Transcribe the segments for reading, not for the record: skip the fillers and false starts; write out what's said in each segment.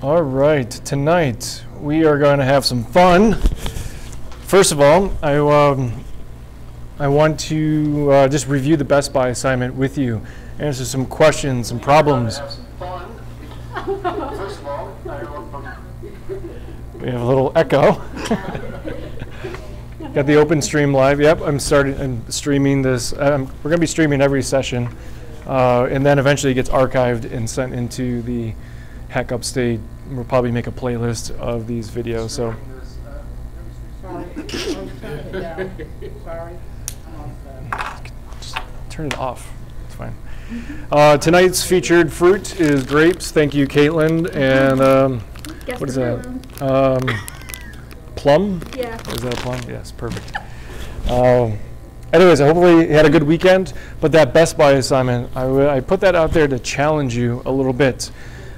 All right, tonight we are going to have some fun. First of all, I want to just review the Best Buy assignment with you, answer some questions and problems. First of all, we have a little echo. Got the open stream live. Yep, I'm streaming this. We're going to be streaming every session, and then eventually it gets archived and sent into the Hack Upstate. We'll probably make a playlist of these videos. So. Just turn it off. It's fine. Tonight's featured fruit is grapes. Thank you, Caitlin. And what is that? Plum? Yeah. Is that a plum? Yes, perfect. Anyways, hopefully you had a good weekend. But that Best Buy assignment, I put that out there to challenge you a little bit.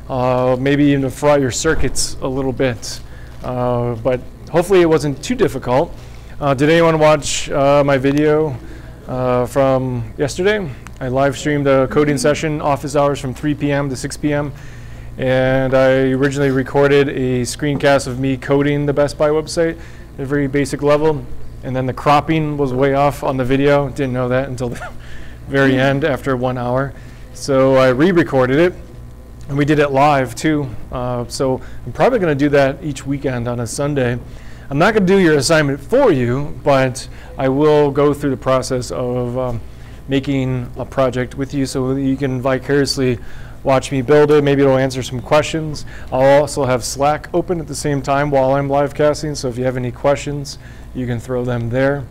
Maybe even to fry your circuits a little bit. But hopefully it wasn't too difficult. Did anyone watch my video from yesterday? I live streamed a coding session, office hours from 3 p.m. to 6 p.m. And I originally recorded a screencast of me coding the Best Buy website at a very basic level. And then the cropping was way off on the video. Didn't know that until the very end after 1 hour. So I re-recorded it. And we did it live too, so I'm probably going to do that each weekend on a Sunday. I'm not going to do your assignment for you, but I will go through the process of making a project with you so that you can vicariously watch me build it. Maybe it'll answer some questions. I'll also have Slack open at the same time while I'm live casting, so if you have any questions, you can throw them there.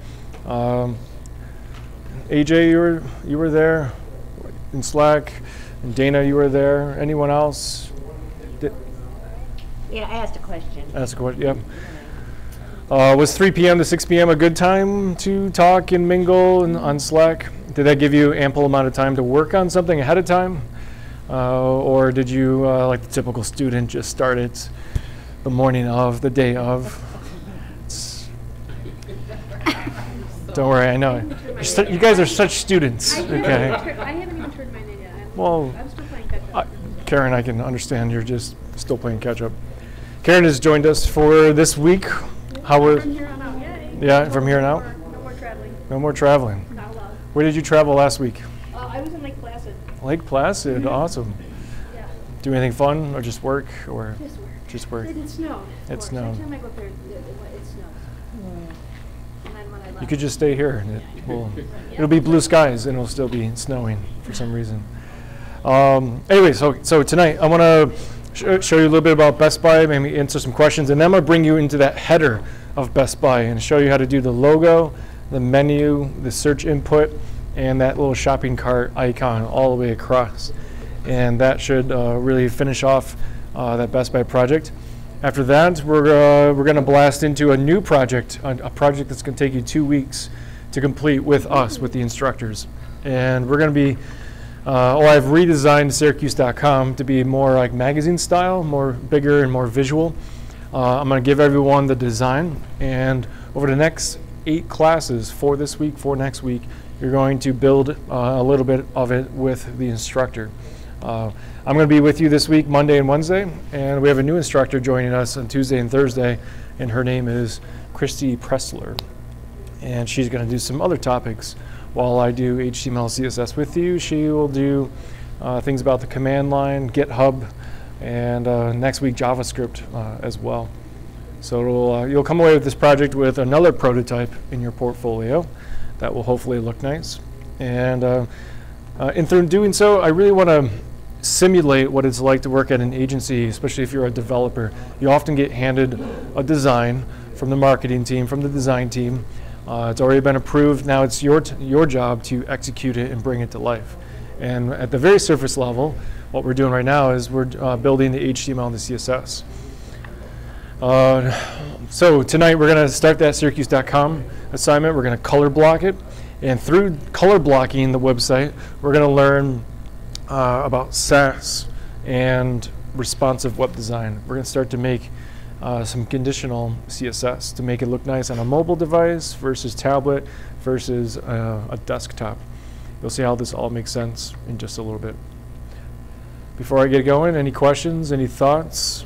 AJ, you were there in Slack. Dana, you were there. Anyone else? Yeah, I asked a question. Asked a question, yep. Was 3 p.m. to 6 p.m. a good time to talk and mingle on Slack? Did that give you ample amount of time to work on something ahead of time? Or did you, like the typical student, just start it the morning of, the day of? Don't worry, I know. You guys are such students. Okay. I haven't even turned mine in yet. Well, I'm still playing catch up. Karen, I can understand you're just still playing catch up. Karen has joined us for this week. How was? From here on out, yay. Yeah, from here on out. No more traveling. No more traveling. Not allowed. Where did you travel last week? I was in Lake Placid. Lake Placid, awesome. Yeah. Do anything fun or just work or? Just work. Just work. It snowed. It snowed. Every time I go up there, it snows. And then when I left. You could just stay here and it'll be blue skies and it'll still be snowing for some reason. Anyway, so tonight I want to show you a little bit about Best Buy, maybe answer some questions, and then I'm going to bring you into that header of Best Buy and show you how to do the logo, the menu, the search input, and that little shopping cart icon all the way across. And that should really finish off that Best Buy project. After that, we're going to blast into a new project, a project that's going to take you 2 weeks to complete with us, with the instructors. And we're going to be I've redesigned Syracuse.com to be more like magazine style, more bigger and more visual. I'm going to give everyone the design, and over the next 8 classes for this week, for next week, you're going to build a little bit of it with the instructor. I'm going to be with you this week, Monday and Wednesday, and we have a new instructor joining us on Tuesday and Thursday, and her name is Christy Pressler, and she's going to do some other topics. While I do HTML, CSS with you, she will do things about the command line, GitHub, and next week JavaScript as well. So you'll come away with this project with another prototype in your portfolio that will hopefully look nice. And in through doing so, I really want to simulate what it's like to work at an agency, especially if you're a developer. You often get handed a design from the marketing team, from the design team. It's already been approved. Now it's your job to execute it and bring it to life. And at the very surface level, what we're doing right now is we're building the HTML and the CSS. So tonight we're going to start that Syracuse.com assignment. We're going to color block it. And through color blocking the website, we're going to learn about Sass and responsive web design. We're going to start to make some conditional CSS to make it look nice on a mobile device versus tablet versus a desktop. You'll see how this all makes sense in just a little bit. Before I get going, any questions, any thoughts?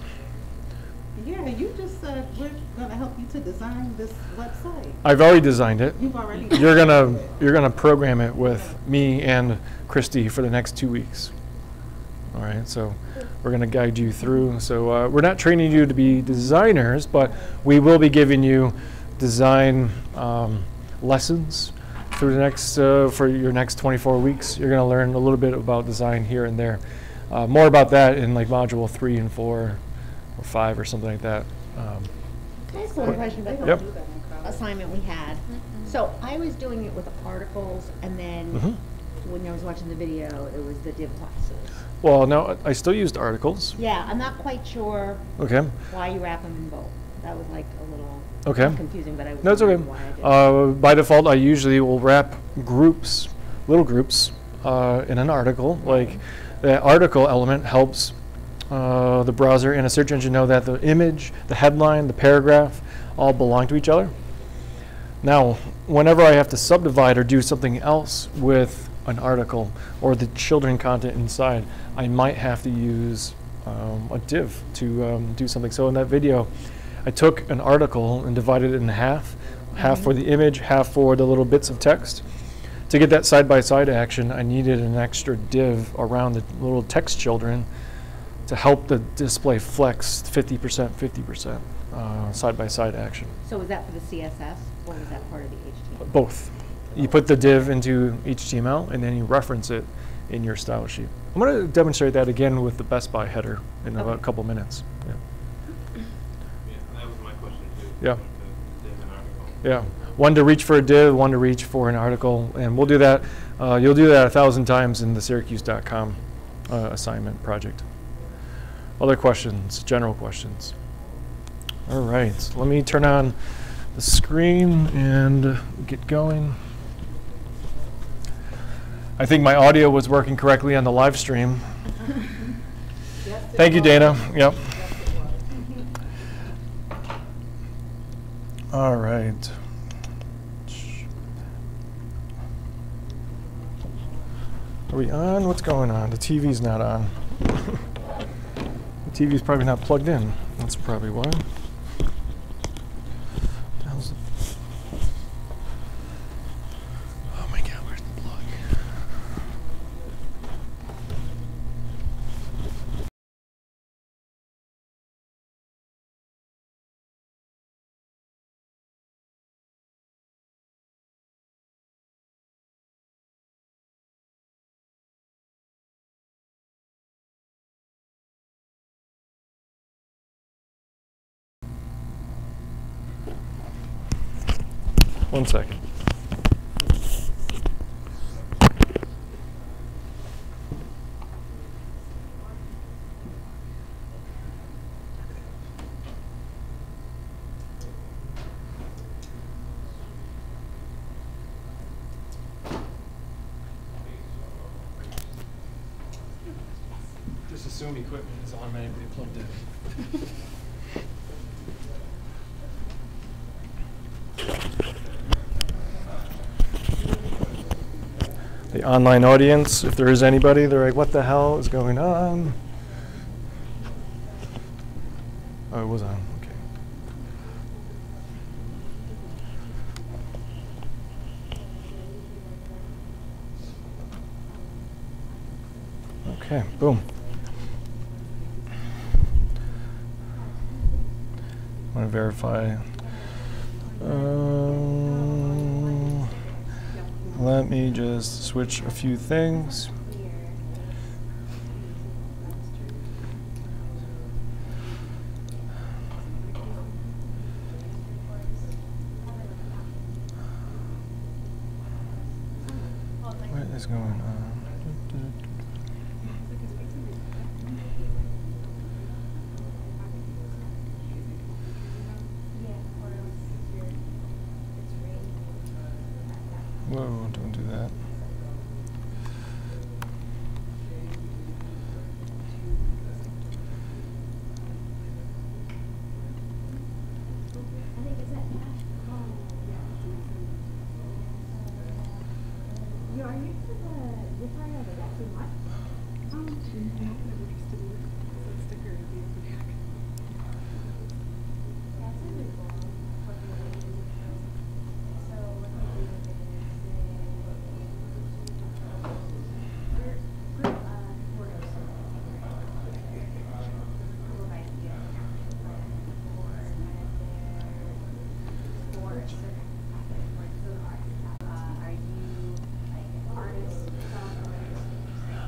to design this website? I've already designed it. You've already. You're gonna program it with me and Christy for the next 2 weeks. All right, so we're gonna guide you through. So we're not training you to be designers, but we will be giving you design lessons through the next for your next 24 weeks. You're gonna learn a little bit about design here and there. More about that in like module 3 and 4 or 5 or something like that. Can I ask one question about Yep. the assignment we had? So I was doing it with the articles, and then when I was watching the video, it was the div classes. Well, no, I still used articles. Yeah, I'm not quite sure Okay. why you wrap them in both. That was like a little Okay. confusing, but I was No, it's okay. wondering why I did it. By default, I usually will wrap groups, little groups, in an article. Like the article element helps the browser and a search engine know that the image, the headline, the paragraph all belong to each other. Now, whenever I have to subdivide or do something else with an article or the children content inside, I might have to use a div to do something. So in that video, I took an article and divided it in half, half for the image, half for the little bits of text. To get that side-by-side action, I needed an extra div around the little text children to help the display flex 50%, 50% side-by-side action. So was that for the CSS, or was that part of the HTML? Both. You put the div into HTML, and then you reference it in your style sheet. I'm going to demonstrate that again with the Best Buy header in about a couple minutes. Yeah. Yeah, that was my question too. Yeah. The div and article. Yeah, one to reach for a div, one to reach for an article, and we'll do that. You'll do that 1,000 times in the Syracuse.com assignment project. Other questions, general questions? All right, so let me turn on the screen and get going. I think my audio was working correctly on the live stream. Thank you, Dana. Yep. All right. Are we on? What's going on? The TV's not on. The TV's probably not plugged in. That's probably why. Oh my God, where's the plug? One second. Just assume equipment is automatically plugged in. The online audience, if there is anybody, they're like, what the hell is going on? Oh, it was on, okay. Okay, boom. I want to verify. Let me just switch a few things. What is going on? Whoa, don't do that. Are you for the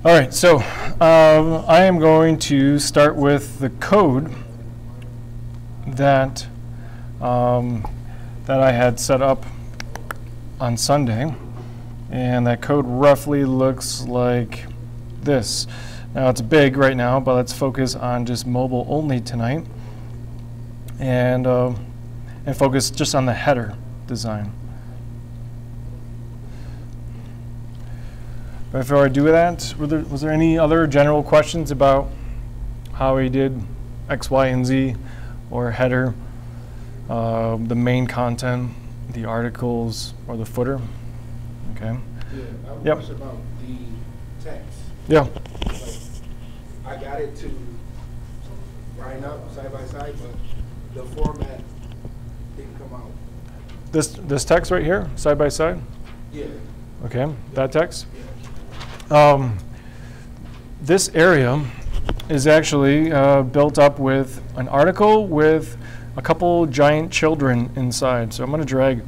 All right, so I am going to start with the code that that I had set up on Sunday, and that code roughly looks like this. Now it's big right now, but let's focus on just mobile only tonight, and focus just on the header design. Before I do that, was there any other general questions about how we did X, Y, and Z, or header, the main content, the articles, or the footer? Okay. Yeah, I have a Yep. question about the text. Yeah. Like, I got it to line up side by side, but the format didn't come out. This text right here, side by side. Yeah. Okay. That text. Yeah. This area is actually built up with an article with a couple giant children inside. So I'm going to drag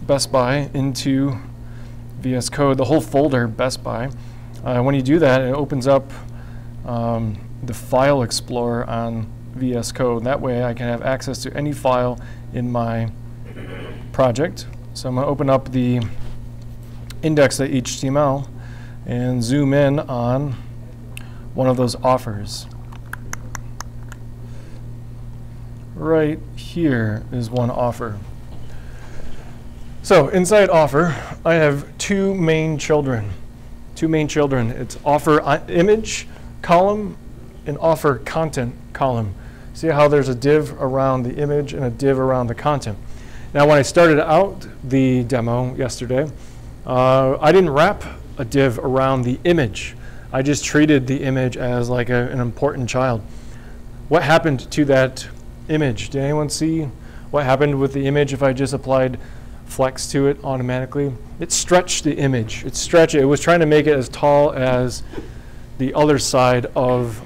Best Buy into VS Code, the whole folder Best Buy. When you do that, it opens up the file explorer on VS Code. That way I can have access to any file in my project. So I'm going to open up the index.html and zoom in on one of those offers. Right here is one offer. So inside offer, I have two main children. It's offer image column and offer content column. See how there's a div around the image and a div around the content. Now when I started out the demo yesterday, I didn't wrap a div around the image. I just treated the image as like an important child. What happened to that image? Did anyone see what happened with the image if I just applied flex to it automatically? It stretched the image. It stretched it. It was trying to make it as tall as the other side of,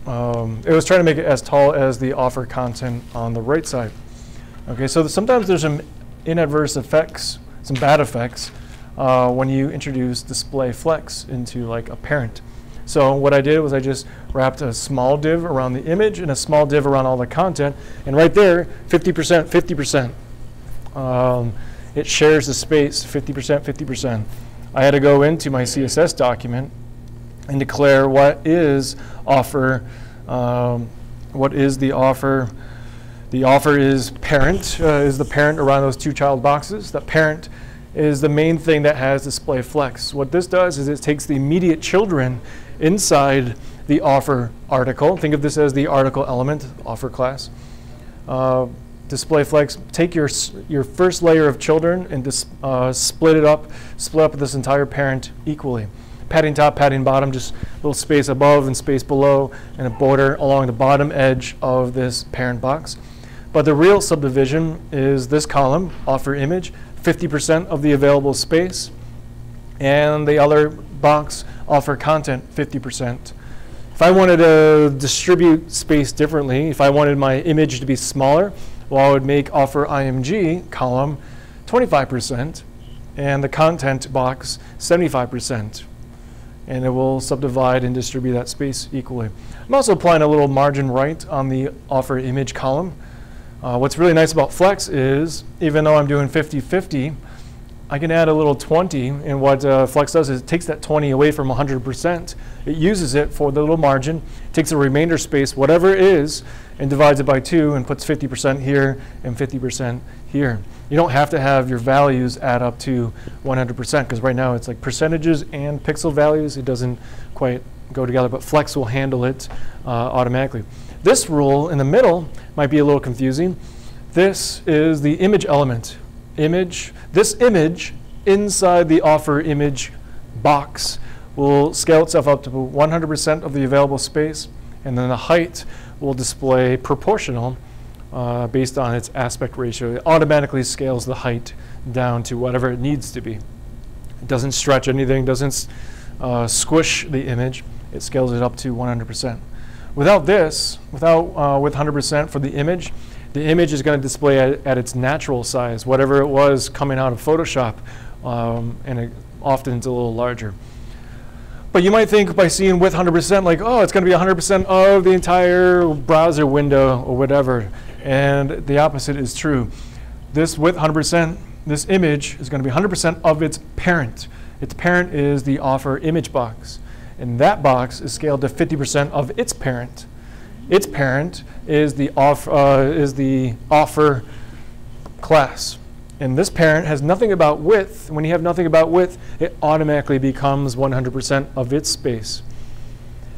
it was trying to make it as tall as the offer content on the right side. Okay, so sometimes there's some inadverse effects, some bad effects, when you introduce display flex into like a parent. So what I did was I just wrapped a small div around the image and a small div around all the content, and right there, 50%, 50%. It shares the space, 50%, 50%. I had to go into my CSS document and declare what is offer, what is the offer. The offer is parent, is the parent around those two child boxes. The parent is the main thing that has display flex. What this does is it takes the immediate children inside the offer article. Think of this as the article element, offer class. Display flex, take your first layer of children and split up this entire parent equally. Padding top, padding bottom, just a little space above and space below, and a border along the bottom edge of this parent box. But the real subdivision is this column, offer image, 50% of the available space, and the other box, offer content, 50%. If I wanted to distribute space differently, if I wanted my image to be smaller, well, I would make offer IMG column 25% and the content box 75%. And it will subdivide and distribute that space equally. I'm also applying a little margin right on the offer image column. What's really nice about Flex is, even though I'm doing 50-50, I can add a little 20, and what Flex does is it takes that 20 away from 100%. It uses it for the little margin, takes the remainder space, whatever it is, and divides it by 2 and puts 50% here and 50% here. You don't have to have your values add up to 100%, because right now it's like percentages and pixel values. It doesn't quite go together, but Flex will handle it automatically. This rule in the middle might be a little confusing. This is the image element. This image inside the offer image box will scale itself up to 100% of the available space, and then the height will display proportional based on its aspect ratio. It automatically scales the height down to whatever it needs to be. It doesn't stretch anything, doesn't squish the image. It scales it up to 100%. Without this, with 100% for the image is going to display at its natural size, whatever it was coming out of Photoshop, and often it's a little larger. But you might think by seeing width 100%, like, oh, it's going to be 100% of the entire browser window or whatever. And the opposite is true. This width 100%, this image is going to be 100% of its parent. Its parent is the offer image box. And that box is scaled to 50% of its parent. Its parent is the offer class. And this parent has nothing about width. When you have nothing about width, it automatically becomes 100% of its space.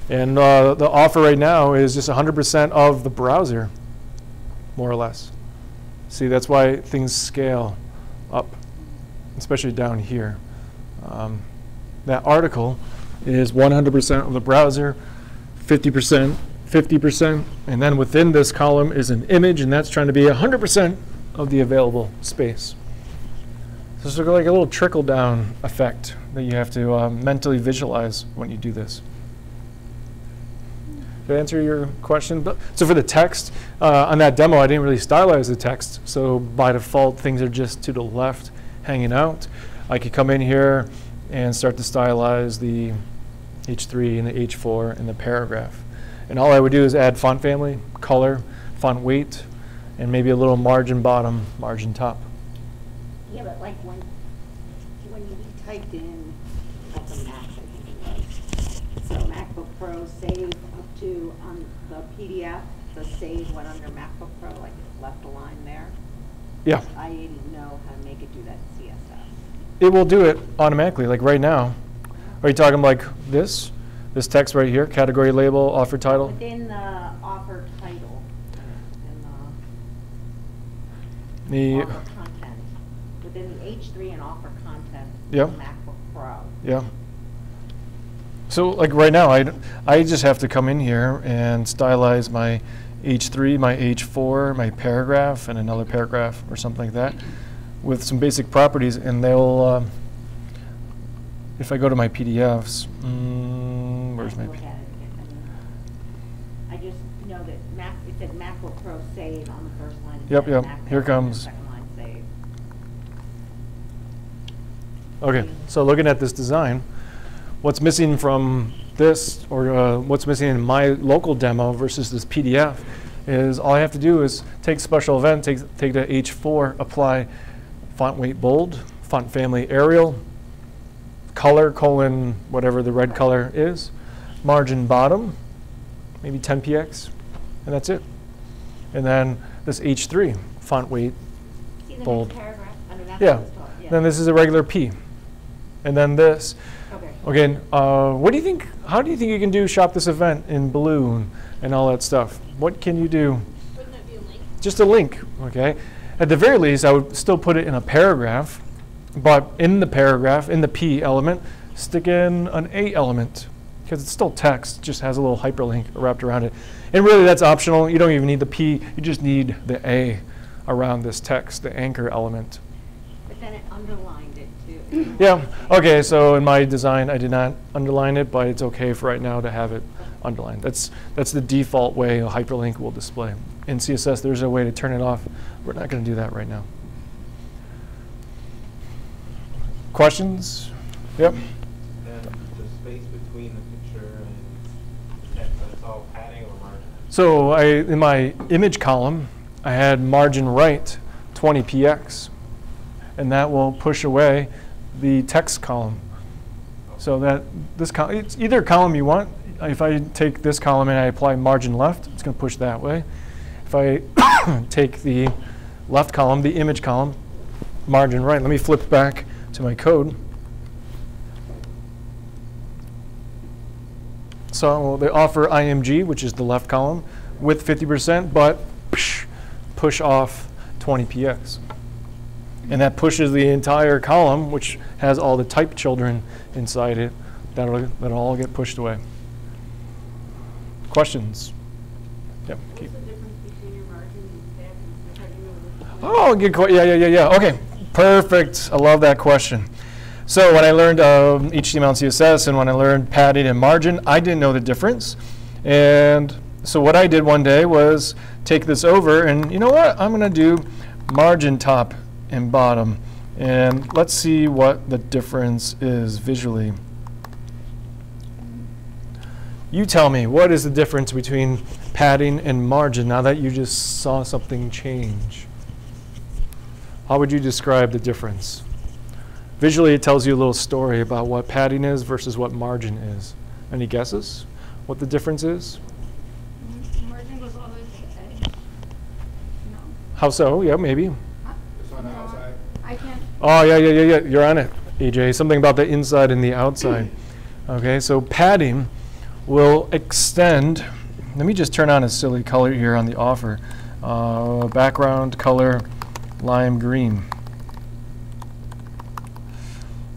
And the offer right now is just 100% of the browser, more or less. See, that's why things scale up, especially down here. That article is 100% of the browser, 50%, 50%, and then within this column is an image, and that's trying to be 100% of the available space. So it's like a little trickle-down effect that you have to mentally visualize when you do this. Did I answer your question? So for the text, on that demo, I didn't really stylize the text. So by default, things are just to the left, hanging out. I could come in here and start to stylize the H3 and the H4 and the paragraph. And all I would do is add font family, color, font weight, and maybe a little margin bottom, margin top. Yeah, but like when you typed in like a Mac, I think it was. So MacBook Pro save up to on the PDF, the save went under MacBook Pro, like it left a line there. Yeah. I didn't know how to make it do that in CSS. It will do it automatically, like right now. Are you talking like this? This text right here, category label, offer title? Within the offer title, in The offer content, within the H3 and offer content, Yep. of MacBook Pro. Yeah. So like right now, I just have to come in here and stylize my H3, my H4, my paragraph, and another paragraph or something like that with some basic properties, and they'll, if I go to my PDFs, where's my Look at it again. I just know that it said MacBook Pro save on the first line. Yep, and yep. MacBook Here on the comes. second line save. Okay, so looking at this design, what's missing from this, or what's missing in my local demo versus this PDF, is all I have to do is take special event, take the H4, apply font weight bold, font family Arial, color colon whatever the red color is, margin bottom, maybe 10px, and that's it. And then this H3, font weight See the bold. next paragraph under that? Yeah. one? Yeah. Then this is a regular P. And then this. Okay. Again, what do you think? How do you think you can do shop this event in blue and all that stuff? What can you do? Wouldn't it be a link? Just a link, okay? At the very least, I would still put it in a paragraph, but in the paragraph, in the P element, stick in an A element, because it's still text, just has a little hyperlink wrapped around it. And really, that's optional. You don't even need the P, you just need the A around this text, the anchor element. But then it underlined it too. Yeah, okay, so in my design, I did not underline it, but it's okay for right now to have it underlined. That's the default way a hyperlink will display. In CSS, there's a way to turn it off. We're not going to do that right now. Questions? Yep. And the space between the picture and the text, that's all padding or margin? So in my image column, I had margin right 20px, and that will push away the text column. So that it's either column you want. If I take this column and I apply margin left, it's going to push that way. If I take the left column, the image column, margin right, let me flip back to my code. So they offer IMG, which is the left column, with 50%, but push off 20px. And that pushes the entire column, which has all the type children inside it. That'll all get pushed away. Questions? Yep. Keep. What's the difference between your margin and tab and how do you know which one? Oh, good question. Yeah. Okay, perfect. I love that question. So when I learned HTML and CSS, and when I learned padding and margin, I didn't know the difference. And so what I did one day was take this over, and you know what? I'm going to do margin top and bottom, and let's see what the difference is visually. You tell me, what is the difference between padding and margin now that you just saw something change? How would you describe the difference? Visually, it tells you a little story about what padding is versus what margin is. Any guesses what the difference is? Margin goes all the way to the edge. No. How so? Yeah, maybe. It's on the outside. I can't. Oh, yeah. You're on it, EJ. Something about the inside and the outside. Okay, so padding will extend. Let me just turn on a silly color here on the offer. Background color, lime green.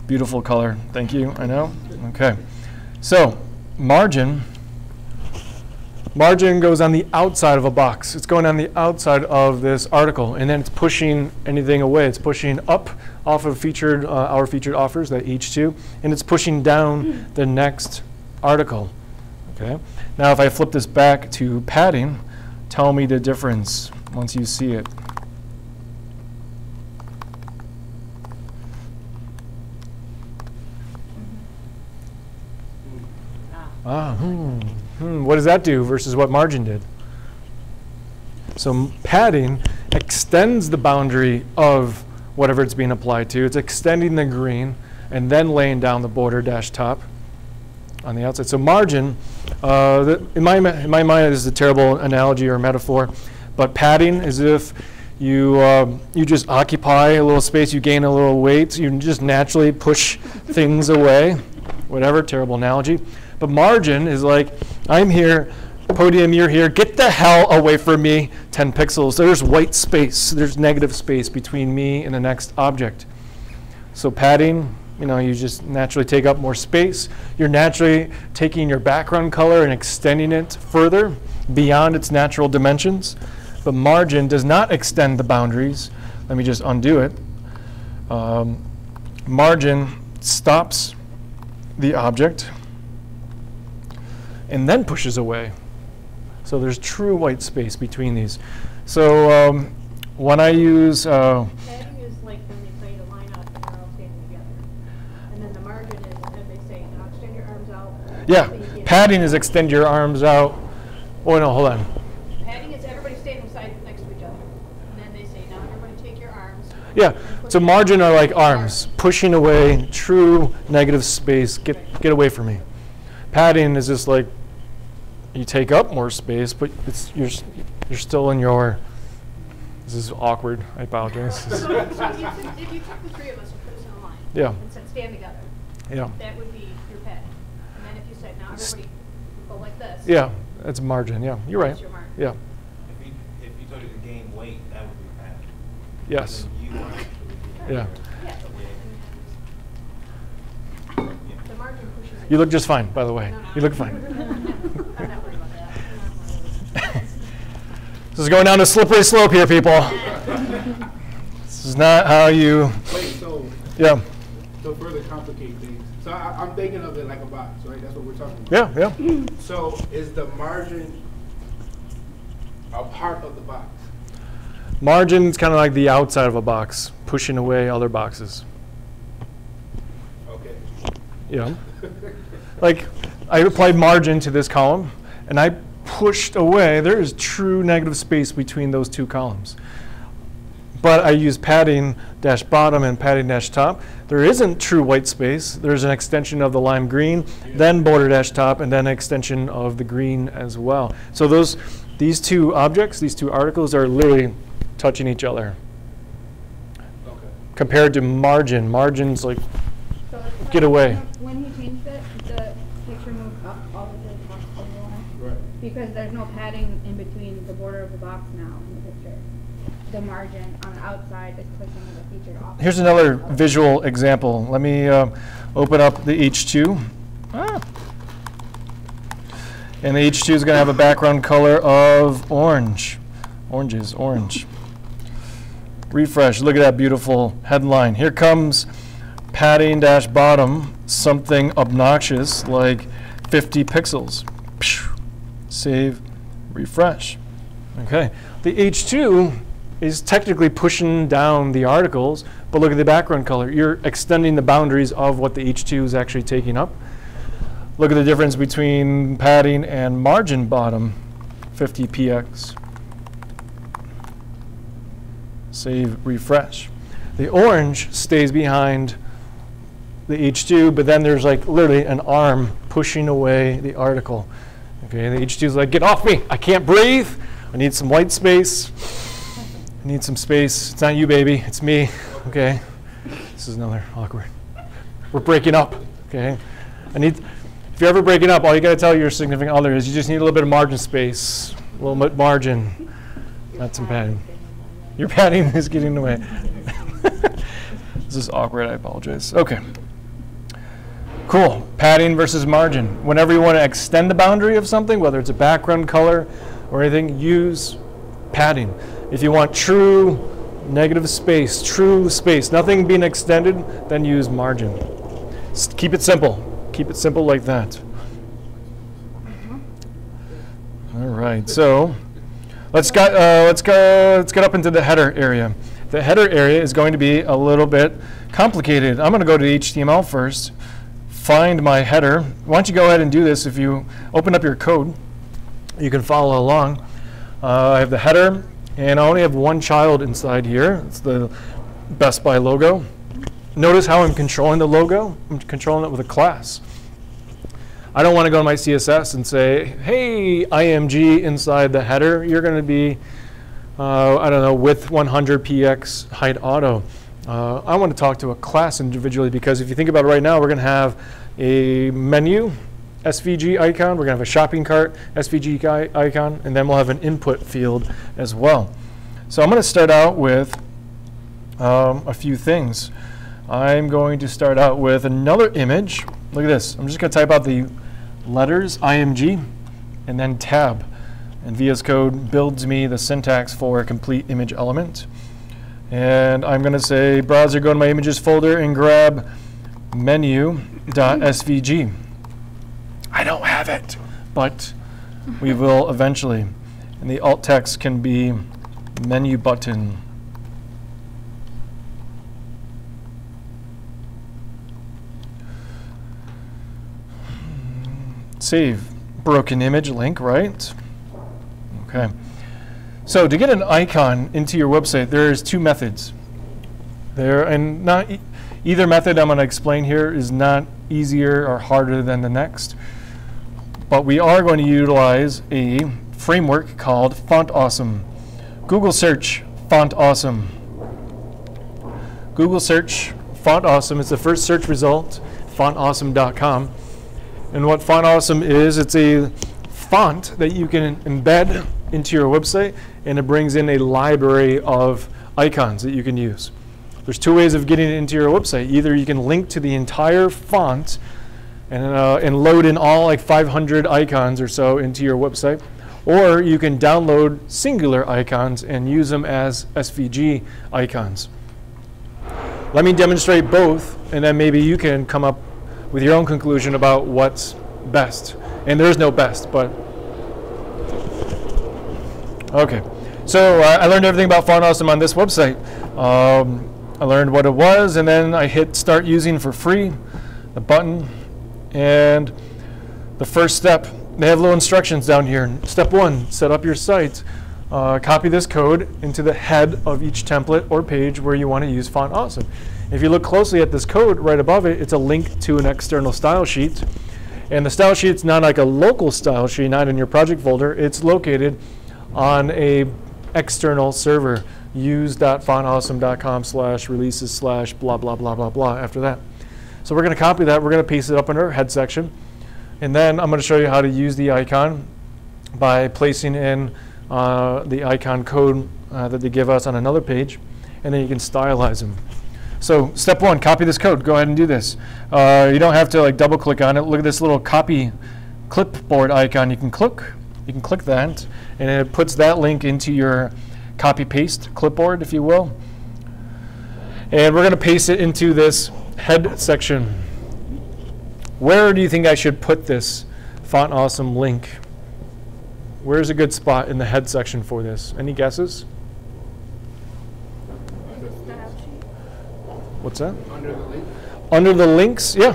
Beautiful color. Thank you. I know. Okay. So margin goes on the outside of a box. It's going on the outside of this article, and then it's pushing anything away. It's pushing up off of our featured offers, that H2, and it's pushing down the next article. Okay. Now, if I flip this back to padding, tell me the difference once you see it. What does that do versus what margin did? So padding extends the boundary of whatever it's being applied to. It's extending the green and then laying down the border dash top on the outside. So margin, in my mind, is a terrible analogy or metaphor, but padding is if you just occupy a little space, you gain a little weight, you just naturally push things away. Whatever, terrible analogy. But margin is like, I'm here, podium, you're here, get the hell away from me, 10 pixels. There's white space, there's negative space between me and the next object. So padding, you just naturally take up more space. You're naturally taking your background color and extending it further beyond its natural dimensions. But margin does not extend the boundaries. Let me just undo it. Margin stops the object and then pushes away. So there's true white space between these. So when I use... Padding is like when they tell you to line up and they're all standing together. And then the margin is if they say, now extend your arms out. Yeah, padding is extend your arms out. Oh, no, hold on. Padding is everybody standing next to each other. And then they say, now everybody take your arms. Yeah, so margin are like arms, pushing away, true negative space, get away from me. Padding is just like, you take up more space, but you're still in your, this is awkward, I apologize. So if you took the three of us and put us in a line Yeah. and said stand together, Yeah. that would be your padding. And then if you said, now everybody go like this. Yeah, that's margin, yeah, you're right. That's your margin. Yeah, If you told you to gain weight, that would be bad. yes, Then you are actually yeah. Yeah. The margin pushes it. You look just fine, by the way. No, no. You look fine. I'm not worried about that. This is going down a slippery slope here, people. This is not how you, Wait, so yeah, to further complicate things, so I'm thinking of it like a box, right? That's what we're talking about. yeah. So is the margin a part of the box? Margin's kind of like the outside of a box, pushing away other boxes. Okay. Yeah. Like, I applied margin to this column, and I pushed away. There is true negative space between those two columns. But I use padding dash bottom and padding dash top. There isn't true white space. There's an extension of the lime green, then border dash top, and then an extension of the green as well. So these two objects, these two articles are literally touching each other. Okay. Compared to margin, margin's like, So it's get like away. When he changed it, the picture moved up all the way across the line. Right. Because there's no padding in between the border of the box now in the picture. The margin on the outside is pushing the featured off. Here's another visual example. Let me open up the H2. And the H2 is going to have a background color of orange. Orange. Refresh. Look at that beautiful headline. Here comes padding dash bottom, something obnoxious like 50 pixels. Save, refresh. Okay. The H2 is technically pushing down the articles, but look at the background color. You're extending the boundaries of what the H2 is actually taking up. Look at the difference between padding and margin bottom, 50px. Save, refresh. The orange stays behind the H2, but then there's like literally an arm pushing away the article. Okay, the H2 is like, get off me, I can't breathe, I need some white space, I need some space. It's not you, baby, it's me. Okay, this is another awkward. We're breaking up, okay? If you're ever breaking up, all you gotta tell your significant other is you just need a little bit of margin space, a little bit margin, not some padding. Your padding is getting in the way. This is awkward, I apologize. Okay. Cool, padding versus margin. Whenever you want to extend the boundary of something, whether it's a background color or anything, use padding. If you want true negative space, true space, nothing being extended, then use margin. Keep it simple. Keep it simple like that. All right, so let's get up into the header area. The header area is going to be a little bit complicated. I'm going to go to HTML first, find my header. Why don't you go ahead and do this? If you open up your code, you can follow along. I have the header, and I only have one child inside here. It's the Best Buy logo. Notice how I'm controlling the logo. I'm controlling it with a class. I don't want to go to my CSS and say, hey, IMG inside the header, you're going to be, I don't know, width 100px, height auto. I want to talk to a class individually, because if you think about it right now, we're going to have a menu SVG icon, we're going to have a shopping cart SVG icon, and then we'll have an input field as well. So I'm going to start out with a few things. I'm going to start out with another image. Look at this. I'm just going to type out the letters IMG and then tab, and VS Code builds me the syntax for a complete image element. And I'm going to say browser, go to my images folder and grab menu.svg. I don't have it, but we will eventually. And the alt text can be menu button. Save. Broken image link, right? Okay. So to get an icon into your website, there's two methods. And not either method I'm going to explain here is not easier or harder than the next. But we are going to utilize a framework called Font Awesome. Google search Font Awesome. Google search Font Awesome. It's the first search result, fontawesome.com. And what Font Awesome is, it's a font that you can embed into your website, and it brings in a library of icons that you can use. There's two ways of getting it into your website. Either you can link to the entire font and load in all like 500 icons or so into your website, or you can download singular icons and use them as SVG icons. Let me demonstrate both, and then maybe you can come up with your own conclusion about what's best. And there is no best, but okay. So I learned everything about Font Awesome on this website. I learned what it was, and then I hit start using for free, the button, and the first step, they have little instructions down here. Step 1, set up your site. Copy this code into the head of each template or page where you want to use Font Awesome. If you look closely at this code right above it, it's a link to an external style sheet. And the style sheet's not like a local style sheet, not in your project folder. It's located on a external server, use.fontawesome.com/releases/ blah, blah, blah, blah, blah after that. So we're going to copy that. We're going to paste it up in our head section. And then I'm going to show you how to use the icon by placing in the icon code that they give us on another page. And then you can stylize them. So step 1, copy this code. Go ahead and do this. You don't have to like double click on it. Look at this little copy clipboard icon. You can click that, and it puts that link into your copy paste clipboard, if you will. And we're going to paste it into this head section. Where do you think I should put this Font Awesome link? Where's a good spot in the head section for this? Any guesses? What's that? Under the link. Under the links, yeah.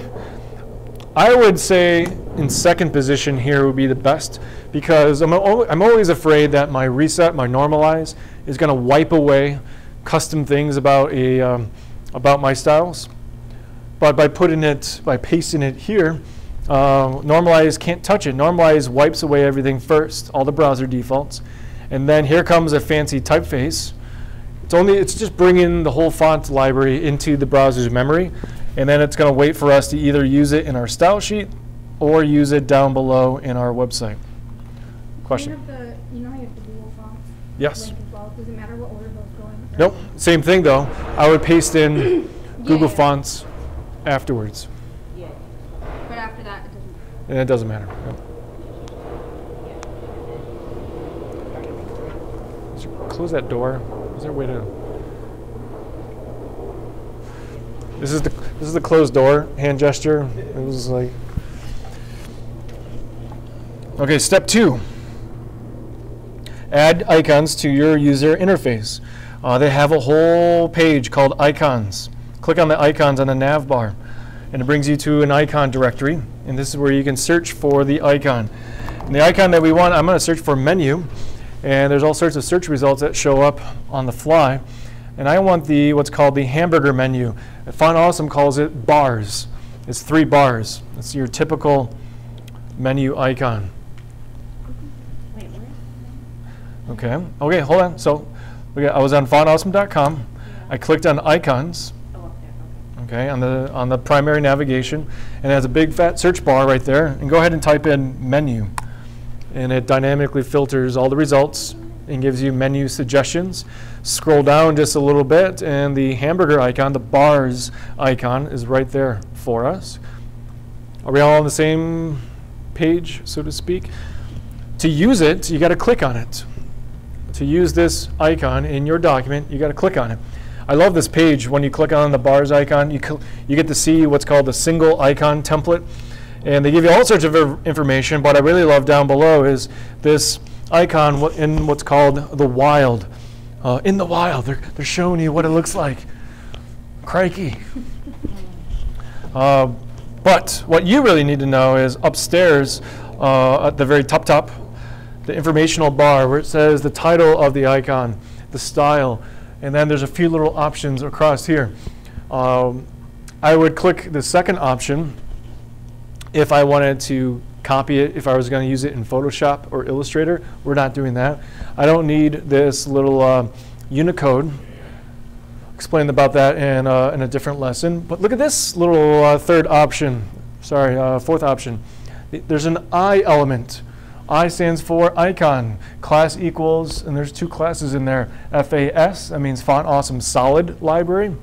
I would say in second position here would be the best, because I'm always afraid that my reset, my normalize, is going to wipe away custom things about my styles. But by pasting it here, normalize can't touch it. Normalize wipes away everything first, all the browser defaults, and then here comes a fancy typeface. It's just bringing the whole font library into the browser's memory, and then it's going to wait for us to either use it in our style sheet or use it down below in our website. Question? You know how you have the Google fonts? Yes. Link as well. Does it matter what order those go in? Nope. Same thing though. I would paste in Google yeah. Fonts afterwards, Yeah. But after that, it doesn't. and it doesn't matter. Yep. Close that door. Is there a way to? This is the closed door hand gesture. It was like. Okay, step 2. Add icons to your user interface. They have a whole page called icons. Click on the icons on the nav bar, and it brings you to an icon directory. And this is where you can search for the icon. And the icon that we want, I'm going to search for menu. And there's all sorts of search results that show up on the fly. And I want what's called the hamburger menu. Font Awesome calls it bars. It's 3 bars. It's your typical menu icon. Wait, where? Okay, hold on. So I was on fontawesome.com. I clicked on icons. Oh, up there, okay. Okay, on the primary navigation, and it has a big fat search bar right there. And go ahead and type in menu. And it dynamically filters all the results and gives you menu suggestions. Scroll down just a little bit, and the hamburger icon, the bars icon, is right there for us. Are we all on the same page, so to speak? To use it, you got to click on it. To use this icon in your document, you got to click on it. I love this page. When you click on the bars icon, you get to see what's called the single icon template. And they give you all sorts of information, but I really love down below is this icon in what's called the wild. In the wild, they're showing you what it looks like. Crikey. But what you really need to know is upstairs at the very top, the informational bar where it says the title of the icon, the style, and then there's a few little options across here. I would click the second option if I wanted to copy it, if I was going to use it in Photoshop or Illustrator. We're not doing that. I don't need this little Unicode. Explain about that in a different lesson. But look at this little fourth option. There's an I element. I stands for icon. Class equals, and there's 2 classes in there. FAS, that means Font Awesome Solid Library.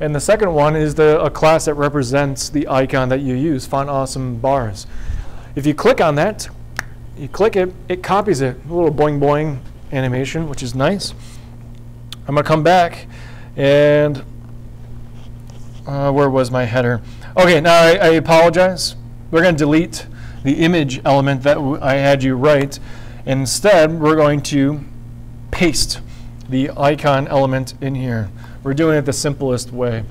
And the second one is a class that represents the icon that you use, Font Awesome Bars. If you click on that, you click it, it copies it. A little boing boing animation, which is nice. I'm going to come back and where was my header? Okay, now I apologize. We're going to delete the image element that I had you write. Instead, we're going to paste the icon element in here. We're doing it the simplest way.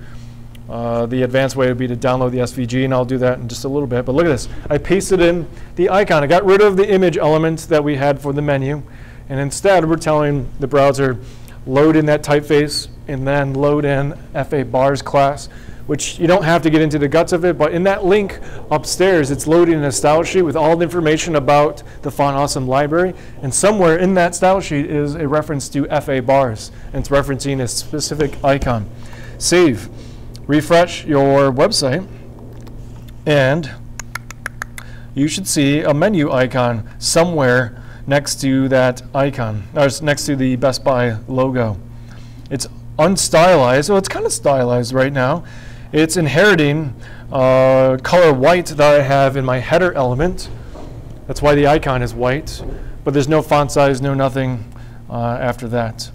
The advanced way would be to download the SVG, and I'll do that in just a little bit. But look at this. I pasted in the icon. I got rid of the image element that we had for the menu, and instead we're telling the browser, load in that typeface, and then load in FA bars class, which you don't have to get into the guts of it, but in that link upstairs, it's loading a style sheet with all the information about the Font Awesome library, and somewhere in that style sheet is a reference to FA bars, and it's referencing a specific icon. Save, refresh your website, and you should see a menu icon somewhere next to that icon, or next to the Best Buy logo. It's unstylized, well, it's kind of stylized right now. It's inheriting color white that I have in my header element. That's why the icon is white, but there's no font size, no nothing after that.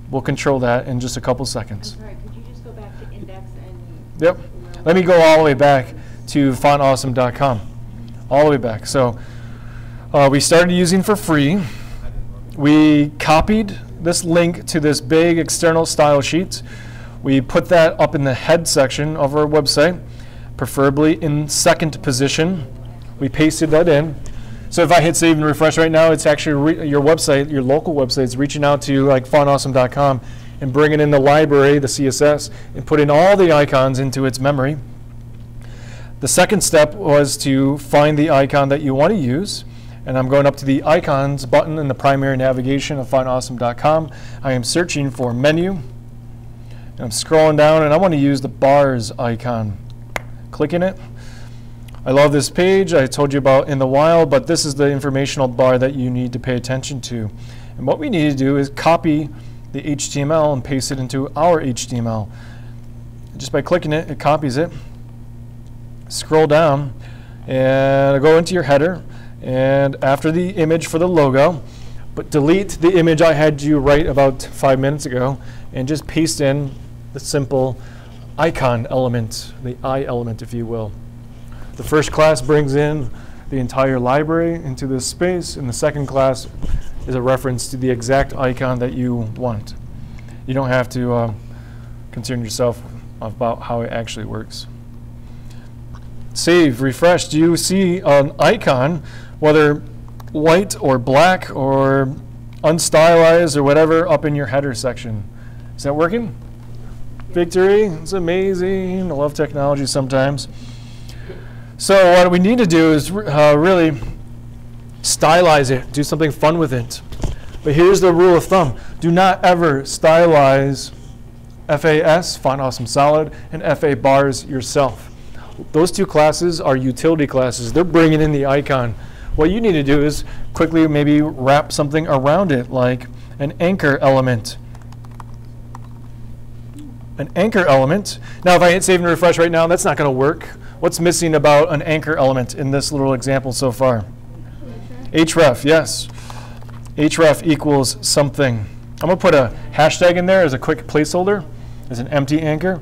We'll control that in just a couple seconds. I'm sorry, could you just go back to index and... Yep. Let me go all the way back to fontawesome.com. All the way back. So we started using for free. We copied this link to this big external style sheet. We put that up in the head section of our website. preferably in second position. We pasted that in. So if I hit save and refresh right now, it's actually your website, your local website, it's reaching out to like fontawesome.com and bringing in the library, the CSS, and putting all the icons into its memory. The second step was to find the icon that you want to use. And I'm going up to the icons button in the primary navigation of fontawesome.com. I am searching for menu. And I'm scrolling down, and I want to use the bars icon. Clicking it. I love this page I told you about in the wild, but this is the informational bar that you need to pay attention to. And what we need to do is copy the HTML and paste it into our HTML. Just by clicking it, it copies it. Scroll down and go into your header, and after the image for the logo, but delete the image I had you write about 5 minutes ago and just paste in the simple icon element, the I element, if you will. The first class brings in the entire library into this space, and the second class is a reference to the exact icon that you want. You don't have to concern yourself about how it actually works. Save, refresh. Do you see an icon, whether white or black or unstylized or whatever, up in your header section? Is that working? Victory. It's amazing. I love technology sometimes. So what we need to do is really stylize it, do something fun with it. But here's the rule of thumb. Do not ever stylize FAS, Font Awesome Solid, and FA Bars yourself. Those two classes are utility classes. They're bringing in the icon. What you need to do is quickly maybe wrap something around it, like an anchor element. An anchor element. Now, if I hit save and refresh right now, that's not going to work. What's missing about an anchor element in this little example so far? href, yes. href equals something. I'm going to put a hashtag in there as a quick placeholder, as an empty anchor.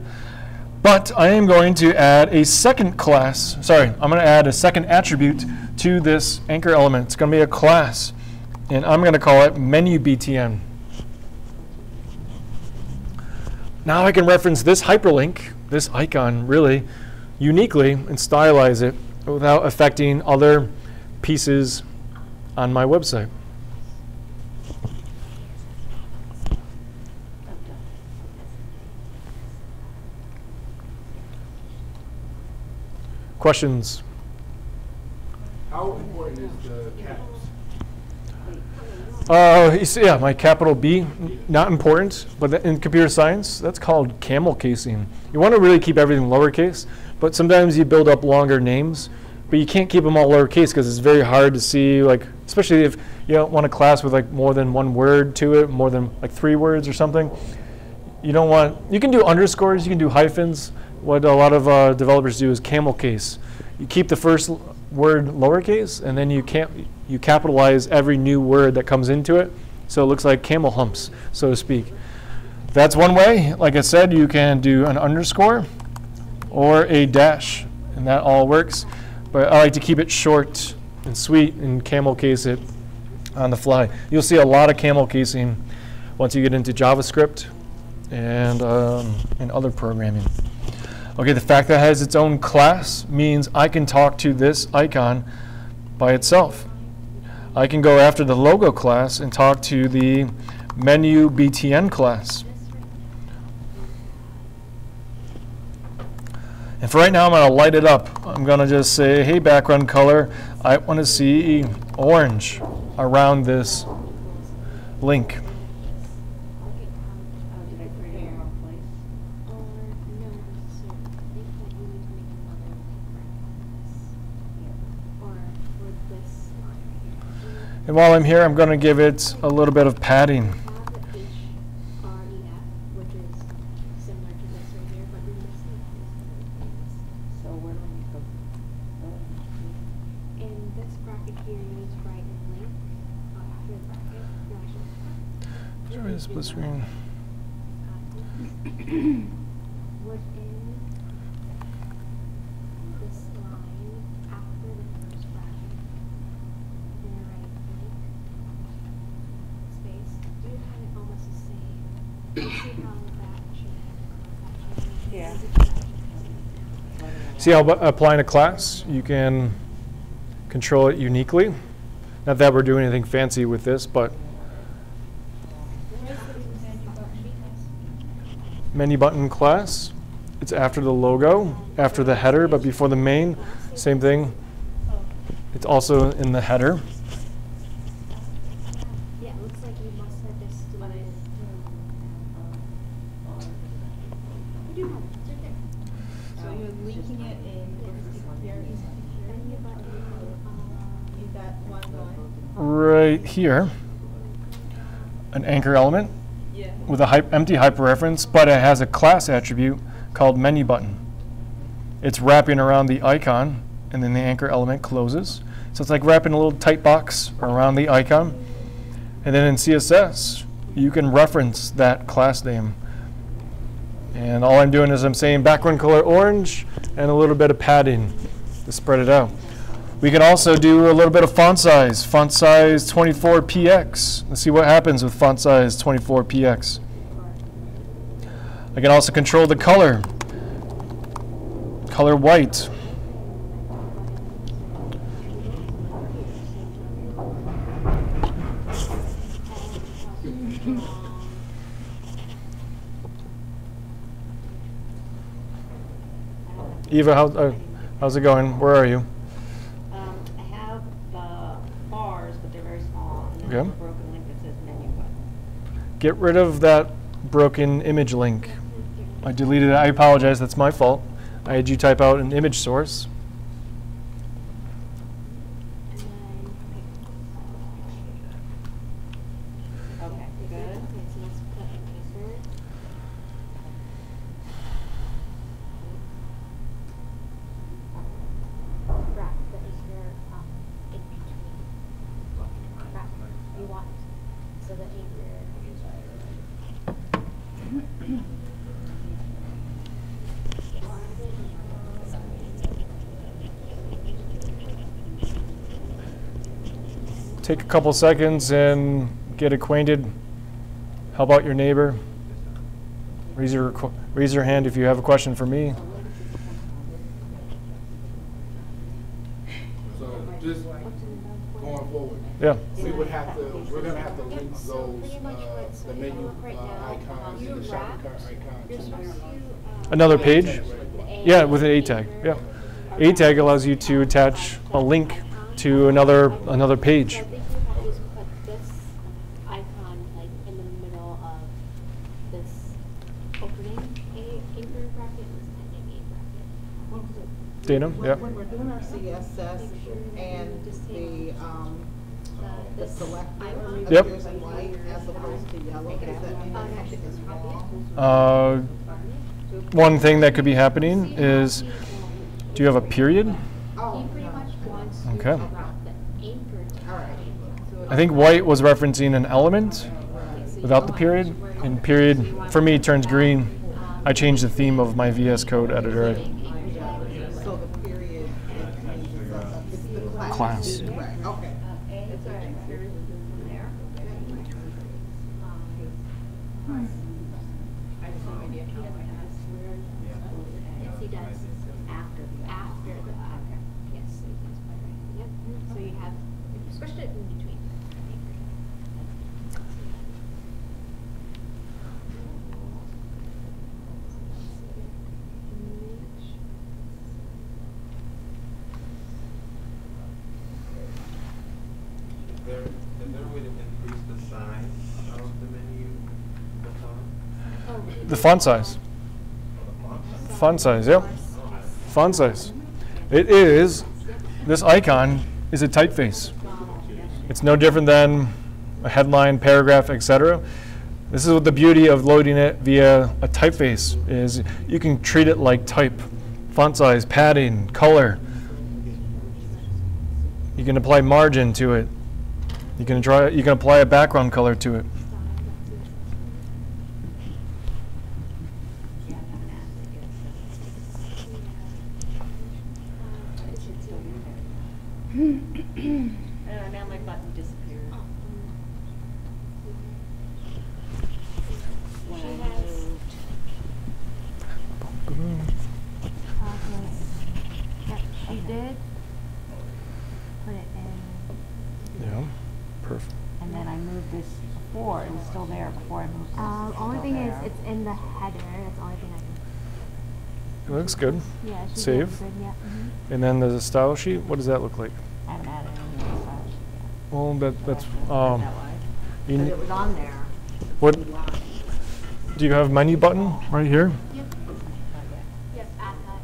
But I am going to add a second class. Sorry, I'm going to add a second attribute to this anchor element. It's going to be a class, and I'm going to call it menu BTN. Now I can reference this hyperlink, this icon, really uniquely, and stylize it without affecting other pieces on my website. Questions? How important is the caps? You see, yeah, my capital B, not important, but in computer science, that's called camel casing. You want to really keep everything lowercase, but sometimes you build up longer names, but you can't keep them all lowercase because it's very hard to see, like, especially if you don't want a class with like more than one word to it, more than like 3 words or something. You don't want, you can do underscores, you can do hyphens. What a lot of developers do is camel case. You keep the first word lowercase, and then you capitalize every new word that comes into it, so it looks like camel humps, so to speak. That's one way. Like I said, you can do an underscore or a dash, and that all works. But I like to keep it short and sweet and camel case it on the fly. You'll see a lot of camel casing once you get into JavaScript and other programming. Okay, the fact that it has its own class means I can talk to this icon by itself. I can go after the logo class and talk to the menu BTN class. And for right now, I'm going to light it up. I'm going to just say, hey, background color, I want to see orange around this link. And while I'm here, I'm going to give it a little bit of padding. So where do we go? In this bracket here, you need to write in link after the bracket. No, actually. Show me the split screen. Within this line after the first bracket, then you write link space. Do kind of almost the same. You see how that should Yeah. See how applying a class, you can control it uniquely. Not that we're doing anything fancy with this, but menu button class. It's after the logo, after the header, but before the main. Same thing. It's also in the header. Yeah, it looks like you must have this student. You do have it, it's right there. So you're linking it in very easy. You've got one going. Right here, an anchor element Yeah. with a empty hyperreference, but it has a class attribute called menu button. It's wrapping around the icon, and then the anchor element closes. So it's like wrapping a little tight box around the icon. And then in CSS, you can reference that class name. And all I'm doing is I'm saying background color orange and a little bit of padding to spread it out. We can also do a little bit of font size 24px. Let's see what happens with font size 24px. I can also control the color white. Eva, how's it going? Where are you? I have the bars, but they're very small, and then Okay. there's a broken link that says menu button. Get rid of that broken image link. I deleted it. I apologize. That's my fault. I had you type out an image source. Okay, good. So let's put in paper. Wrap the anchor in between. Wrap. You want so the anchor. Take a couple seconds and get acquainted. Help out your neighbor. Raise your hand if you have a question for me. So just going forward, Yeah. we're gonna have to link So those, pretty much what's the like menu look right now, icons you and the shopping cart You're icons. supposed to, Another page? the A Yeah, with an A tag. Yeah. A tag allows you to attach a link to another page. So I think you have to put this icon like in the middle of this opening anchor bracket and ending a bracket. Dana? Yeah. When we're doing our CSS and the selector Yep. appears in white as opposed to yellow, does that mean that something is wrong? One thing that could be happening is, do you have a period? He pretty much wants you Okay. to route the anchor to All right. So I think white was referencing an element without the period, and period for me turns green. I changed the theme of my VS Code editor. so the period means it's the class. Class. Right, okay. Yes, he does. After the, yes, so he does by right. Yep, so you have, squished it in between. Is there a way to increase the size of the menu button? The font size. Font size, yep. Font size. It is, this icon is a typeface. It's no different than a headline, paragraph, etc. This is what the beauty of loading it via a typeface is. You can treat it like type. Font size, padding, color. You can apply margin to it. You can apply a background color to it. Now my button disappeared. When I moved. this before. It was still there before I moved. Only thing is, it's in the header. That's the only thing I can. It looks good. Yeah, it should be Save. good, yeah. And then the style sheet, what does that look like? I haven't added any of the size. Well, that's, That way. you But ne- it was on there. what, do you have menu button right here? Yep. Yep, add that.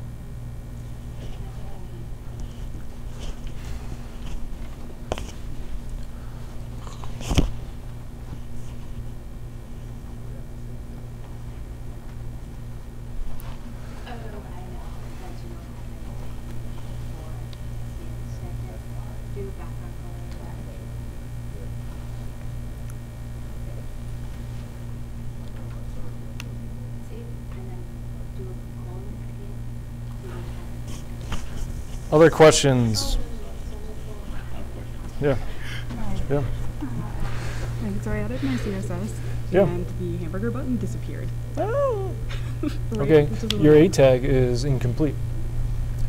Oh, I know. That's your do background color. Save and then do a colon again. Other questions? Yeah. Yeah. And so I added my CSS, Yeah. and the hamburger button disappeared. Oh. Right, Okay, which is a your little- A tag is incomplete.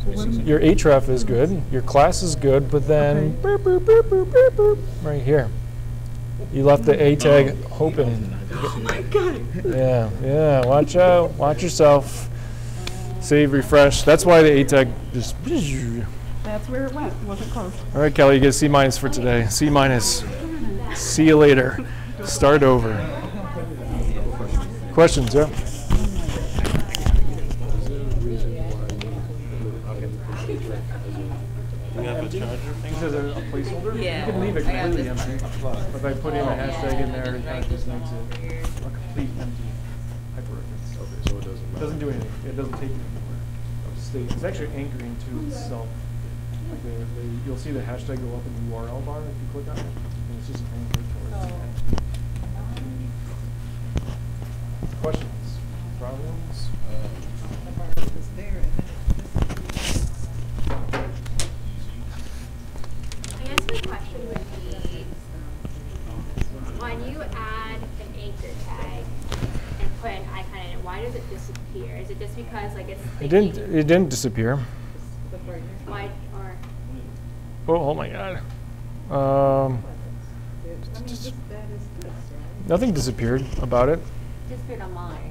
What am- Your href is good, your class is good, but then boop, boop, boop, boop, boop, boop, right here. You left the A tag open. Oh my god! Yeah, yeah, watch out, watch yourself. Save, refresh. That's why the A tag just. That's where it went. Wasn't close. All right, Kelly, you get a C minus for today. C minus. See you later. Start over. Questions, yeah? This is a placeholder? Yeah. You can leave it I got completely this empty. But by putting a hashtag in there, it kind of just makes it a complete empty hyperreference. Okay, so it doesn't It matter. doesn't do anything. It doesn't take you anywhere. It's actually anchoring to itself. Like you'll see the hashtag go up in the URL bar if you click on it, and it's just an anchor towards the end. Questions? Problems? I guess my question would be, when you add an anchor tag and put an icon in it, why does it disappear? Is it just because like it's It thinking didn't disappear. why or Oh my god. Nothing disappeared about it. Disappeared on mine.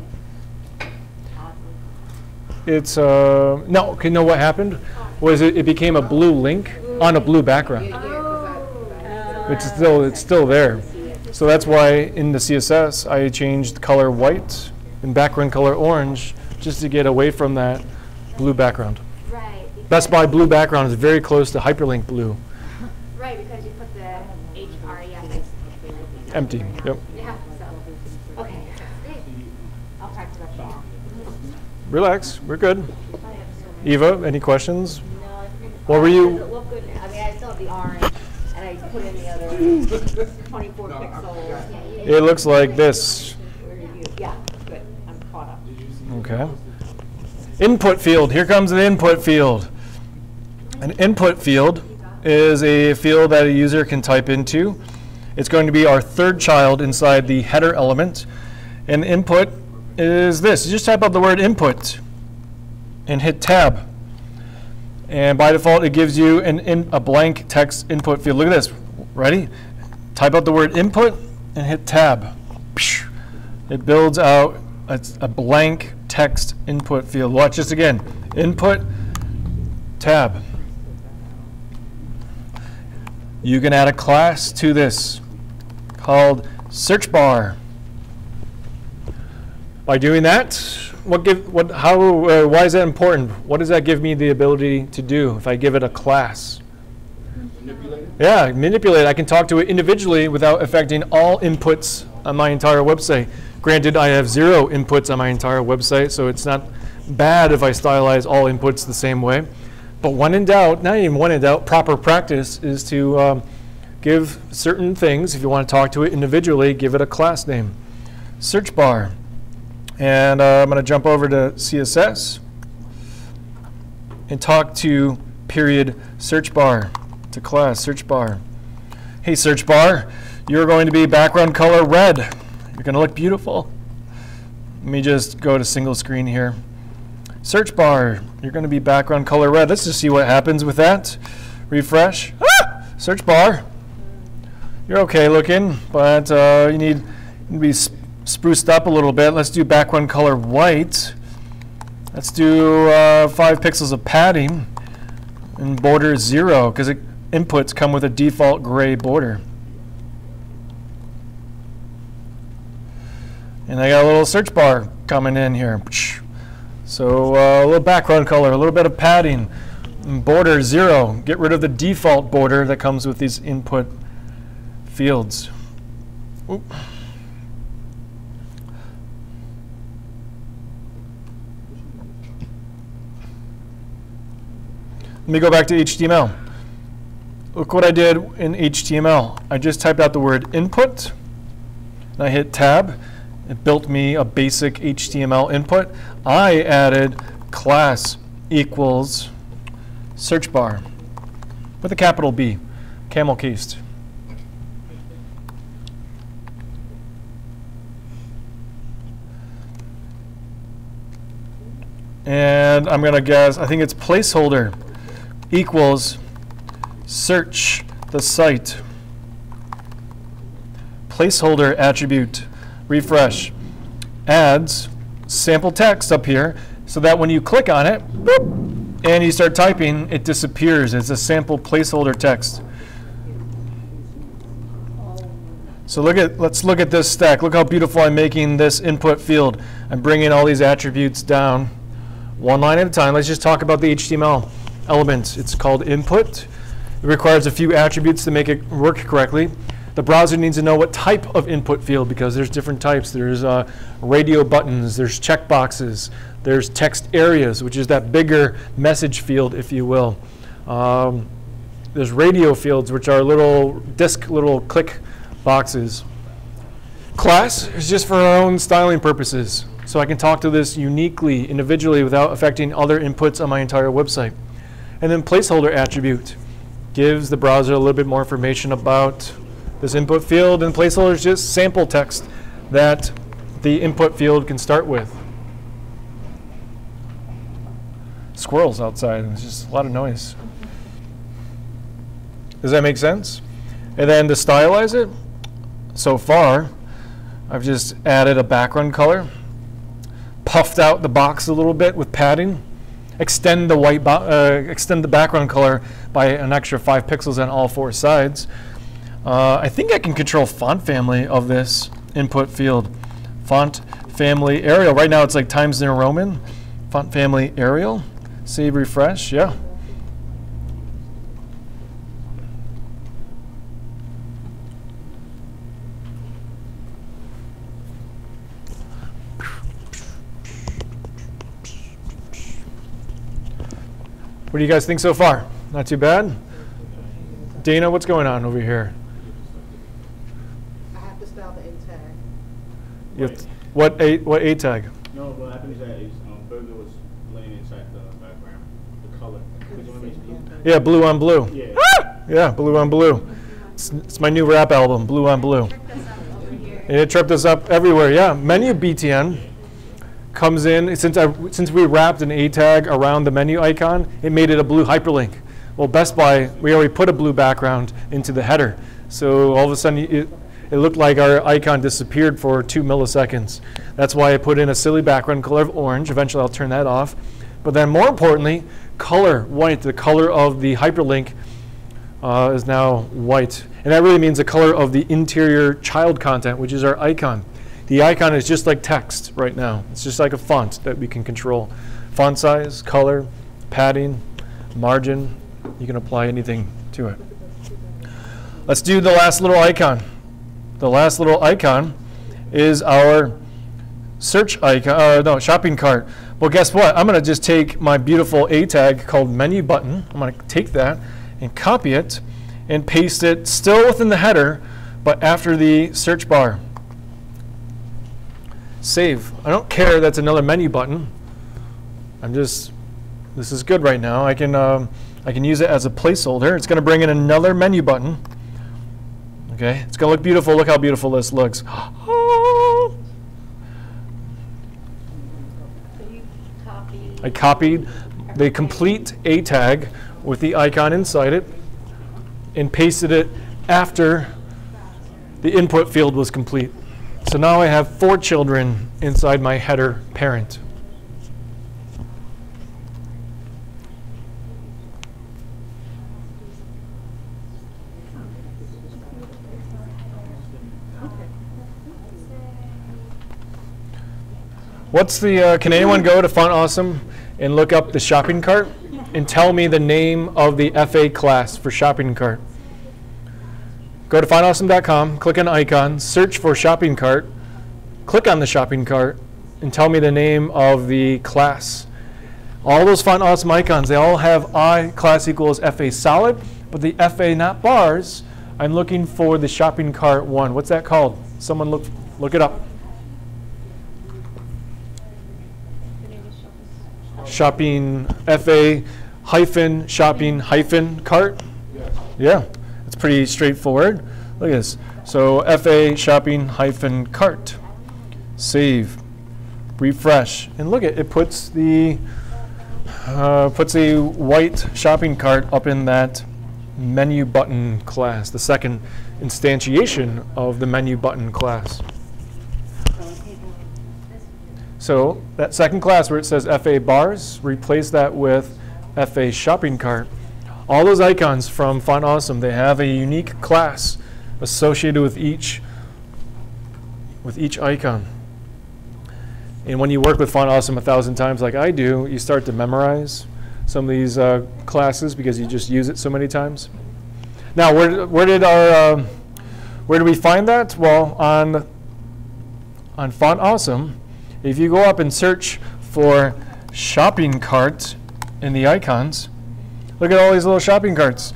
It's no. Okay, know what happened? Was it became a blue link on a blue background. It's still there. So that's why in the CSS I changed color white and background color orange just to get away from that blue background. right? That's why blue background is very close to hyperlink blue. Right, because you put the href Empty. Yep. Yeah. So okay. I'll practice that tomorrow. Relax. We're good. Eva, any questions? No, What were you? It doesn't look good. I mean, I still have the orange, and I put in the other 24 pixels. It looks like this. Yeah, good. I'm caught up. Okay. Input field. Here comes an input field. An input field is a field that a user can type into. It's going to be our third child inside the header element. And input is this. You just type out the word input and hit tab. And by default, it gives you a blank text input field. Look at this. Ready? Type out the word input and hit tab. It builds out a blank text input field. Watch this again. Input, tab. You can add a class to this called search bar. By doing that, why is that important? What does that give me the ability to do if I give it a class? Manipulate it? Yeah, manipulate. I can talk to it individually without affecting all inputs on my entire website. Granted, I have 0 inputs on my entire website, so it's not bad if I stylize all inputs the same way. But when in doubt, not even when in doubt, proper practice is to give certain things, if you want to talk to it individually, give it a class name. Search bar. And I'm going to jump over to CSS and talk to period search bar, to class search bar. Hey search bar, you're going to be background color red. You're going to look beautiful. Let me just go to single screen here. Search bar, you're going to be background color red. Let's just see what happens with that. Refresh. Ah! Search bar. You're okay looking, but you need to be spruced up a little bit. Let's do background color white. Let's do 5 pixels of padding and border 0, because inputs come with a default gray border. And I got a little search bar coming in here. So a little background color, a little bit of padding, and border 0. Get rid of the default border that comes with these input fields. Oop. Let me go back to HTML. Look what I did in HTML. I just typed out the word input, and I hit tab. It built me a basic HTML input. I added class equals search bar with a capital B, camel cased. And I'm going to guess, I think it's placeholder equals search the site. Placeholder attribute, refresh, adds sample text up here so that when you click on it, boop, and you start typing, it disappears. It's a sample placeholder text. So let's look at this stack. Look how beautiful I'm making this input field. I'm bringing all these attributes down one line at a time. Let's just talk about the HTML element. It's called input. It requires a few attributes to make it work correctly. The browser needs to know what type of input field, because there's different types. There's radio buttons, there's checkboxes, there's text areas, which is that bigger message field, if you will. There's radio fields, which are little click boxes. Class is just for our own styling purposes, so I can talk to this uniquely, individually, without affecting other inputs on my entire website. And then placeholder attribute gives the browser a little bit more information about this input field, and placeholder is just sample text that the input field can start with. Squirrels outside, there's just a lot of noise. Does that make sense? And then to stylize it, so far, I've just added a background color, puffed out the box a little bit with padding, extend the background color by an extra 5 pixels on all 4 sides. I think I can control font family of this input field. Font family Arial. Right now it's like Times New Roman. Font family Arial. Save, refresh. Yeah. What do you guys think so far? Not too bad? Dana, what's going on over here? I have to style the A tag. You have what A tag? No, what happened is that Burger was laying inside the background, the color. Yeah, blue on blue. Yeah. Yeah, blue on blue. It's my new rap album, Blue on Blue. And it tripped us up everywhere. Yeah, menu BTN comes in. Since we wrapped an A tag around the menu icon, it made it a blue hyperlink. Well, Best Buy, we already put a blue background into the header. So all of a sudden, it looked like our icon disappeared for 2 milliseconds. That's why I put in a silly background color of orange. Eventually, I'll turn that off. But then more importantly, color white. The color of the hyperlink is now white. And that really means the color of the interior child content, which is our icon. The icon is just like text right now. It's just like a font that we can control. Font size, color, padding, margin. You can apply anything to it. Let's do the last little icon. The last little icon is our search icon, no, shopping cart. Well, guess what? I'm going to just take my beautiful A tag called menu button. I'm going to take that and copy it and paste it still within the header, but after the search bar. Save. I don't care that's another menu button. This is good right now. I can use it as a placeholder. It's going to bring in another menu button. Okay, it's going to look beautiful. Look how beautiful this looks. I copied the complete A tag with the icon inside it and pasted it after the input field was complete. So now I have 4 children inside my header parent. What's the, can anyone go to Font Awesome and look up the shopping cart and tell me the name of the FA class for shopping cart? Go to fontawesome.com, click on icons, search for shopping cart, click on the shopping cart, and tell me the name of the class. All those Font Awesome icons, they all have I class equals FA solid, but the FA not bars, I'm looking for the shopping cart one. What's that called? Someone look it up. Shopping, FA hyphen shopping hyphen cart? Yes. Yeah, it's pretty straightforward. Look at this. So FA shopping hyphen cart. Save, refresh, and look at it puts the white shopping cart up in that menu button class, the second instantiation of the menu button class. So that second class where it says FA bars, replace that with FA shopping cart. All those icons from Font Awesome, they have a unique class associated with each icon. And when you work with Font Awesome 1,000 times like I do, you start to memorize some of these classes because you just use it so many times. Now, where did we find that? Well, on Font Awesome, if you go up and search for shopping cart in the icons, look at all these little shopping carts.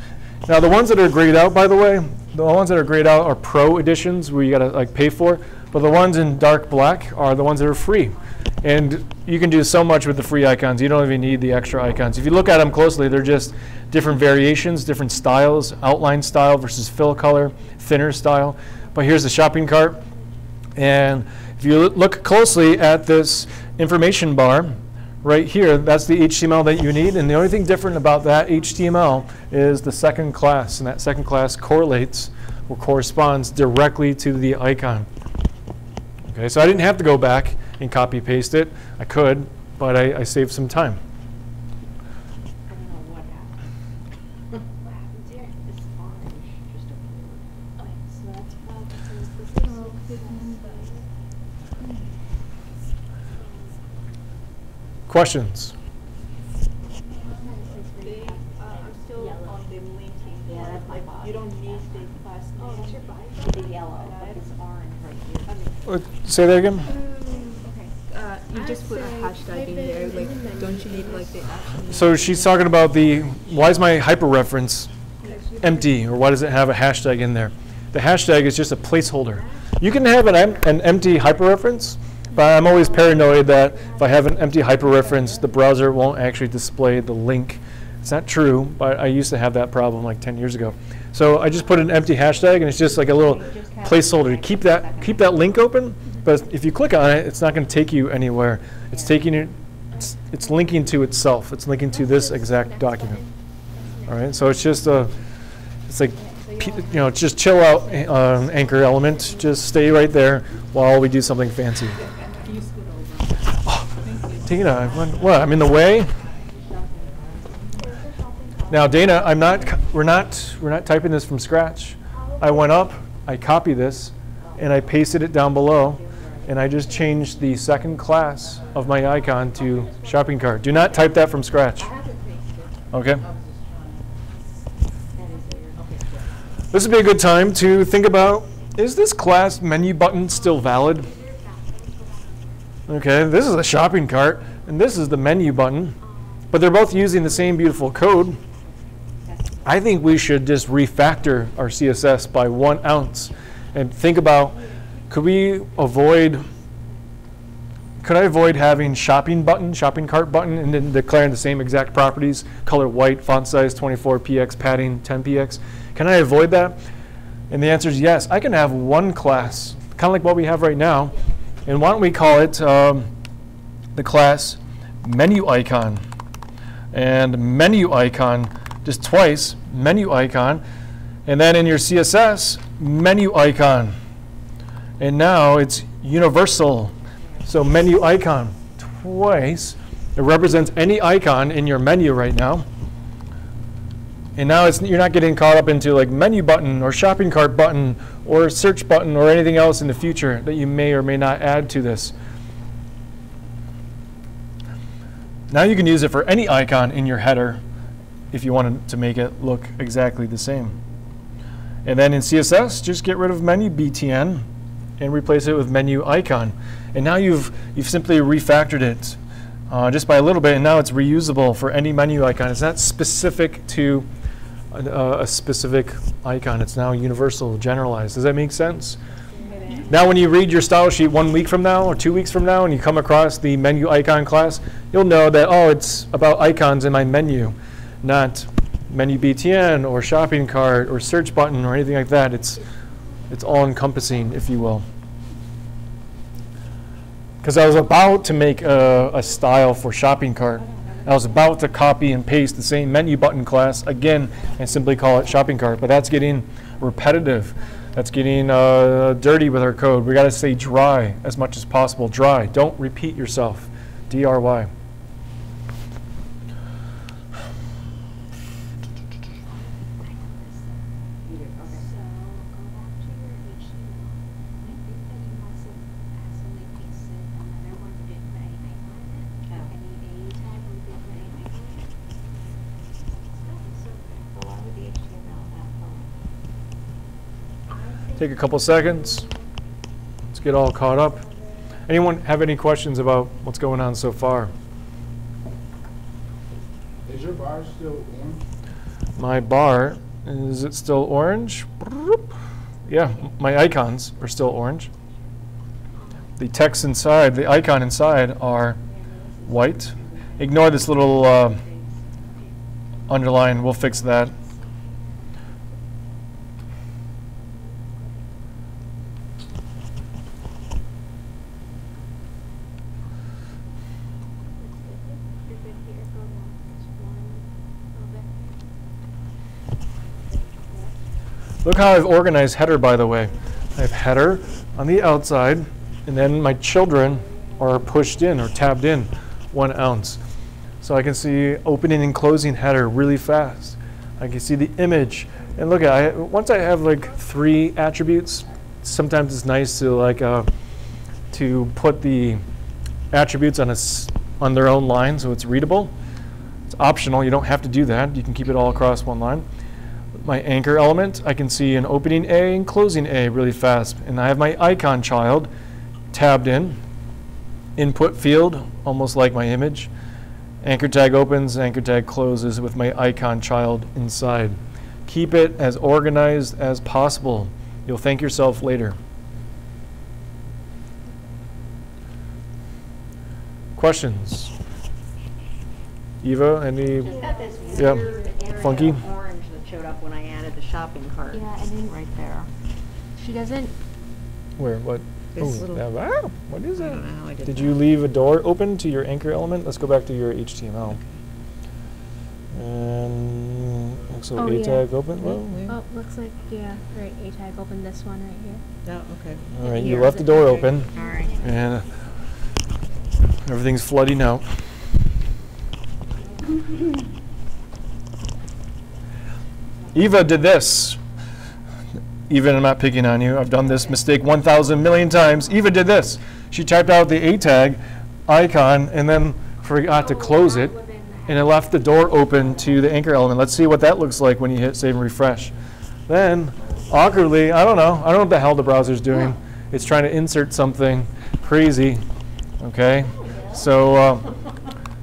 Now the ones that are grayed out, by the way, the ones that are grayed out are pro editions where you gotta like pay for, but the ones in dark black are the ones that are free. And you can do so much with the free icons, you don't even need the extra icons. If you look at them closely, they're just different variations, different styles, outline style versus fill color, thinner style. But here's the shopping cart. And if you look closely at this information bar right here, that's the HTML that you need. And the only thing different about that HTML is the second class. And that second class correlates or corresponds directly to the icon. Okay, so I didn't have to go back and copy paste it. I could, but I saved some time. I don't know what happened. What happened here? This orange just appeared. Okay, so that's Questions? They are still on the linking. Yeah, that's my boss. You don't need the class name. Oh, that's your bias. The yellow, but it's orange right here. Say that again? You just put a hashtag in there, like, don't you need like the actual? So she's talking about why is my hyperreference empty, or why does it have a hashtag in there? The hashtag is just a placeholder. You can have an empty hyperreference, but I'm always paranoid that if I have an empty hyperreference, the browser won't actually display the link. It's not true, but I used to have that problem like 10 years ago. So I just put an empty hashtag, and it's just like a little placeholder to keep that link open. But if you click on it, it's not going to take you anywhere. It's taking it. It's linking to itself. It's linking to this exact document. All right. So it's just it's like, it's just chill out anchor element. Just stay right there while we do something fancy. Oh, Dana, what? I'm in the way. Now, Dana, we're not typing this from scratch. I went up, I copied this, and I pasted it down below, and I just changed the second class of my icon to shopping cart. Do not type that from scratch. Okay? This would be a good time to think about, is this class menu button still valid? Okay, this is a shopping cart, and this is the menu button, but they're both using the same beautiful code. I think we should just refactor our CSS by 1 ounce and think about, could I avoid having shopping cart button, and then declaring the same exact properties, color white, font size 24 px, padding 10 px? Can I avoid that? And the answer is yes. I can have one class, kind of like what we have right now, and why don't we call it the class menu icon, and menu icon just twice, menu icon, and then in your CSS, menu icon. And now it's universal. So menu icon twice. It represents any icon in your menu right now. And now you're not getting caught up into like menu button or shopping cart button or search button or anything else in the future that you may or may not add to this. Now you can use it for any icon in your header if you wanted to make it look exactly the same. And then in CSS, just get rid of menu BTN and replace it with menu icon. And now you've simply refactored it just by a little bit, and now it's reusable for any menu icon. It's not specific to a specific icon. It's now universal, generalized. Does that make sense? Now when you read your style sheet 1 week from now or 2 weeks from now and you come across the menu icon class, you'll know that, oh, it's about icons in my menu, not menu BTN or shopping cart or search button or anything like that. It's all encompassing, if you will. Because I was about to make a style for shopping cart. I was about to copy and paste the same menu button class again and simply call it shopping cart, but that's getting repetitive. That's getting dirty with our code. We got to say dry as much as possible. Dry. Don't repeat yourself. DRY. Take a couple seconds. Let's get all caught up. Anyone have any questions about what's going on so far? Is your bar still orange? My bar, is it still orange? Yeah, my icons are still orange. The text inside, the icon inside are white. Ignore this little underline, we'll fix that. Look how I've organized header, by the way. I have header on the outside, and then my children are pushed in or tabbed in 1 ounce. So I can see opening and closing header really fast. I can see the image. And look at it, once I have like 3 attributes, sometimes it's nice to like to put the attributes on their own line so it's readable. It's optional, you don't have to do that. You can keep it all across 1 line. My anchor element, I can see an opening A and closing A really fast. And I have my icon child tabbed in. Input field, almost like my image. Anchor tag opens, anchor tag closes with my icon child inside. Keep it as organized as possible. You'll thank yourself later. Questions? Eva, any? She's got this Yeah, weird area funky. of orange that showed up when I added the shopping cart. Yeah, and then Right there. she doesn't. Where? What? This Oh, little- yeah, wow. What is I that? don't know how I did Did that. you leave a door open to your anchor element? Let's go back to your HTML. And looks like Oh, A yeah. tag open. Well, Oh, looks like, yeah, right, A tag open this one right here. Oh, okay. all right, you Here. left the door open, All right. and everything's flooding out. Eva did this. Eva, I'm not picking on you. I've done this mistake 1,000 million times. Eva did this. She typed out the A tag icon and then forgot to close it, and it left the door open to the anchor element. Let's see what that looks like when you hit save and refresh. Then, awkwardly, I don't know what the hell the browser's doing. It's trying to insert something crazy, okay? So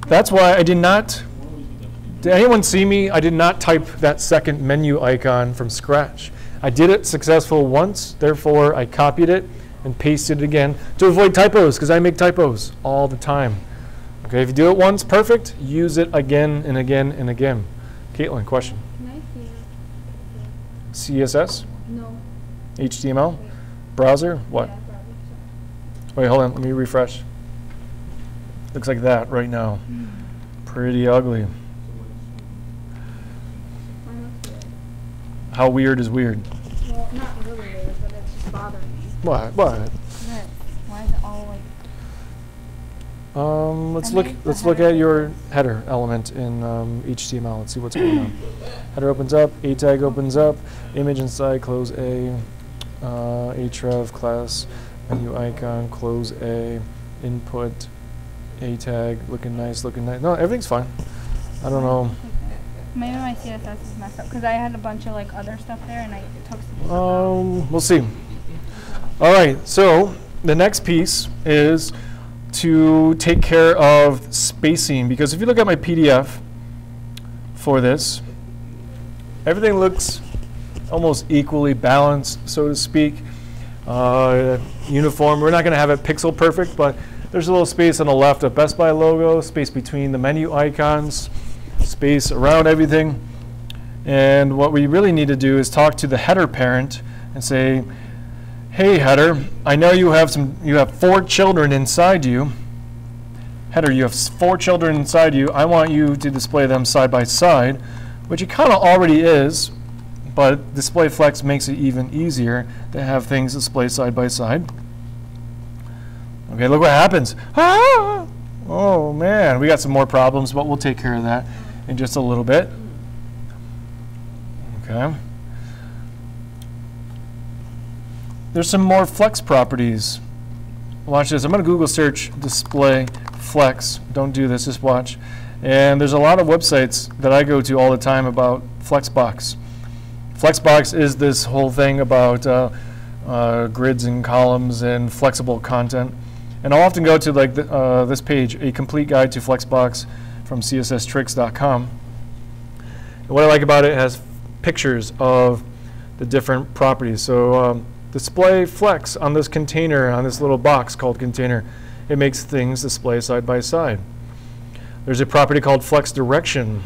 that's why I did not, did anyone see me? I did not type that second menu icon from scratch. I did it successful once, therefore I copied it and pasted it again to avoid typos, because I make typos all the time. Okay, if you do it once, perfect. Use it again and again and again. Caitlin, question? Can I see it? CSS? No. HTML? Browser? What? Yeah, probably. Wait, hold on, let me refresh. Looks like that right now. Pretty ugly. Mine looks good. How weird is weird? Well, not really weird, but it's just bothering me. What? This. Why is it all like? Let's look at your header element in HTML. Let's see what's going on. Header opens up, A tag opens up, image inside, close A, href class, menu icon, close A, input, A tag, looking nice, looking nice. No, everything's fine. I don't know. Maybe my CSS is messed up because I had a bunch of like other stuff there and I took some. We'll see. All right, so the next piece is to take care of spacing, because if you look at my PDF for this, everything looks almost equally balanced, so to speak, uniform. We're not going to have it pixel perfect, but there's a little space on the left of Best Buy logo, space between the menu icons, space around everything. And what we really need to do is talk to the header parent and say, hey header, I know you have 4 children inside you. Header, you have 4 children inside you. I want you to display them side by side, which it kind of already is, but display flex makes it even easier to have things display side by side. Okay, look what happens. Ah! Oh man, we got some more problems, but we'll take care of that in just a little bit. Okay. There's some more flex properties. Watch this. I'm going to Google search display flex. Don't do this, just watch. And there's a lot of websites that I go to all the time about Flexbox. Flexbox is this whole thing about grids and columns and flexible content. And I'll often go to like this page, a complete guide to Flexbox from CSStricks.com. And what I like about it has pictures of the different properties. So display flex on this container, on this little box called container. It makes things display side by side. There's a property called flex direction.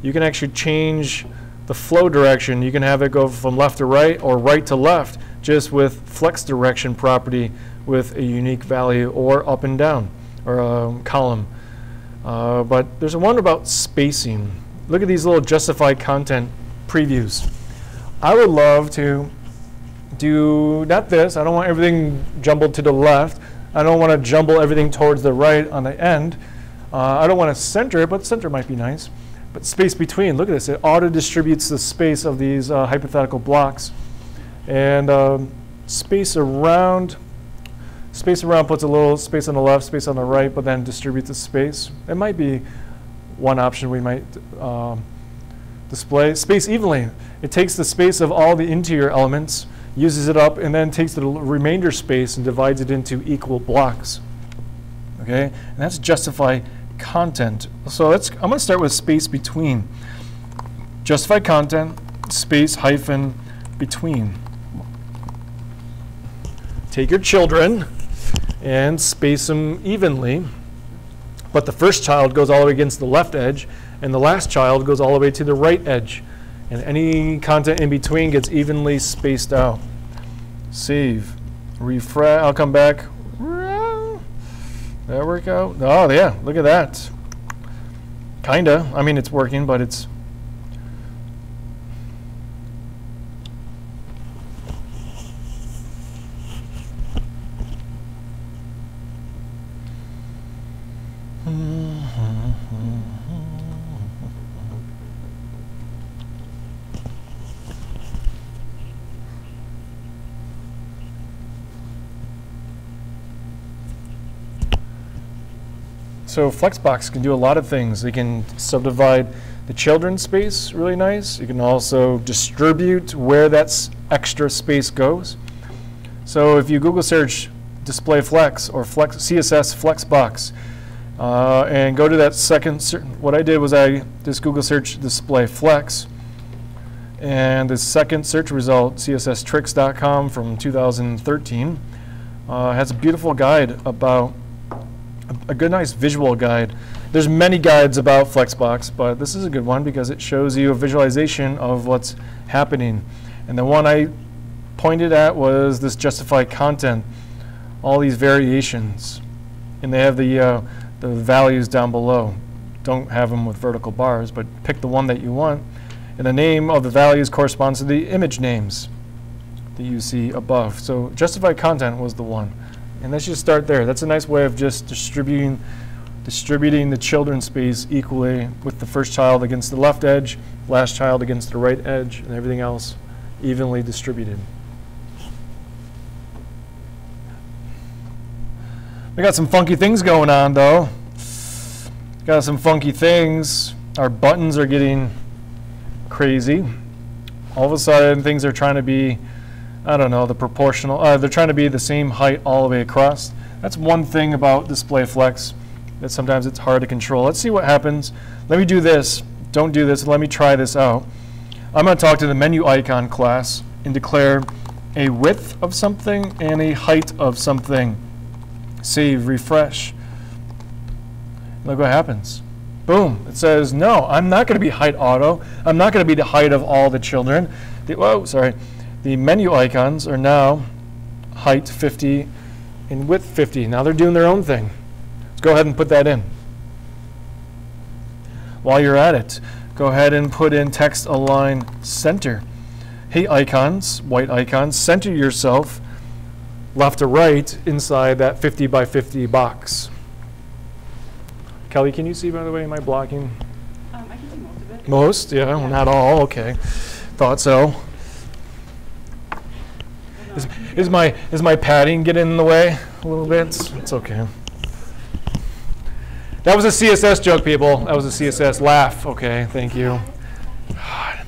You can actually change the flow direction. You can have it go from left to right or right to left just with flex direction property with a unique value, or up and down, or a column. But there's one about spacing. Look at these little justified content previews. I would love to do not this. I don't want everything jumbled to the left. I don't want to jumble everything towards the right on the end. I don't want to center it, but center might be nice. But space between, look at this. It auto-distributes the space of these hypothetical blocks. And space around puts a little space on the left, space on the right, but then distributes the space. It might be one option we might display. Space evenly. It takes the space of all the interior elements, uses it up, and then takes the remainder space and divides it into equal blocks. Okay, and that's justify content. So I'm going to start with space between. Justify content, space hyphen between. Take your children and space them evenly, but the first child goes all the way against the left edge, and the last child goes all the way to the right edge. And any content in between gets evenly spaced out. Save. Refresh. I'll come back. That work out? Oh, yeah. Look at that. Kinda. I mean, it's working, but it's... So Flexbox can do a lot of things. They can subdivide the children's space really nice. You can also distribute where that extra space goes. So if you Google search display flex or CSS Flexbox and go to that second, what I did was I just Google search display flex, and the second search result, CSStricks.com from 2013, has a beautiful guide about a good, nice visual guide. There's many guides about Flexbox, but this is a good one because it shows you a visualization of what's happening. And the one I pointed at was this justify content, all these variations. And they have the values down below. Don't have them with vertical bars, but pick the one that you want. And the name of the values corresponds to the image names. that you see above. So justified content was the one. And let's just start there. That's a nice way of just distributing the children's space equally, with the first child against the left edge, last child against the right edge, and everything else evenly distributed. We got some funky things going on though. Got some funky things. Our buttons are getting crazy. All of a sudden things are trying to be, I don't know, the proportional, they're trying to be the same height all the way across. That's one thing about display flex, that sometimes it's hard to control. Let's see what happens. Let me do this. Don't do this. Let me try this out. I'm going to talk to the menu icon class and declare a width of something and a height of something. Save, refresh. Look what happens. Boom. It says, no, I'm not going to be height auto. I'm not going to be the height of all the children. The menu icons are now height 50 and width 50. Now they're doing their own thing. Let's go ahead and put that in. While you're at it, go ahead and put in text align center. Hey icons, white icons, center yourself left to right inside that 50 by 50 box. Kelly, can you see, by the way, am I blocking? I can see most of it. Most? Yeah, well, not all. Okay. Thought so. Is my padding getting in the way a little bit? It's okay. That was a CSS joke, people. That was a CSS laugh. Okay, thank you. God.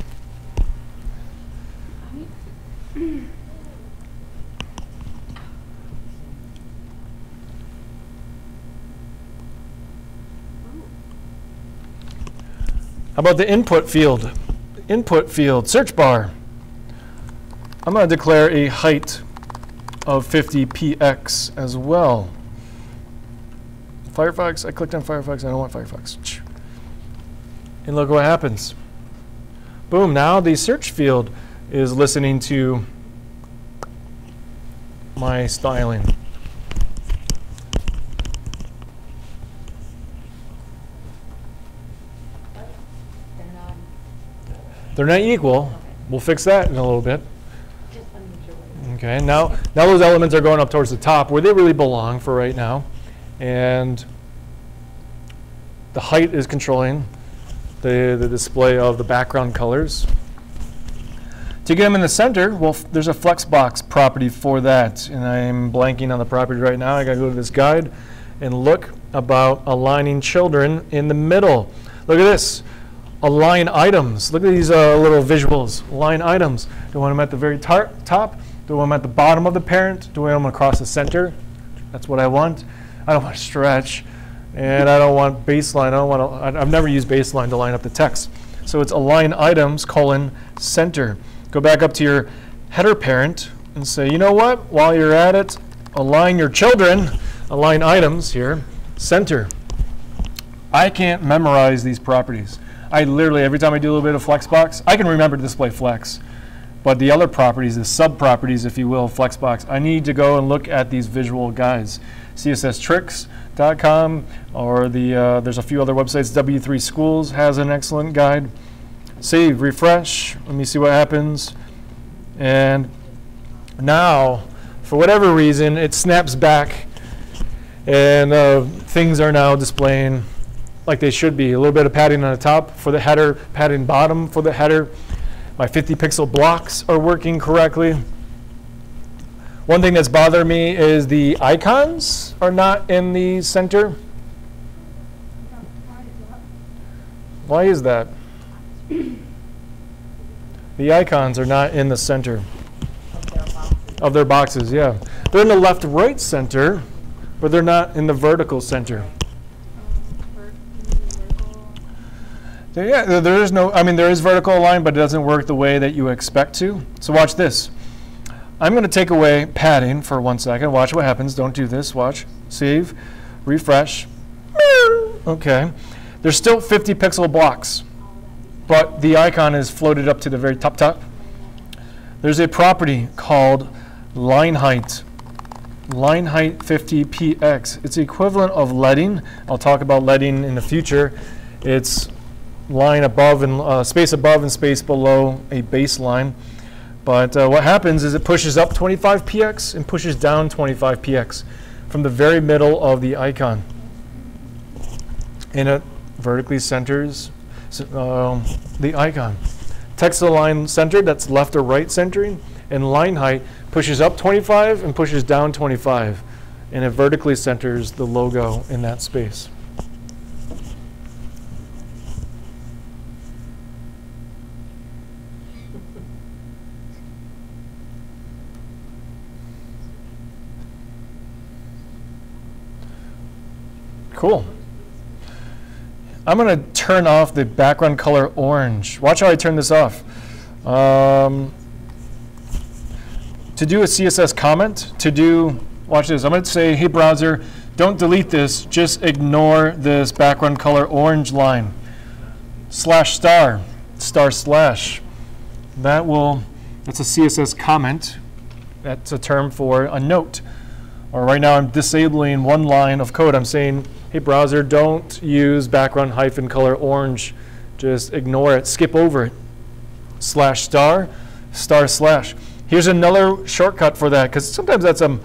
How about the input field? Input field, search bar. I'm going to declare a height of 50px as well. Firefox, I clicked on Firefox, I don't want Firefox. And look what happens. Boom, now the search field is listening to my styling. They're not equal. We'll fix that in a little bit. Okay, now those elements are going up towards the top where they really belong for right now. And the height is controlling the display of the background colors. To get them in the center, well, there's a flexbox property for that. And I'm blanking on the property right now. I got to go to this guide and look about aligning children in the middle. Look at this. Align items. Look at these little visuals. Align items. Do I want them at the very top? Do I want them at the bottom of the parent? Do I want them across the center? That's what I want. I don't want to stretch, and I don't want baseline. I don't want to. I've never used baseline to line up the text. So it's align items : center. Go back up to your header parent and say, you know what? While you're at it, align your children. Align items here, center. I can't memorize these properties. I literally, every time I do a little bit of Flexbox, I can remember to display Flex. But the other properties, the sub-properties, if you will, Flexbox, I need to go and look at these visual guides. CSStricks.com, or there's a few other websites. W3 Schools has an excellent guide. Save, refresh, let me see what happens. And now, for whatever reason, it snaps back, and things are now displaying like they should be. A little bit of padding on the top for the header, padding bottom for the header. My 50 pixel blocks are working correctly. One thing that's bothering me is the icons are not in the center. Why is that? The icons are not in the center of their boxes, yeah. They're in the left-right center, but they're not in the vertical center. Yeah, there is no, I mean, there is vertical align, but it doesn't work the way that you expect to. So watch this. I'm going to take away padding for 1 second. Watch what happens. Don't do this. Watch. Save. Refresh. Okay. There's still 50 pixel blocks, but the icon is floated up to the very top. There's a property called line height. Line height 50px. It's the equivalent of leading. I'll talk about leading in the future. It's line above and space above and space below a baseline. But what happens is it pushes up 25 px and pushes down 25 px from the very middle of the icon. And it vertically centers the icon. Text align centered, that's left or right centering, and line height pushes up 25 and pushes down 25, and it vertically centers the logo in that space. Cool. I'm going to turn off the background color orange. Watch how I turn this off. To do a CSS comment, watch this. I'm going to say, hey browser, don't delete this, just ignore this background color orange line. /*, //. That's a CSS comment. That's a term for a note. Or right now I'm disabling one line of code. I'm saying, hey browser, don't use background hyphen color orange. Just ignore it, skip over it. /*, //. Here's another shortcut for that, because sometimes that's a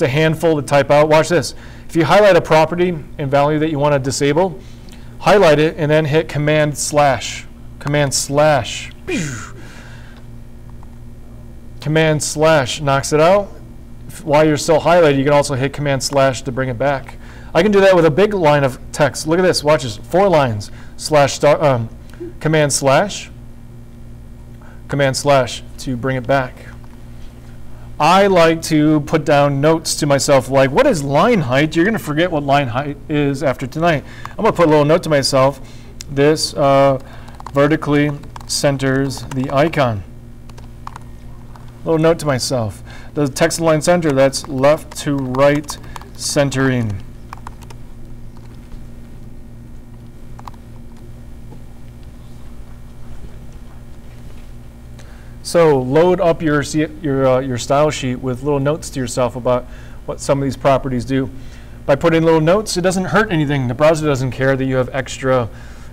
handful to type out. Watch this. If you highlight a property and value that you want to disable, highlight it and then hit command slash. Command slash knocks it out. While you're still highlighted, you can also hit command slash to bring it back. I can do that with a big line of text. Look at this. Watch this. 4 lines. Command slash to bring it back. I like to put down notes to myself like, what is line height? You're going to forget what line height is after tonight. I'm going to put a little note to myself. This vertically centers the icon. Little note to myself. The text align center, that's left to right centering. So load up your style sheet with little notes to yourself about what some of these properties do. By putting little notes, it doesn't hurt anything. The browser doesn't care that you have extra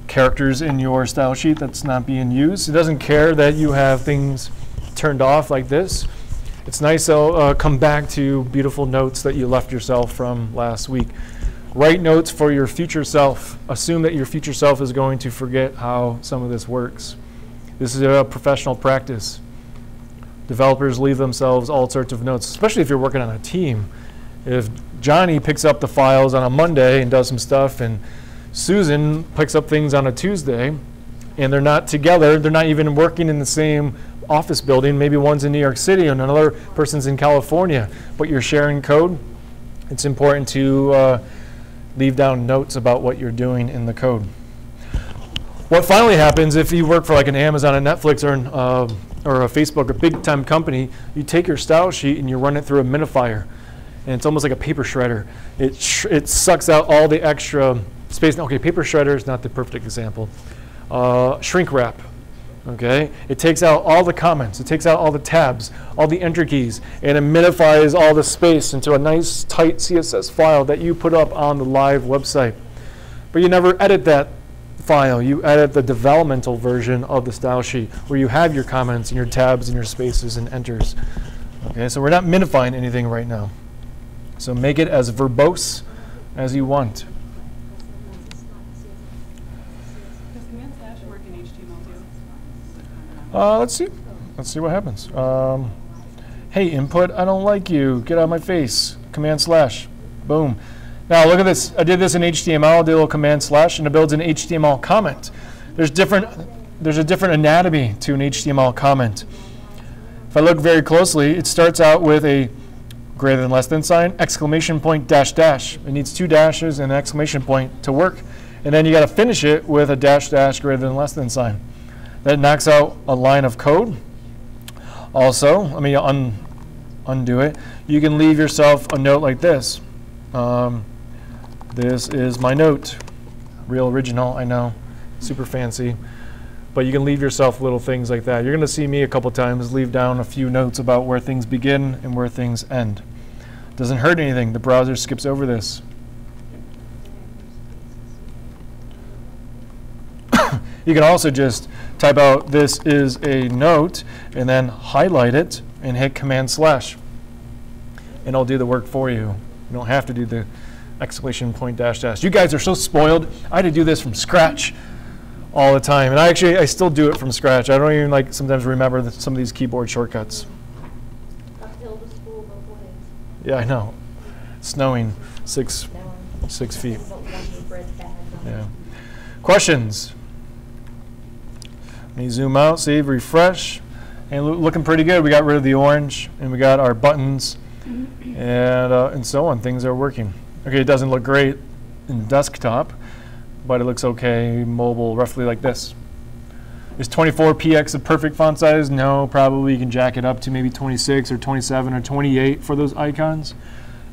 characters in your style sheet that's not being used. It doesn't care that you have things turned off like this. It's nice to come back to beautiful notes that you left yourself from last week. Write notes for your future self. Assume that your future self is going to forget how some of this works. This is a professional practice. Developers leave themselves all sorts of notes, especially if you're working on a team. If Johnny picks up the files on a Monday and does some stuff, and Susan picks up things on a Tuesday, and they're not together, they're not even working in the same office building, maybe one's in New York City and another person's in California, but you're sharing code, it's important to leave down notes about what you're doing in the code. What finally happens if you work for like an Amazon, a Netflix, or a Facebook, a big time company, you take your style sheet and you run it through a minifier, and it's almost like a paper shredder. It sucks out all the extra space. Okay, paper shredder is not the perfect example. Shrink wrap. Okay, it takes out all the comments, it takes out all the tabs, all the enter keys, and it minifies all the space into a nice tight CSS file that you put up on the live website. But you never edit that file, you edit the developmental version of the style sheet where you have your comments and your tabs and your spaces and enters. Okay, so we're not minifying anything right now. So make it as verbose as you want. Let's see what happens. Hey, input, I don't like you. Get out of my face. Command slash. Boom. Now look at this. I did this in HTML. I did a little command slash, and it builds an HTML comment. There's a different anatomy to an HTML comment. If I look very closely, it starts out with a greater than less than sign, exclamation point, dash, dash. It needs 2 dashes and an exclamation point to work. And then you got to finish it with a dash, dash, greater than less than sign. That knocks out a line of code. Also, let me undo it. You can leave yourself a note like this. This is my note. Real original, I know. Super fancy. But you can leave yourself little things like that. You're going to see me a couple times leave down a few notes about where things begin and where things end. Doesn't hurt anything. The browser skips over You can also just type out this is a note and then highlight it and hit Command/, and it'll do the work for you. You don't have to do the exclamation point dash dash. You guys are so spoiled. I had to do this from scratch all the time, and I still do it from scratch. I don't even like sometimes remember some of these keyboard shortcuts. Uphill to school both ways. Yeah, I know. Snowing 6 feet. Yeah. Questions? Let me zoom out, save, refresh, and looking pretty good. We got rid of the orange, and we got our buttons, and so on. Things are working. Okay, it doesn't look great in desktop, but it looks okay mobile, roughly like this. Is 24px a perfect font size? No, probably. You can jack it up to maybe 26 or 27 or 28 for those icons.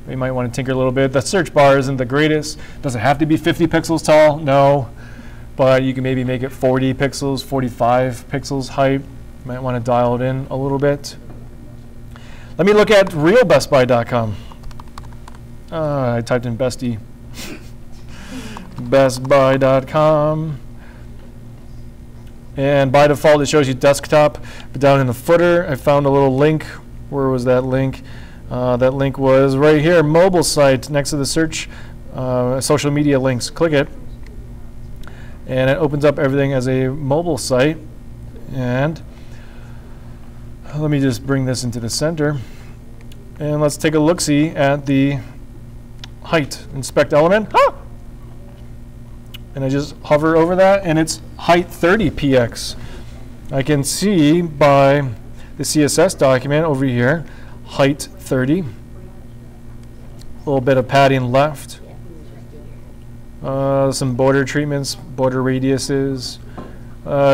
You might want to tinker a little bit. The search bar isn't the greatest. Does it have to be 50 pixels tall? No. But you can maybe make it 40 pixels, 45 pixels height. You might want to dial it in a little bit. Let me look at realbestbuy.com. I typed in bestie. bestbuy.com. And by default, it shows you desktop. But down in the footer, I found a little link. Where was that link? That link was right here, mobile site, next to the search, social media links. Click it, and it opens up everything as a mobile site. And let me just bring this into the center, and let's take a look-see at the height. Inspect element, and I just hover over that, and it's height 30px. I can see by the CSS document over here, height 30, a little bit of padding left, some border treatments, border radiuses,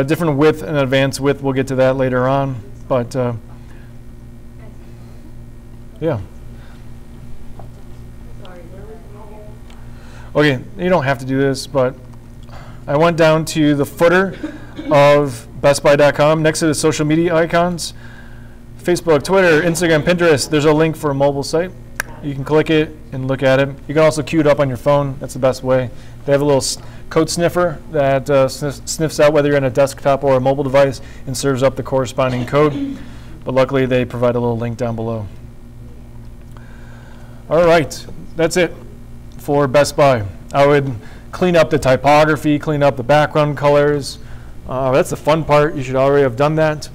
different width and advanced width. We'll get to that later on, but yeah. Okay, you don't have to do this, but I went down to the footer of bestbuy.com next to the social media icons. Facebook, Twitter, Instagram, Pinterest, there's a link for a mobile site. You can click it and look at it. You can also queue it up on your phone. That's the best way. They have a little code sniffer that sniffs out whether you're on a desktop or a mobile device and serves up the corresponding code. But luckily, they provide a little link down below. All right, that's it for Best Buy. I would clean up the typography, clean up the background colors. That's the fun part. You should already have done that.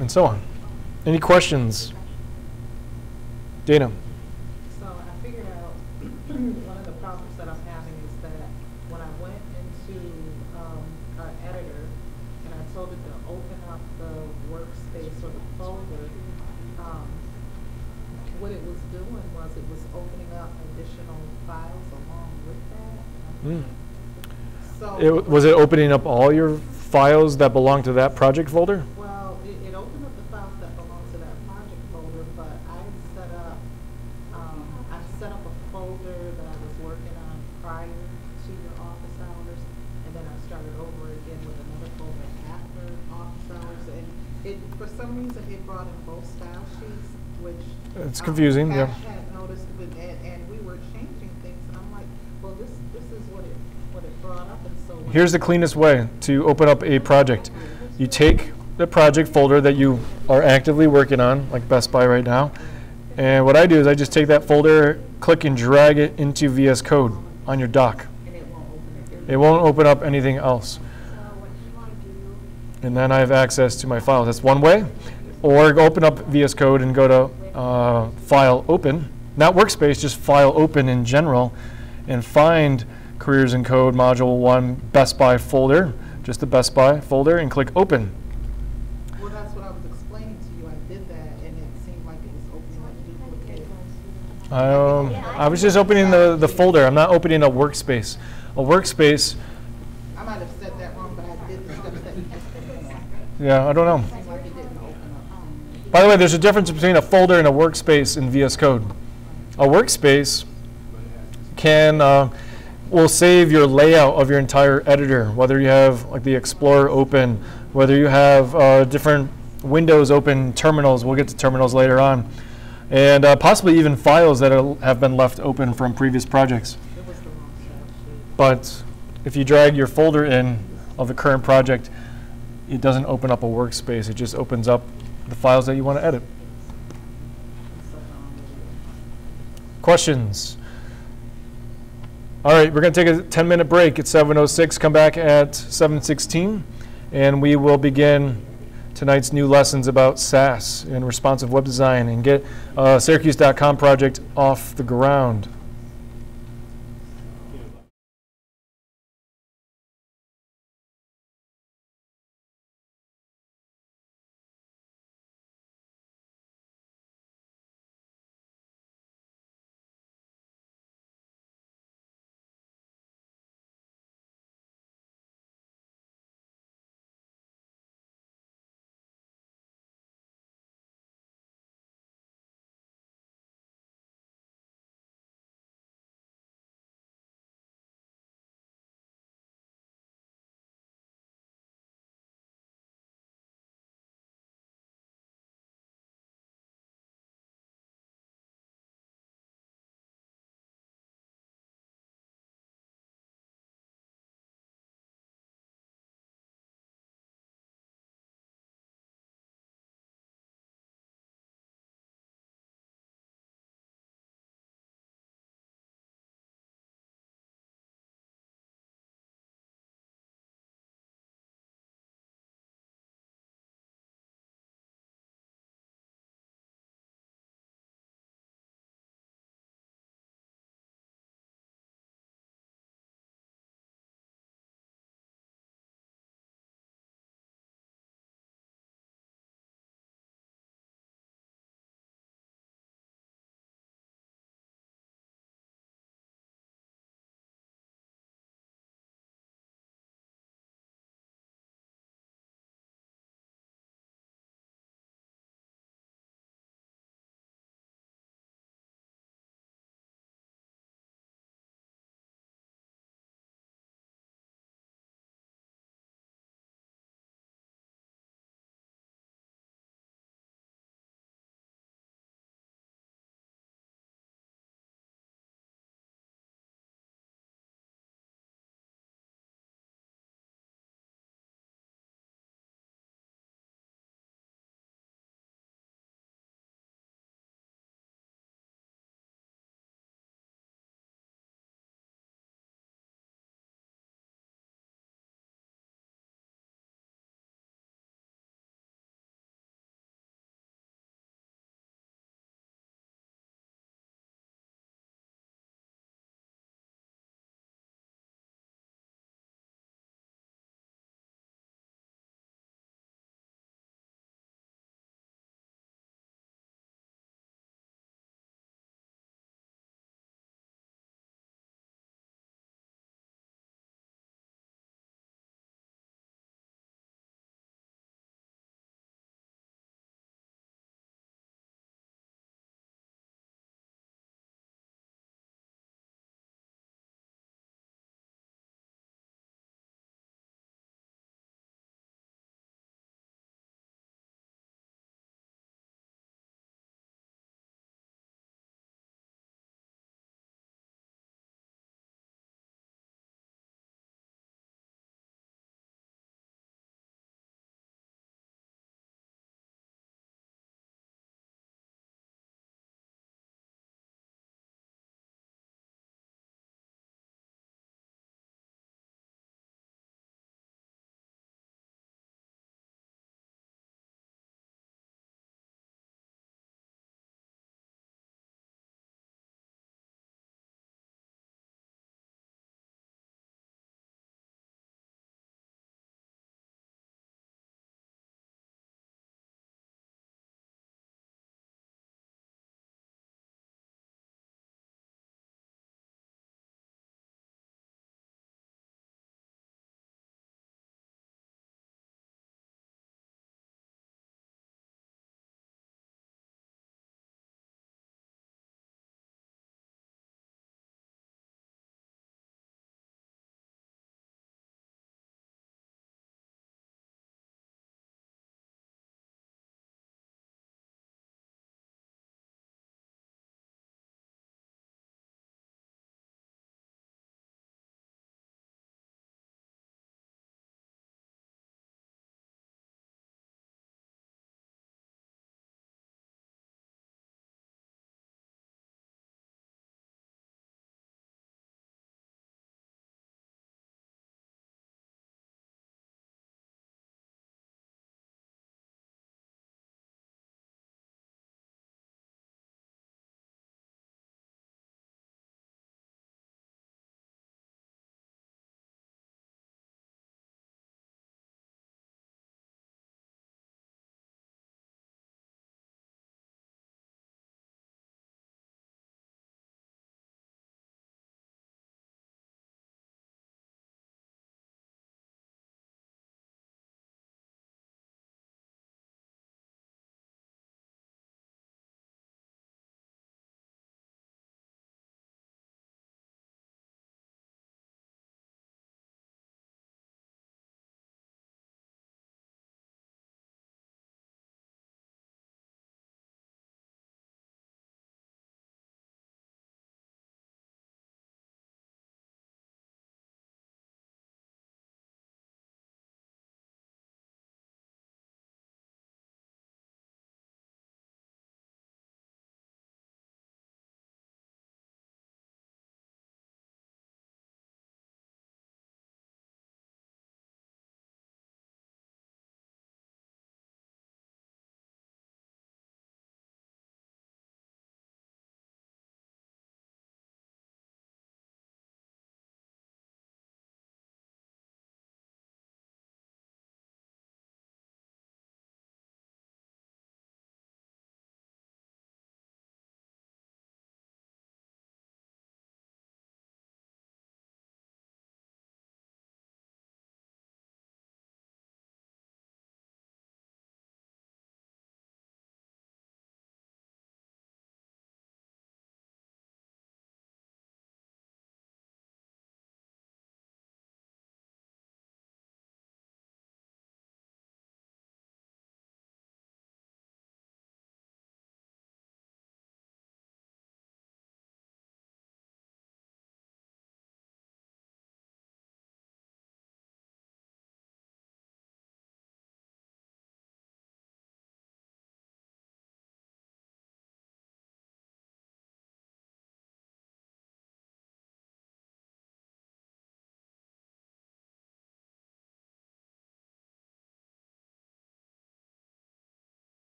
And so on. Any questions? Dana? So I figured out one of the problems that I'm having is that when I went into our editor and I told it to open up the workspace or the folder, what it was doing was it was opening up additional files along with that. So Was it opening up all your files that belong to that project folder? It opened up the files that belong to that project folder, but I set up a folder that I was working on prior to your office hours, and then I started over again with another folder after office hours, and for some reason it brought in both style sheets, which it's confusing. Pat Yeah. had noticed, and we were changing things, and I'm like, well, this is what it brought up, and so Here's the cleanest way to open up a project. You take the project folder that you are actively working on, like Best Buy right now, and what I do is I just take that folder, click and drag it into VS Code on your dock. It won't open up anything else. And then I have access to my files. That's one way. Or open up VS Code and go to File Open, not Workspace, just File Open in general, and find Careers in Code Module 1 Best Buy folder, just the Best Buy folder, and click Open. Well, that's what I was explaining to you. I did that, and it seemed like it was opening up duplicate. I was just opening the folder. I'm not opening a workspace. A workspace. I might have said that wrong, but I did the steps that you just did. Yeah, I don't know. It seemed like it didn't open up. By the way, there's a difference between a folder and a workspace in VS Code. A workspace will save your layout of your entire editor, whether you have like the Explorer open, whether you have different windows open, terminals. We'll get to terminals later on. And possibly even files that have been left open from previous projects. But if you drag your folder in of the current project, it doesn't open up a workspace. It just opens up the files that you want to edit. Questions? All right, we're going to take a 10-minute break at 7:06. Come back at 7:16, and we will begin tonight's new lessons about SAS and responsive web design and get Syracuse.com project off the ground.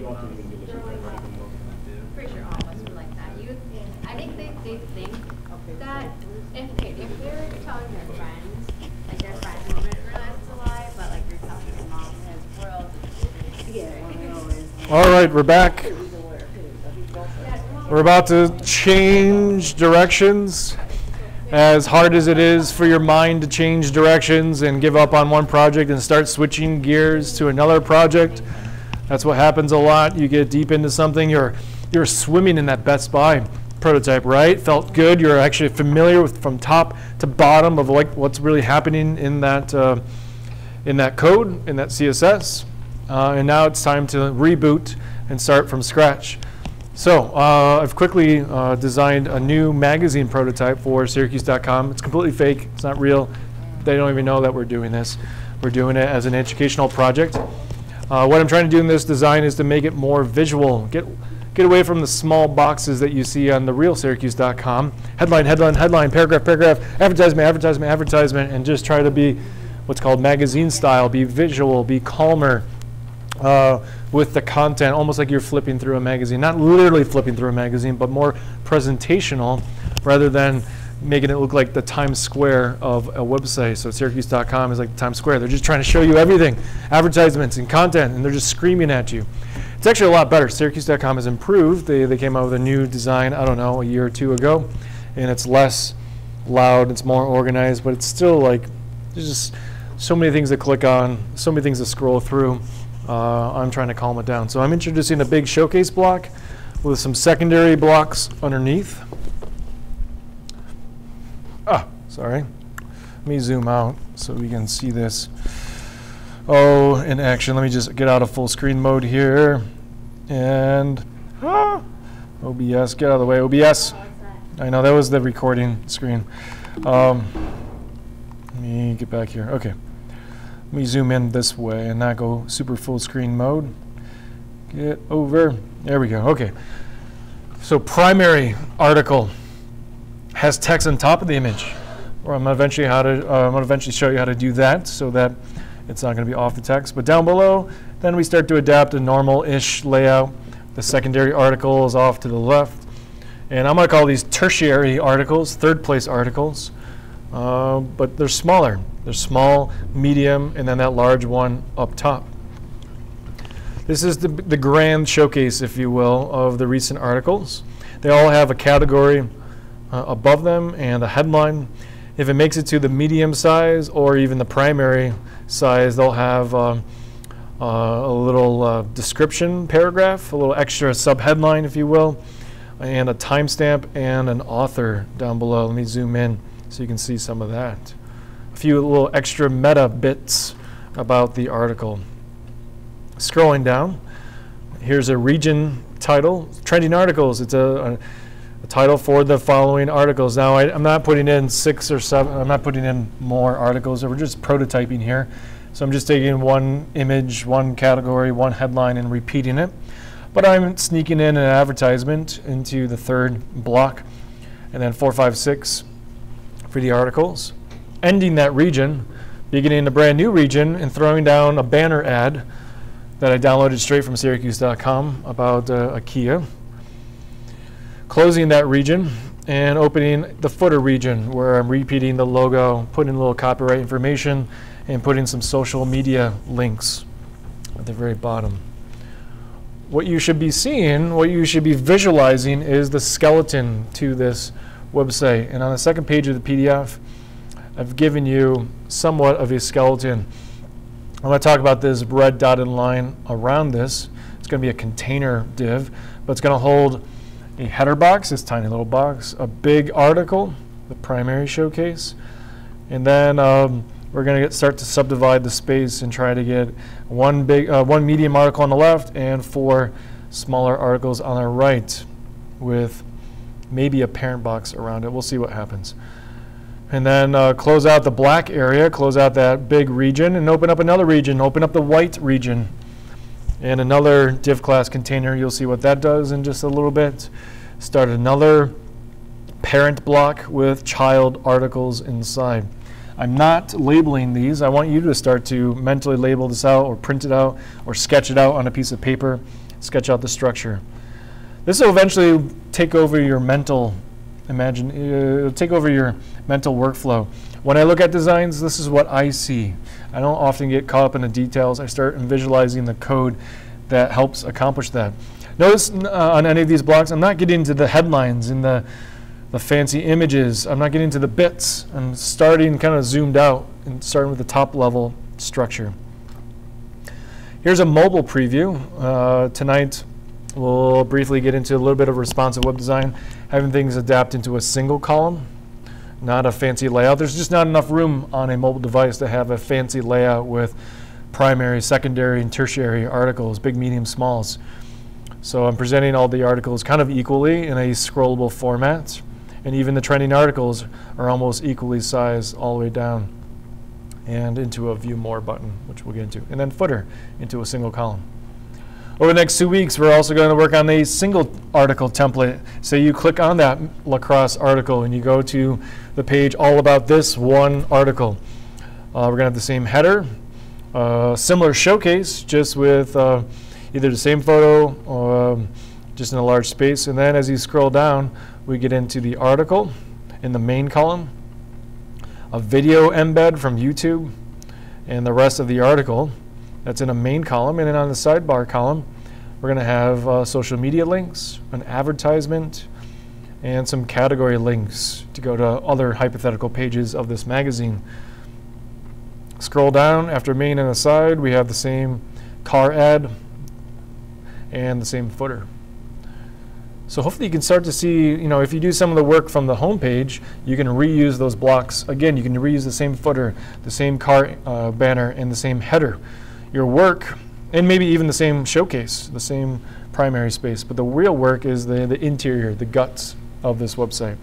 want to, you can give us some feedback. Pretty sure all of us were like that. I think they think that if they're telling their friends, like their friends wouldn't realize it's a lie, but like you're telling your mom in this world. All right, we're back. We're about to change directions. As hard as it is for your mind to change directions and give up on one project and start switching gears to another project, that's what happens a lot. You get deep into something, you're swimming in that Best Buy prototype, right? Felt good. You're actually familiar with from top to bottom of like what's really happening in that code, in that CSS, and now it's time to reboot and start from scratch. So I've quickly designed a new magazine prototype for Syracuse.com. It's completely fake. It's not real. They don't even know that we're doing this. We're doing it as an educational project. What I'm trying to do in this design is to make it more visual. Get away from the small boxes that you see on the real Syracuse.com. Headline, headline, headline, paragraph, paragraph, advertisement, advertisement, advertisement, and just try to be what's called magazine style, be visual, be calmer. With the content, almost like you're flipping through a magazine. Not literally flipping through a magazine, but more presentational rather than making it look like the Times Square of a website. So Syracuse.com is like the Times Square. They're just trying to show you everything, advertisements and content, and they're just screaming at you. It's actually a lot better. Syracuse.com has improved. They came out with a new design, I don't know, a year or two ago, and it's less loud, it's more organized, but it's still like, there's just so many things to click on, so many things to scroll through. I'm trying to calm it down. So I'm introducing a big showcase block with some secondary blocks underneath. Sorry. Let me zoom out so we can see this. Oh, in action. Let me just get out of full screen mode here. And OBS, get out of the way, OBS. I know, that was the recording screen. Let me get back here. Okay. Let me zoom in this way and not go super full screen mode. Get over. There we go. Okay. So primary article has text on top of the image. Or I'm gonna eventually show you how to do that so that it's not going to be off the text. But down below, then we start to adapt a normal-ish layout. The secondary article is off to the left, and I'm going to call these tertiary articles, third-place articles. But they're smaller. They're small, medium, and then that large one up top. This is the grand showcase, if you will, of the recent articles. They all have a category above them and a headline. If it makes it to the medium size or even the primary size, they'll have a little description paragraph, a little extra subheadline, if you will, and a timestamp and an author down below. Let me zoom in so you can see some of that. A few little extra meta bits about the article. Scrolling down, here's a region title, trending articles. It's a title for the following articles. Now I'm not putting in 6 or 7, I'm not putting in more articles, we're just prototyping here. So I'm just taking one image, one category, one headline and repeating it. But I'm sneaking in an advertisement into the third block, and then 4, 5, 6 for the articles. Ending that region, beginning a brand new region, and throwing down a banner ad that I downloaded straight from Syracuse.com about a Kia. Closing that region and opening the footer region where I'm repeating the logo, putting a little copyright information, and putting some social media links at the very bottom. What you should be seeing, what you should be visualizing is the skeleton to this website. And on the second page of the PDF, I've given you somewhat of a skeleton. I'm going to talk about this red dotted line around this. It's going to be a container div, but it's going to hold a header box, this tiny little box, a big article, the primary showcase, and then we're going to start to subdivide the space and try to get one medium article on the left and 4 smaller articles on the right with maybe a parent box around it. We'll see what happens. And then close out the black area, close out that big region, and open up another region, open up the white region. And another div class container, you'll see what that does in just a little bit. Start another parent block with child articles inside. I'm not labeling these. I want you to start to mentally label this out or print it out or sketch it out on a piece of paper sketch out the structure. This will eventually take over your mental, it'll take over your mental workflow. When I look at designs, this is what I see. I don't often get caught up in the details. I start visualizing the code that helps accomplish that. Notice on any of these blocks, I'm not getting into the headlines and the fancy images. I'm not getting into the bits. I'm starting kind of zoomed out and starting with the top level structure. Here's a mobile preview. Tonight, we'll briefly get into a little bit of responsive web design, having things adapt into a single column, not a fancy layout. There's just not enough room on a mobile device to have a fancy layout with primary, secondary, and tertiary articles, big, medium, smalls. So I'm presenting all the articles kind of equally in a scrollable format, and even the trending articles are almost equally sized all the way down and into a view more button, which we'll get into, and then footer into a single column. Over the next 2 weeks, we're also going to work on a single article template. So you click on that lacrosse article and you go to the page all about this one article. We're going to have the same header, similar showcase, just with either the same photo or just in a large space. And then as you scroll down, we get into the article in the main column, a video embed from YouTube, and the rest of the article. That's in a main column. And then on the sidebar column, we're going to have social media links, an advertisement, and some category links to go to other hypothetical pages of this magazine. Scroll down, after main and aside, we have the same car ad and the same footer. So hopefully you can start to see, if you do some of the work from the home page, you can reuse those blocks. Again, you can reuse the same footer, the same car banner, and the same header. Your work, and maybe even the same showcase, the same primary space, but the real work is the interior, the guts of this website.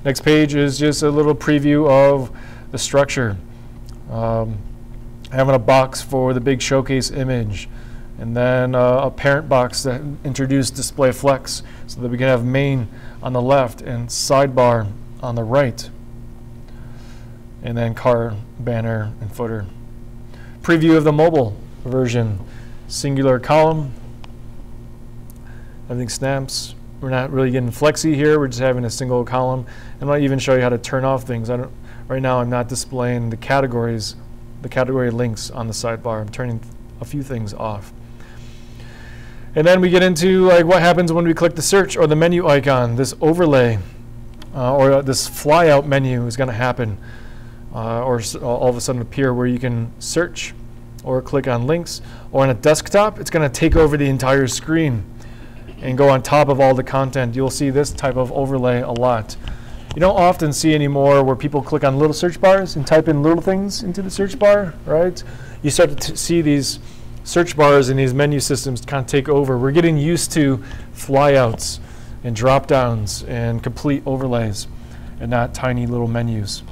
Next page is just a little preview of the structure. Having a box for the big showcase image, and then a parent box that introduced display flex so that we can have main on the left and sidebar on the right, and then car banner and footer. Preview of the mobile version, singular column, everything snaps. We're not really getting flexy here, we're just having a single column. I might even show you how to turn off things. Right now I'm not displaying the categories, the category links on the sidebar. I'm turning a few things off. And then we get into what happens when we click the search or the menu icon. This overlay or this flyout menu is going to happen or all of a sudden appear where you can search or click on links. Or on a desktop, it's going to take over the entire screen and go on top of all the content. You'll see this type of overlay a lot. You don't often see anymore where people click on little search bars and type in little things into the search bar, right? You start to see these search bars and these menu systems kind of take over. We're getting used to flyouts and drop downs and complete overlays and not tiny little menus.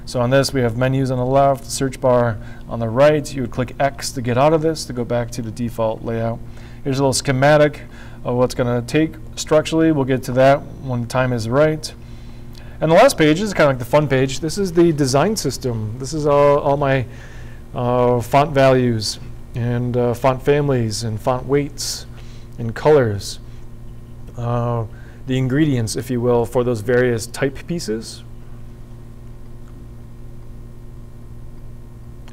So on this we have menus on the left, search bar on the right. You would click X to get out of this to go back to the default layout. Here's a little schematic of what's going to take structurally. We'll get to that when the time is right. And the last page is kind of like the fun page. This is the design system. This is all my font values and font families and font weights and colors. The ingredients, if you will, for those various type pieces.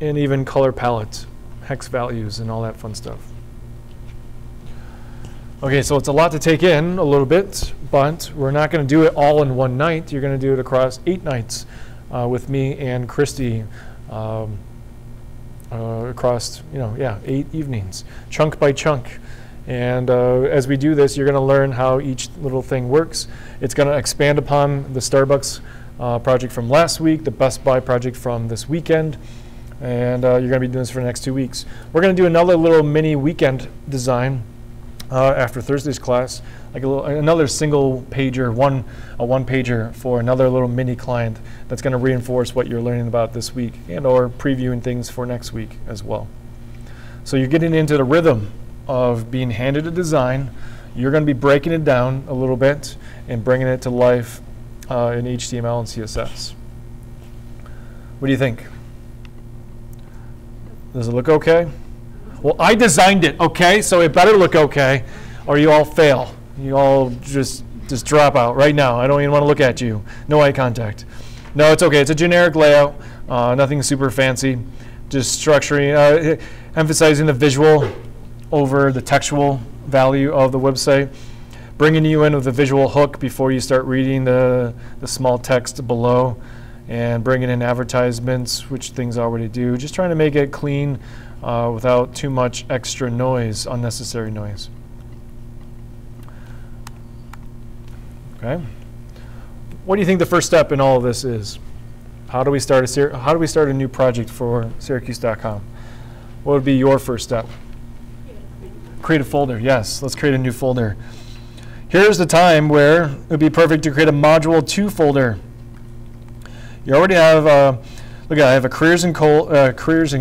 And even color palette, hex values, and all that fun stuff. Okay, so it's a lot to take in a little bit, but we're not going to do it all in one night. You're going to do it across 8 nights with me and Christy. Across 8 evenings, chunk by chunk. And as we do this, you're going to learn how each little thing works. It's going to expand upon the Starbucks project from last week, the Best Buy project from this weekend, and you're going to be doing this for the next 2 weeks. We're going to do another little mini weekend design after Thursday's class, like another single pager, a one pager for another little mini client that's going to reinforce what you're learning about this week and or previewing things for next week as well. So you're getting into the rhythm of being handed a design. You're going to be breaking it down a little bit and bringing it to life in HTML and CSS. What do you think? Does it look okay? Well, I designed it, okay? So it better look okay, or you all fail. You all just drop out right now. I don't even want to look at you. No eye contact. No, it's okay. It's a generic layout. Nothing super fancy. Just structuring, emphasizing the visual over the textual value of the website. Bringing you in with a visual hook before you start reading the small text below. And bringing in advertisements, which things already do. Just trying to make it clean without too much extra noise, unnecessary noise. Okay. What do you think the first step in all of this is? How do we start a new project for Syracuse.com? What would be your first step? Create a folder. Yes, let's create a new folder. Here's the time where it would be perfect to create a Module 2 folder. You already have, look at, I have a Careers in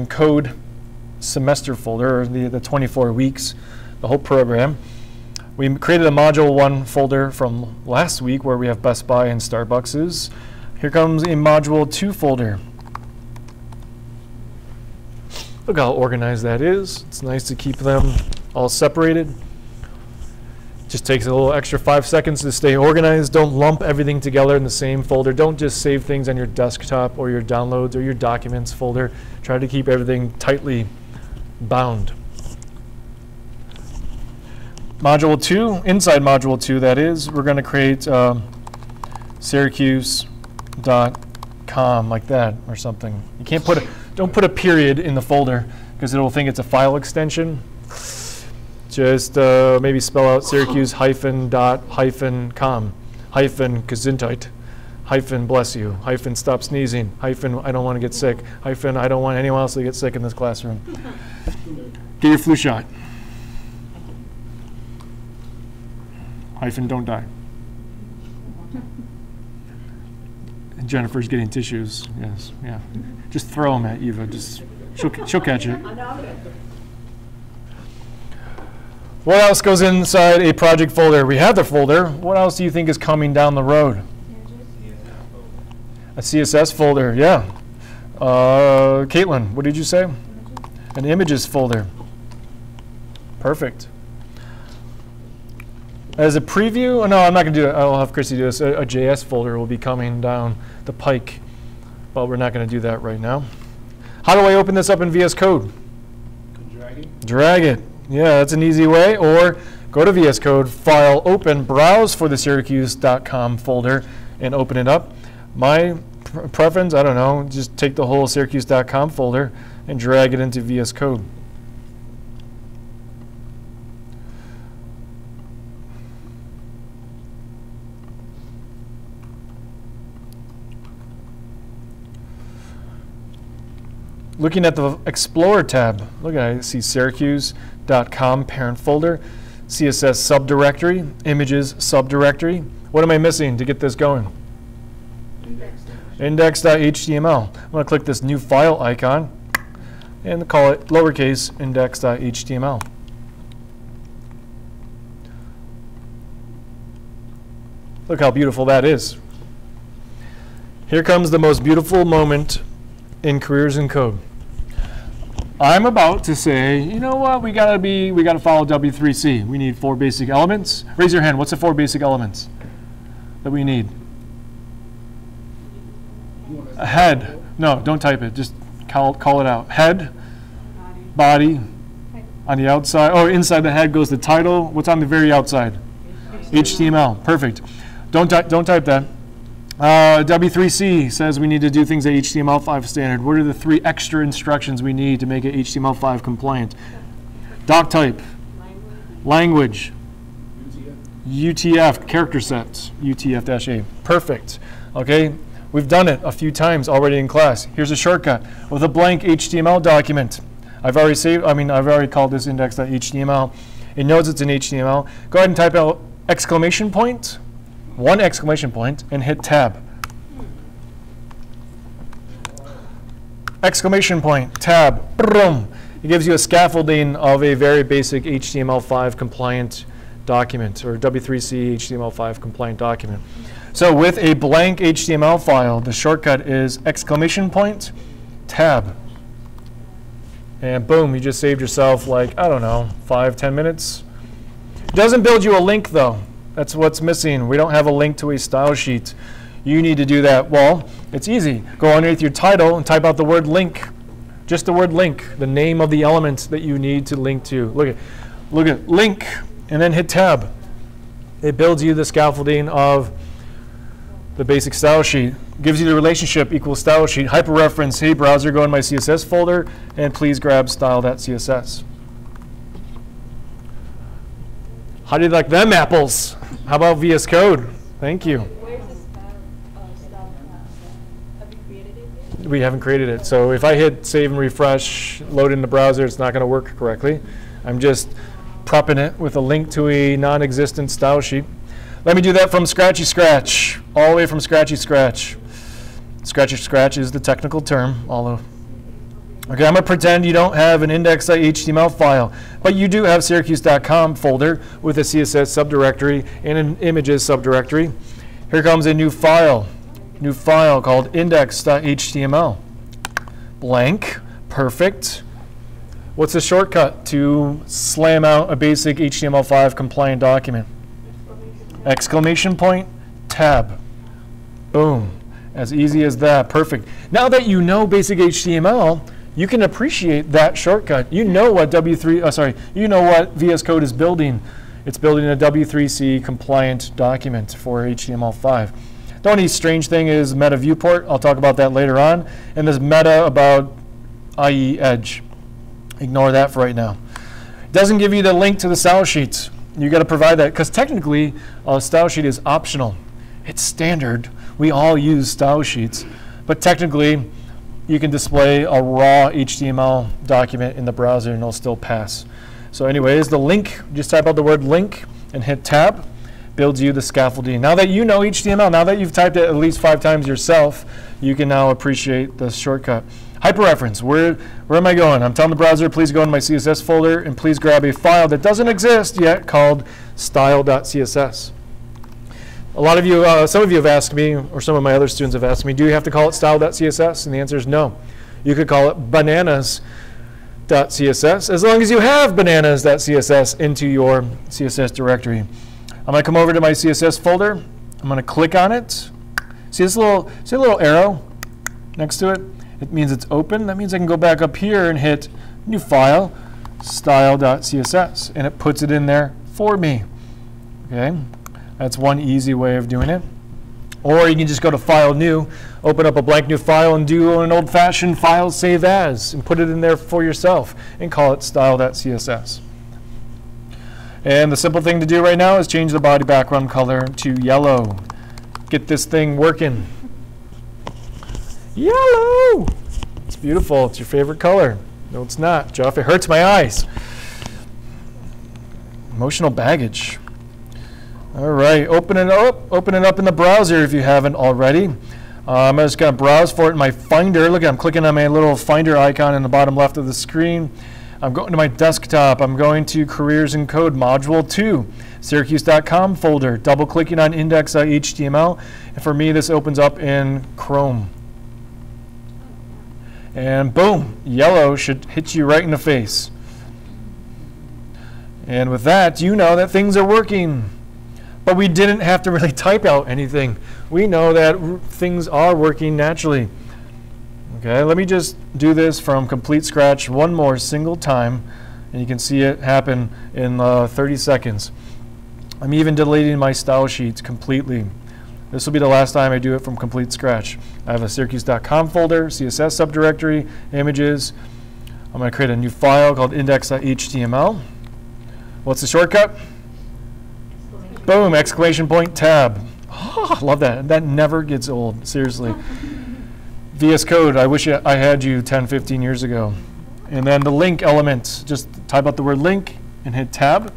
Code semester folder, or the 24 weeks, the whole program. We created a Module 1 folder from last week where we have Best Buy and Starbucks. Here comes a Module 2 folder. Look how organized that is. It's nice to keep them all separated. Just takes a little extra 5 seconds to stay organized. Don't lump everything together in the same folder. Don't just save things on your desktop or your downloads or your documents folder. Try to keep everything tightly bound. Module 2, inside Module 2 that is, we're going to create Syracuse.com like that or something. You can't don't put a period in the folder because it'll think it's a file extension. Just maybe spell out Syracuse -.com, Gesundheit, bless you, stop sneezing, I don't want to get sick, I don't want anyone else to get sick in this classroom. Get your flu shot. Don't die. And Jennifer's getting tissues. Yes, yeah. Just throw them at Eva. She'll catch it. What else goes inside a project folder? We have the folder. What else do you think is coming down the road? A CSS folder, yeah. Caitlin, what did you say? An images folder. Perfect. As a preview, oh, no, I'm not going to do it. I'll have Chrissy do this. A JS folder will be coming down the pike, but we're not going to do that right now. How do I open this up in VS Code? Drag it. Drag it. Yeah, that's an easy way. Or go to VS Code, File, Open, browse for the Syracuse.com folder, and open it up. My preference, I don't know, just take the whole Syracuse.com folder and drag it into VS Code. Looking at the Explorer tab, look at it, I see Syracuse.com parent folder, CSS subdirectory, images subdirectory. What am I missing to get this going? Index.html. I'm going to click this new file icon and call it lowercase index.html. Look how beautiful that is. Here comes the most beautiful moment in Careers in Code. I'm about to say, you know what, we gotta follow W3C. We need 4 basic elements. Raise your hand, what's the 4 basic elements that we need? A head. No, don't type it, just call it out. Head, body, on the outside, oh, inside the head goes the title. What's on the very outside? HTML, perfect. Don't type that. W3C says we need to do things at HTML5 standard. What are the 3 extra instructions we need to make it HTML5 compliant? Doc type, language, UTF, character sets, UTF-A. Perfect. Okay, we've done it a few times already in class. Here's a shortcut with a blank HTML document. I've already called this index.html. It knows it's an HTML. Go ahead and type out exclamation point. 1 exclamation point and hit tab. Exclamation point, tab, boom. It gives you a scaffolding of a very basic HTML5 compliant document, or W3C HTML5 compliant document. So with a blank HTML file, the shortcut is exclamation point, tab. And boom, you just saved yourself like, I don't know, 5-10 minutes. Doesn't build you a link though. That's what's missing. We don't have a link to a style sheet. You need to do that. Well, it's easy. Go underneath your title and type out the word link. Just the word link, the name of the element that you need to link to. Look at link, and then hit tab. It builds you the scaffolding of the basic style sheet. Gives you the relationship equals style sheet. Hyperreference, hey browser, go in my CSS folder, and please grab style.css. How do you like them apples? How about VS Code? Thank you. Where's the style now? Have you created it yet? We haven't created it. So if I hit save and refresh, load in the browser, it's not going to work correctly. I'm just prepping it with a link to a non-existent style sheet. Let me do that from scratchy scratch, all the way from scratchy scratch. Scratchy scratch is the technical term. Okay, I'm going to pretend you don't have an index.html file, but you do have syracuse.com folder with a CSS subdirectory and an images subdirectory. Here comes a new file called index.html. Blank, perfect. What's the shortcut to slam out a basic HTML5 compliant document? Exclamation point, tab. Boom. As easy as that. Perfect. Now that you know basic HTML, you can appreciate that shortcut. You know what you know what VS Code is building. It's building a W3C compliant document for HTML5. The only strange thing is meta viewport. I'll talk about that later on. And there's meta about IE Edge. Ignore that for right now. It doesn't give you the link to the style sheets. You got to provide that because technically a style sheet is optional. It's standard. We all use style sheets, but technically you can display a raw HTML document in the browser and it'll still pass. So anyways, the link, just type out the word link and hit tab, builds you the scaffolding. Now that you know HTML, now that you've typed it at least 5 times yourself, you can now appreciate the shortcut. Hyperreference, where am I going? I'm telling the browser, please go in my CSS folder and please grab a file that doesn't exist yet called style.css. A lot of you, some of you have asked me, or some of my other students have asked me, do you have to call it style.css? And the answer is no. You could call it bananas.css as long as you have bananas.css into your CSS directory. I'm going to come over to my CSS folder. I'm going to click on it. See this little arrow next to it? It means it's open. That means I can go back up here and hit new file, style.css, and it puts it in there for me. Okay, that's one easy way of doing it. Or you can just go to File, New, open up a blank new file, and do an old-fashioned file save as, and put it in there for yourself, and call it style.css. And the simple thing to do right now is change the body background color to yellow. Get this thing working. Yellow! It's beautiful. It's your favorite color. No, it's not, Jeff. It hurts my eyes. Emotional baggage. All right, open it up in the browser if you haven't already. I'm just going to browse for it in my Finder. Look, I'm clicking on my little Finder icon in the bottom left of the screen. I'm going to my desktop. I'm going to Careers and Code Module 2, Syracuse.com folder, double-clicking on index.html. And for me, this opens up in Chrome. And boom, yellow should hit you right in the face. And with that, you know that things are working. But we didn't have to really type out anything. We know that things are working naturally. Okay, let me just do this from complete scratch one more single time, and you can see it happen in 30 seconds. I'm even deleting my style sheets completely. This will be the last time I do it from complete scratch. I have a Syracuse.com folder, CSS subdirectory, images. I'm going to create a new file called index.html. What's the shortcut? Boom, exclamation point, tab. Oh, I love that. That never gets old, seriously. VS Code, I wish I had you 10, 15 years ago. And then the link element, just type out the word link and hit tab.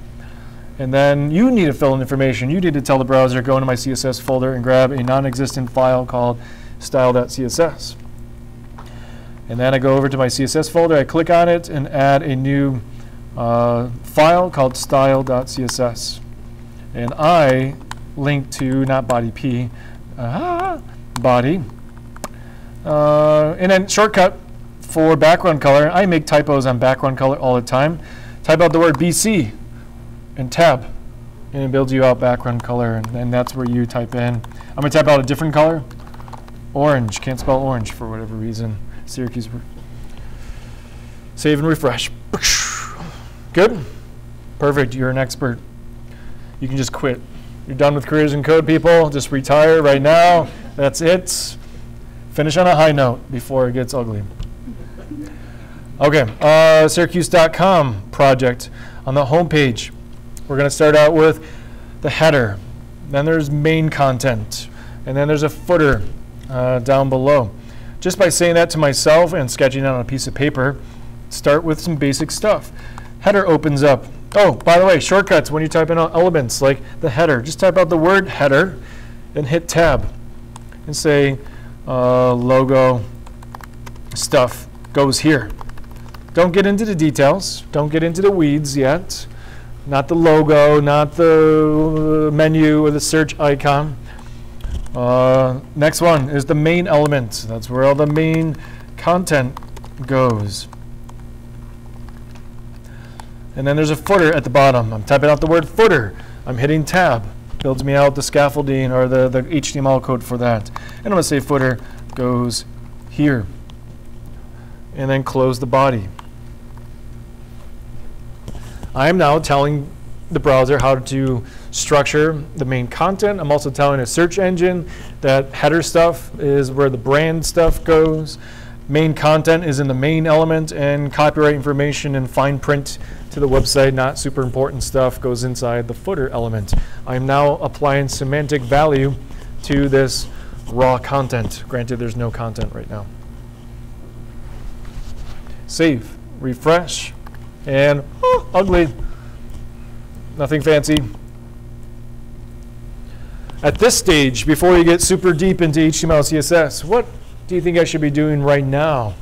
And then you need to fill in information. You need to tell the browser, go into my CSS folder and grab a non-existent file called style.css. And then I go over to my CSS folder, I click on it and add a new file called style.css. And I link to, not body P, body. And then shortcut for background color. I make typos on background color all the time. Type out the word BC and tab, and it builds you out background color, and that's where you type in. I'm going to type out a different color. Orange. Can't spell orange for whatever reason. Syracuse. Save and refresh. Good? Perfect. You're an expert. You can just quit. You're done with careers in code, people. Just retire right now. That's it. Finish on a high note before it gets ugly. Okay, Syracuse.com project. On the home page, we're going to start out with the header. Then there's main content. And then there's a footer down below. Just by saying that to myself and sketching it on a piece of paper, start with some basic stuff. Header opens up. Oh, by the way, shortcuts when you type in elements like the header. Just type out the word header and hit tab and say logo stuff goes here. Don't get into the details. Don't get into the weeds yet. Not the logo, not the menu or the search icon. Next one is the main element. That's where all the main content goes. And then there's a footer at the bottom. I'm typing out the word footer. I'm hitting tab. Builds me out the scaffolding or the HTML code for that. And I'm going to say footer goes here. And then close the body. I am now telling the browser how to structure the main content. I'm also telling a search engine that header stuff is where the brand stuff goes. Main content is in the main element, and copyright information and fine print to the website, not super important stuff, goes inside the footer element. I'm now applying semantic value to this raw content. Granted, there's no content right now. Save, refresh, and ugly. Nothing fancy. At this stage, before you get super deep into HTML, CSS, what do you think I should be doing right now?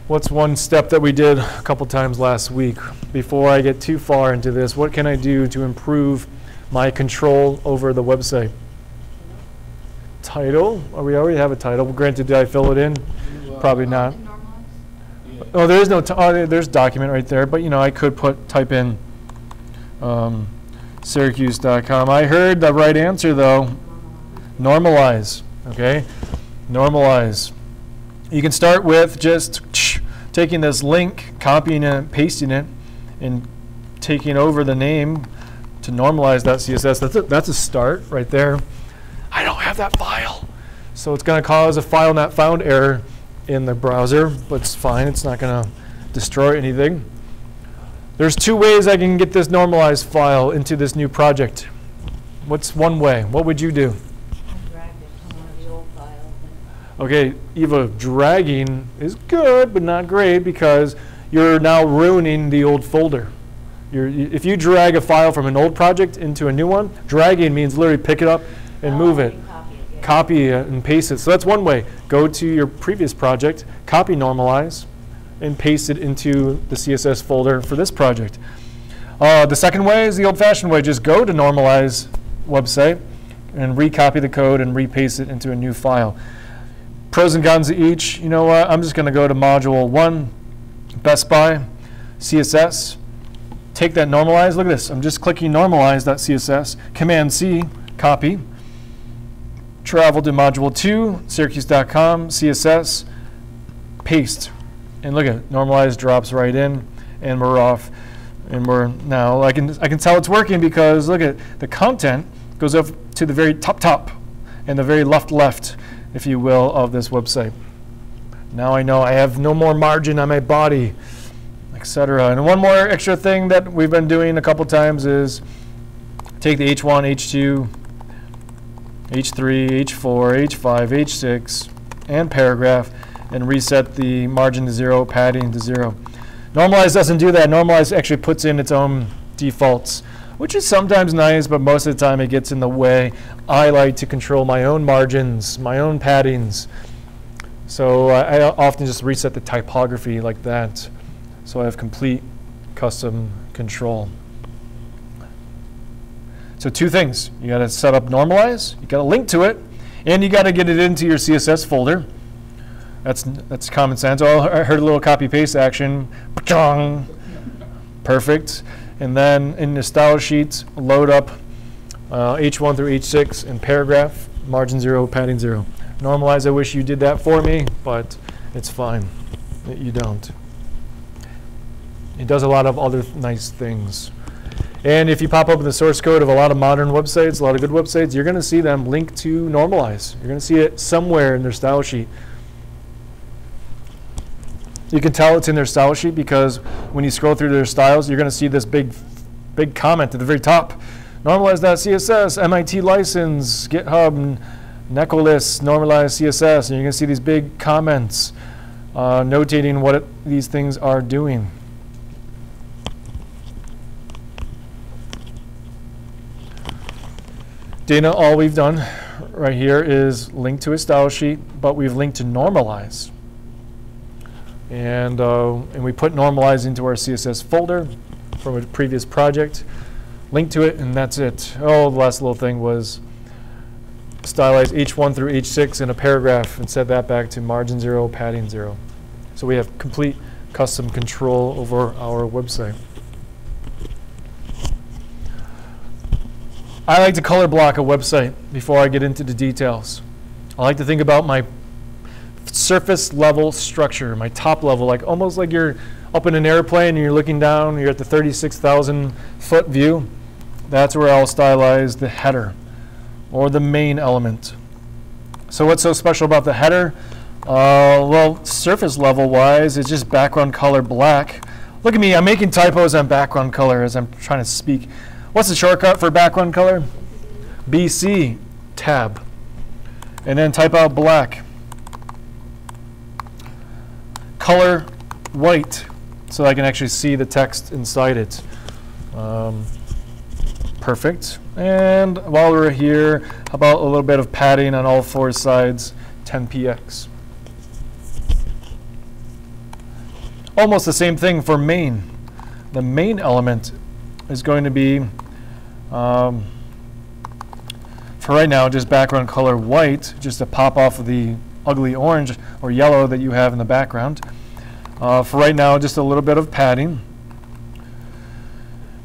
What's one step that we did a couple times last week? Before I get too far into this, what can I do to improve my control over the website? Title? Oh, we already have a title. Granted, did I fill it in? Probably not. Oh, there is no. There's document right there. But you know, I could type in Syracuse.com. I heard the right answer though. Normalize. Okay, normalize. You can start with just taking this link, copying it, pasting it, and taking over the name to normalize.css. That's a start right there. I don't have that file, so it's going to cause a file not found error in the browser, but it's fine. It's not going to destroy anything. There's two ways I can get this normalized file into this new project. What's one way? What would you do? I dragged it from one of the old files. Okay, Eva, dragging is good, but not great because you're now ruining the old folder. If you drag a file from an old project into a new one, dragging means literally pick it up and move it. Copy it and paste it. So that's one way. Go to your previous project, copy normalize, and paste it into the CSS folder for this project. The second way is the old-fashioned way. Just go to normalize website and recopy the code and repaste it into a new file. Pros and cons of each. You know what? I'm just going to go to module 1, Best Buy, CSS. Take that normalize. Look at this. I'm just clicking normalize.css. Command-C, copy. Travel to module 2, Syracuse.com, CSS, paste. And look at it, normalize drops right in, and we're off. And we're now, I can tell it's working because look at the content goes up to the very top and the very left, if you will, of this website. Now I know I have no more margin on my body, etc. And one more extra thing that we've been doing a couple times is take the H1, H2, H3, H4, H5, H6, and paragraph, and reset the margin to 0, padding to 0. Normalize doesn't do that. Normalize actually puts in its own defaults, which is sometimes nice, but most of the time it gets in the way. I like to control my own margins, my own paddings. So I often just reset the typography like that, so I have complete custom control. So two things. You got to set up normalize, you got to link to it, and you got to get it into your CSS folder. That's common sense. Oh, I heard a little copy paste action. Perfect. And then in the style sheet, load up H1 through H6 in paragraph, margin 0, padding 0. Normalize, I wish you did that for me, but it's fine that you don't. It does a lot of other nice things. And if you pop up in the source code of a lot of modern websites, a lot of good websites, you're going to see them linked to normalize. You're going to see it somewhere in their style sheet. You can tell it's in their style sheet because when you scroll through their styles, you're going to see this big comment at the very top. Normalize.css, MIT license, GitHub, Necolis, normalize CSS. And you're going to see these big comments notating what these things are doing. Dana, all we've done right here is link to a style sheet, but we've linked to normalize. And we put normalize into our CSS folder from a previous project, link to it, and that's it. Oh, the last little thing was stylize H1 through H6 in a paragraph and set that back to margin 0, padding 0. So we have complete custom control over our website. I like to color block a website before I get into the details. I like to think about my surface level structure, my top level, like almost like you're up in an airplane and you're looking down, you're at the 36,000 foot view. That's where I'll stylize the header or the main element. So what's so special about the header? Well, surface level wise, it's just background color black. Look at me, I'm making typos on background color as I'm trying to speak. What's the shortcut for background color? BC, tab. And then type out black. Color white, so I can actually see the text inside it. Perfect. And while we're here, how about a little bit of padding on all four sides, 10px. Almost the same thing for main. The main element is going to be, for right now, just background color white, just to pop off of the ugly orange or yellow that you have in the background. For right now, just a little bit of padding.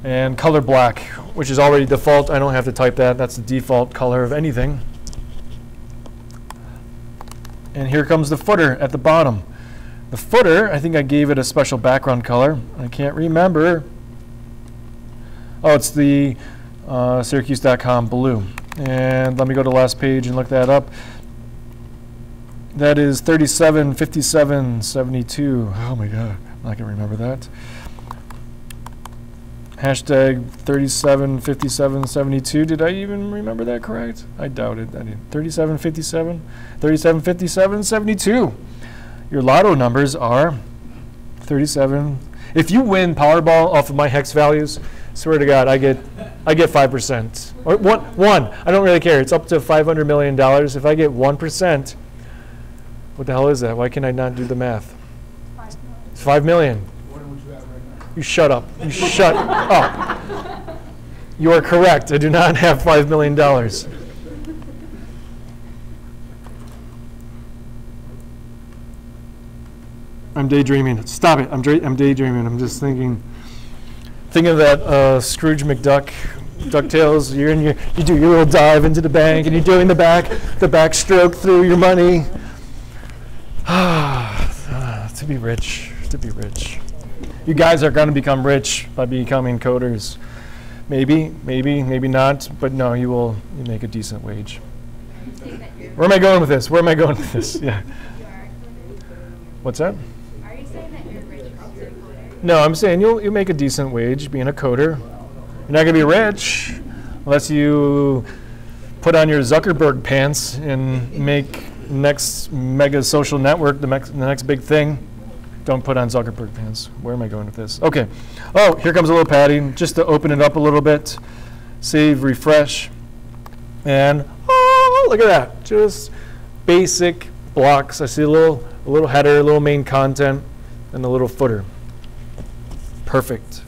And color black, which is already default. I don't have to type that. That's the default color of anything. And here comes the footer at the bottom. The footer, I think I gave it a special background color. I can't remember. Oh, it's the Syracuse.com blue. And let me go to the last page and look that up. That is 375772. Oh my God, I'm not gonna remember that. Hashtag 375772. Did I even remember that correct? I doubt it. I did. 3757, 375772. Your lotto numbers are 37. If you win Powerball off of my hex values, swear to God, I get 5%. Or one. I don't really care. It's up to $500 million. If I get 1%, what the hell is that? Why can I not do the math? It's 5 million. What would you have right now? You shut up. You shut up. You are correct. I do not have $5 million. I'm daydreaming. Stop it. I'm daydreaming. I'm just thinking of that Scrooge McDuck, DuckTales. You do your little dive into the bank, and you're doing the backstroke through your money. To be rich. You guys are going to become rich by becoming coders. Maybe not, but no, you make a decent wage. Where am I going with this? Yeah. What's that? Are you saying that you're rich because you're a coder? No, I'm saying you'll make a decent wage being a coder. You're not going to be rich unless you put on your Zuckerberg pants and make next mega social network the next big thing. Don't put on Zuckerberg pants. Where am I going with this? Okay. Oh, here comes a little padding just to open it up a little bit. Save, refresh, and oh, look at that! Just basic blocks. I see a little header, a little main content, and a little footer. Perfect.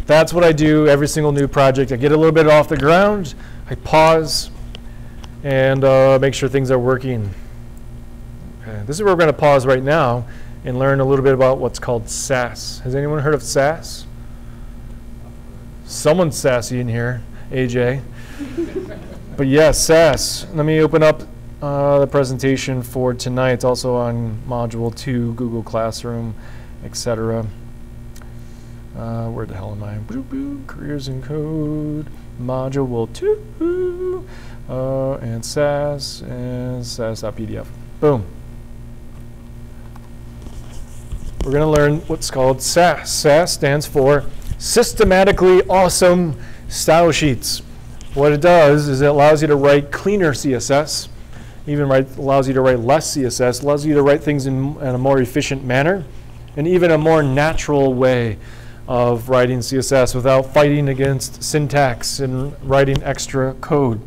That's what I do every single new project. I get a little bit off the ground. I pause and make sure things are working. Okay, this is where we're going to pause right now and learn a little bit about what's called SAS. Has anyone heard of SAS? Someone's sassy in here, AJ. But yes, SAS. Let me open up the presentation for tonight. It's also on Module 2, Google Classroom, etc. Where the hell am I? Boop, boop, Careers in Code, Module 2, and SAS.pdf. Boom. We're going to learn what's called SAS. SAS stands for Systematically Awesome Style Sheets. What it does is it allows you to write cleaner CSS, allows you to write less CSS, allows you to write things in a more efficient manner, and even a more natural way of writing CSS without fighting against syntax and writing extra code.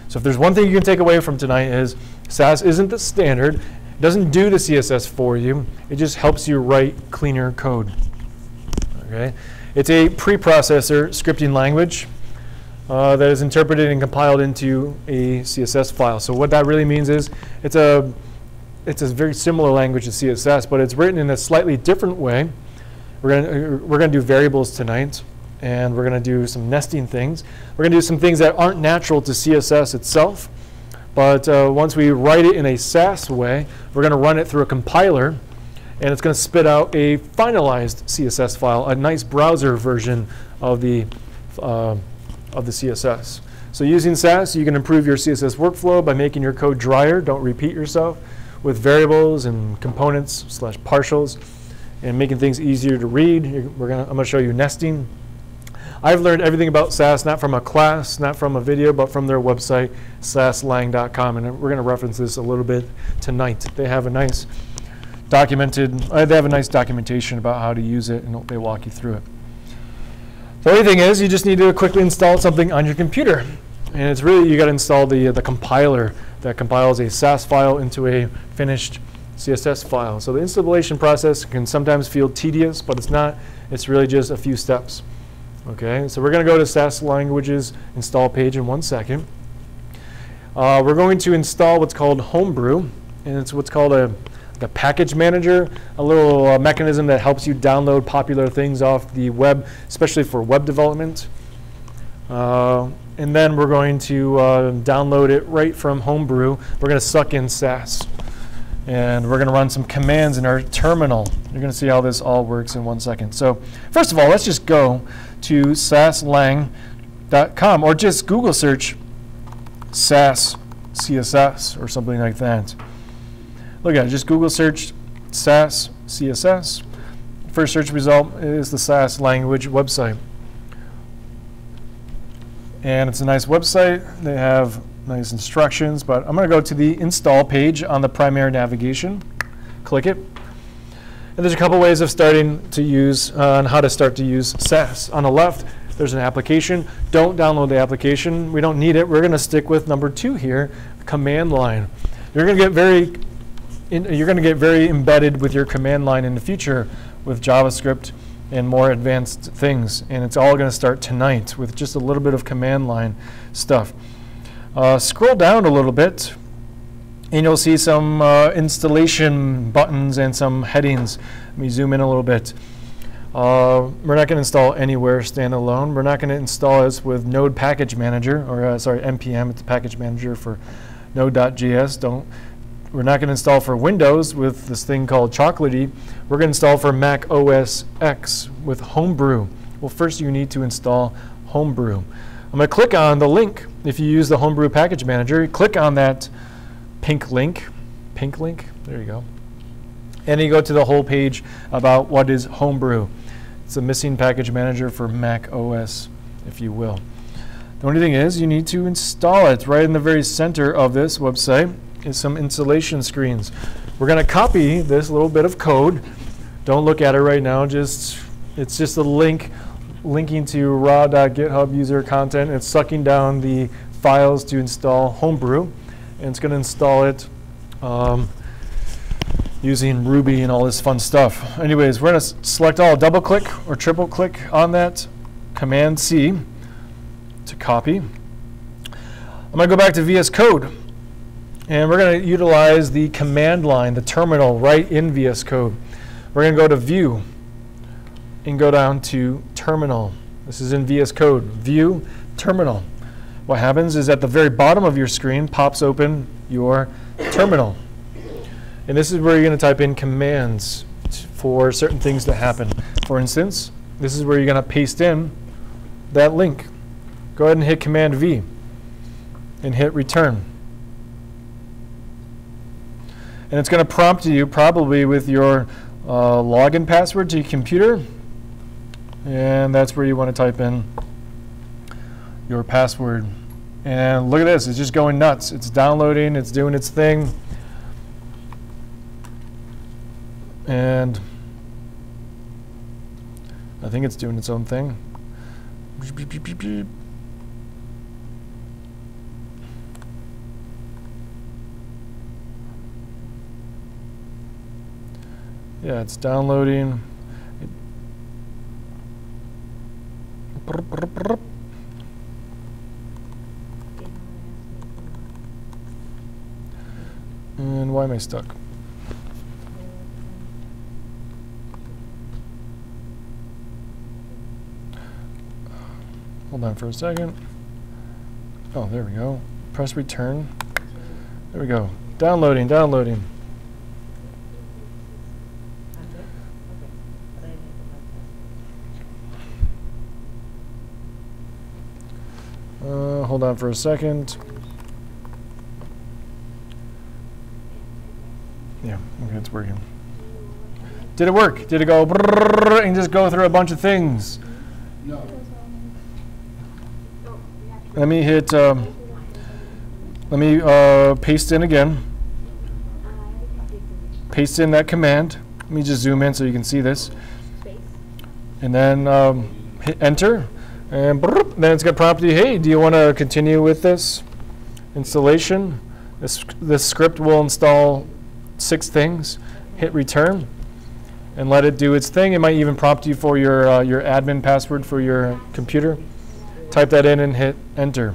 So if there's one thing you can take away from tonight is SAS isn't the standard. It doesn't do the CSS for you. It just helps you write cleaner code. Okay? It's a preprocessor scripting language that is interpreted and compiled into a CSS file. So what that really means is it's a very similar language to CSS, but it's written in a slightly different way. We're gonna do variables tonight, and we're gonna do some nesting things. We're gonna do some things that aren't natural to CSS itself, but once we write it in a SAS way, we're gonna run it through a compiler, and it's gonna spit out a finalized CSS file, a nice browser version of the CSS. So using SAS, you can improve your CSS workflow by making your code drier. Don't repeat yourself with variables and components / partials, and making things easier to read. I'm going to show you nesting. I've learned everything about SAS, not from a class, not from a video, but from their website, saslang.com, and we're going to reference this a little bit tonight. They have a nice documentation about how to use it, and they walk you through it. The only thing is, you just need to quickly install something on your computer, and it's really, you got to install the compiler that compiles a SAS file into a finished CSS file. So the installation process can sometimes feel tedious, but it's not. It's really just a few steps. Okay, so we're going to go to SAS Languages install page in 1 second. We're going to install what's called Homebrew, and it's what's called a package manager, a little mechanism that helps you download popular things off the web, especially for web development. And then we're going to download it right from Homebrew. We're going to suck in SAS. And we're going to run some commands in our terminal. You're going to see how this all works in 1 second. So first of all, let's just go to saslang.com, or just Google search SAS CSS or something like that. Look at it, just Google search SAS CSS. First search result is the SAS language website. And it's a nice website. They have nice instructions, but I'm going to go to the install page on the primary navigation. Click it. And there's a couple ways of starting to use, on how to start to use SAS. On the left, there's an application. Don't download the application. We don't need it. We're going to stick with number 2 here, command line. You're going to get very embedded with your command line in the future with JavaScript and more advanced things. And it's all going to start tonight with just a little bit of command line stuff. Scroll down a little bit, and you'll see some installation buttons and some headings. Let me zoom in a little bit. We're not going to install Anywhere standalone. We're not going to install this with Node Package Manager, or NPM. It's a package manager for Node.js. We're not going to install for Windows with this thing called Chocolatey. We're going to install for Mac OS X with Homebrew. Well, first you need to install Homebrew. I'm going to click on the link. If you use the Homebrew Package Manager, you click on that pink link, there you go. And you go to the whole page about what is Homebrew. It's a missing package manager for Mac OS, if you will. The only thing is, you need to install it. Right in the very center of this website is some installation screens. We're going to copy this little bit of code. Don't look at it right now. It's just a link linking to raw.github user content. It's sucking down the files to install Homebrew, and it's going to install it using Ruby and all this fun stuff. Anyways, we're going to select all, double click or triple click on that, Command C to copy. I'm going to go back to VS Code, And we're going to utilize the command line, the terminal, right in VS Code. We're going to go to View and go down to Terminal. This is in VS Code, View, Terminal. What happens is at the very bottom of your screen pops open your terminal. And this is where you're going to type in commands for certain things to happen. For instance, this is where you're going to paste in that link. Go ahead and hit Command V and hit return. And it's going to prompt you probably with your login password to your computer. And that's where you want to type in your password. And look at this, it's just going nuts. It's downloading, it's doing its thing. And I think it's doing its own thing. Beep, beep, beep, beep. Yeah, it's downloading. And why am I stuck? Hold on for a second. Oh, there we go. Press return. There we go. Downloading, downloading. Hold on for a second. Yeah, okay, it's working. Did it work? Did it go brrrr and just go through a bunch of things? No. Let me hit, let me paste in again. Paste in that command. Let me just zoom in so you can see this. And then hit enter. And then it's going to prompt you, hey, do you want to continue with this installation? This script will install 6 things. Hit return and let it do its thing. It might even prompt you for your admin password for your computer. Type that in and hit enter.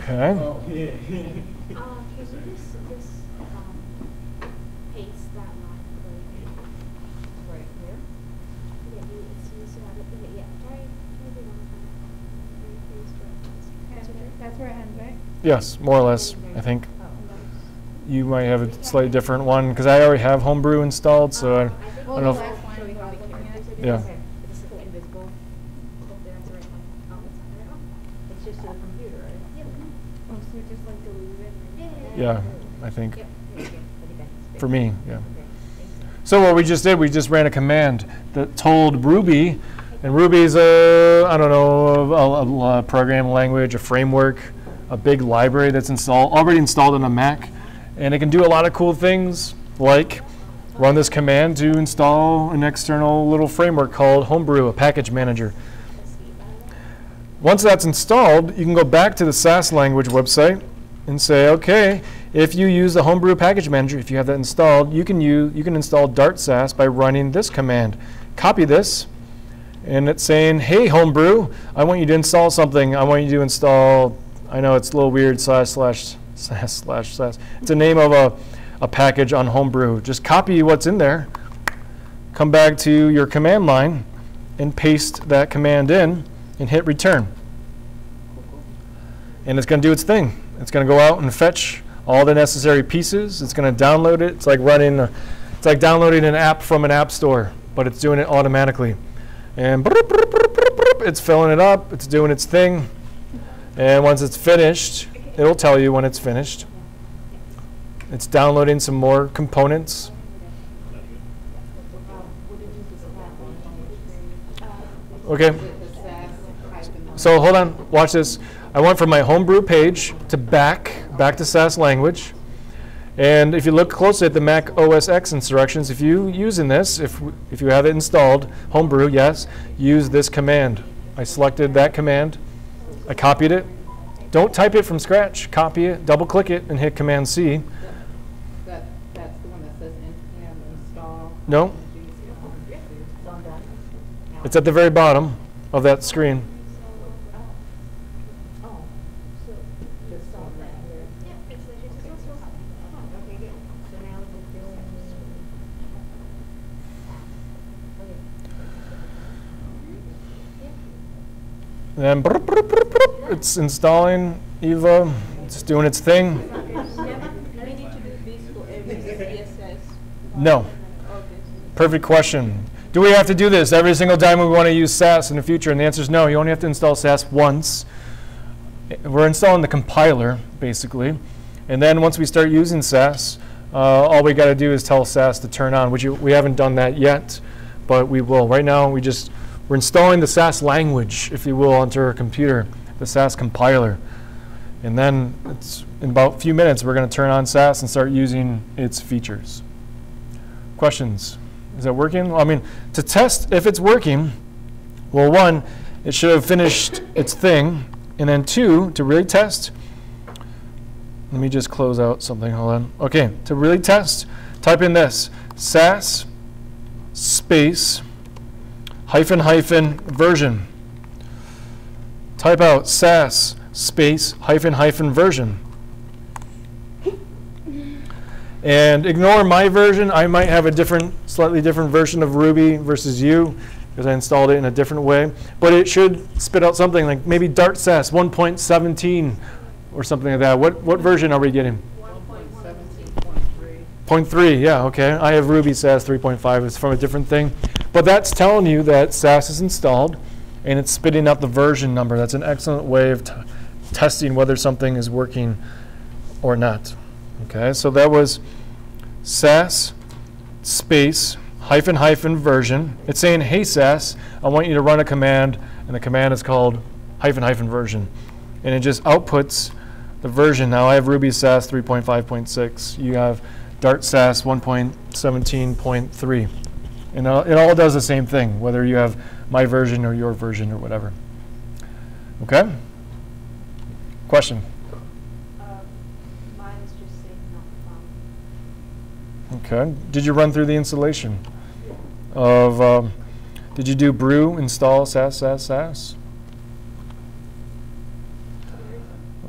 Okay. Oh, yeah. Can you just paste that line right here? Yeah, you see how it, yeah, try maybe one time. That's where it ends, right? Yes, more or less, I think. You might have a slightly different one because I already have Homebrew installed, so I don't know if, yeah. Yeah, I think. For me, yeah. So what we just did, we just ran a command that told Ruby, and Ruby is I don't know, a programming language, a framework, a big library that's already installed on a Mac, and it can do a lot of cool things, like run this command to install an external little framework called Homebrew, a package manager. Once that's installed, you can go back to the SAS language website and say, okay, if you use the Homebrew package manager, if you have that installed, you can install Dart SAS by running this command. Copy this, and it's saying, hey Homebrew, I want you to install something. I want you to install, I know it's a little weird, // it's the name of a package on Homebrew. Just copy what's in there, come back to your command line, and paste that command in, and hit return. And it's going to do its thing. It's going to go out and fetch all the necessary pieces. It's going to download it. It's like downloading an app from an app store, but it's doing it automatically. And it's filling it up. It's doing its thing. And once it's finished, it'll tell you when it's finished. It's downloading some more components. Okay. So hold on, watch this. I went from my Homebrew page to back to SAS language, And if you look closely at the Mac OS X instructions, if you using this, if you have it installed, Homebrew, yes, use this command. I selected that command. I copied it. Don't type it from scratch. Copy it, double click it, and hit Command C. That's the one that says npm install. No. It's at the very bottom of that screen. And then it's installing Eva. It's doing its thing. No. Perfect question. Do we have to do this every single time we want to use SAS in the future? And the answer is no. You only have to install SAS once. We're installing the compiler, basically. And then once we start using SAS, all we got to do is tell SAS to turn on, which we haven't done that yet, but we will. Right now, we're installing the SAS language, if you will, onto our computer, the SAS compiler. And then in about a few minutes, we're going to turn on SAS and start using its features. Questions? Is that working? Well, I mean, to test if it's working, well, one, it should have finished its thing. And then two, to really test, let me just close out something. Hold on. OK, to really test, type in this, SAS space -- version. Type out SAS space -- version. And ignore my version. I might have a slightly different version of Ruby versus you, because I installed it in a different way. But it should spit out something like maybe Dart SAS 1.17 or something like that. What version are we getting? 0.3, yeah, okay. I have Ruby SAS 3.5. It's from a different thing. But that's telling you that SAS is installed, and it's spitting out the version number. That's an excellent way of testing whether something is working or not. Okay, so that was SAS space -- version. It's saying, hey, SAS, I want you to run a command, and the command is called -- version. And it just outputs the version. Now I have Ruby SAS 3.5.6. You have Dart SAS 1.17.3. And it all does the same thing, whether you have my version or your version or whatever. Okay? Question? Mine is just safe, not fun. Okay. Did you run through the installation of, did you do brew, install, SAS?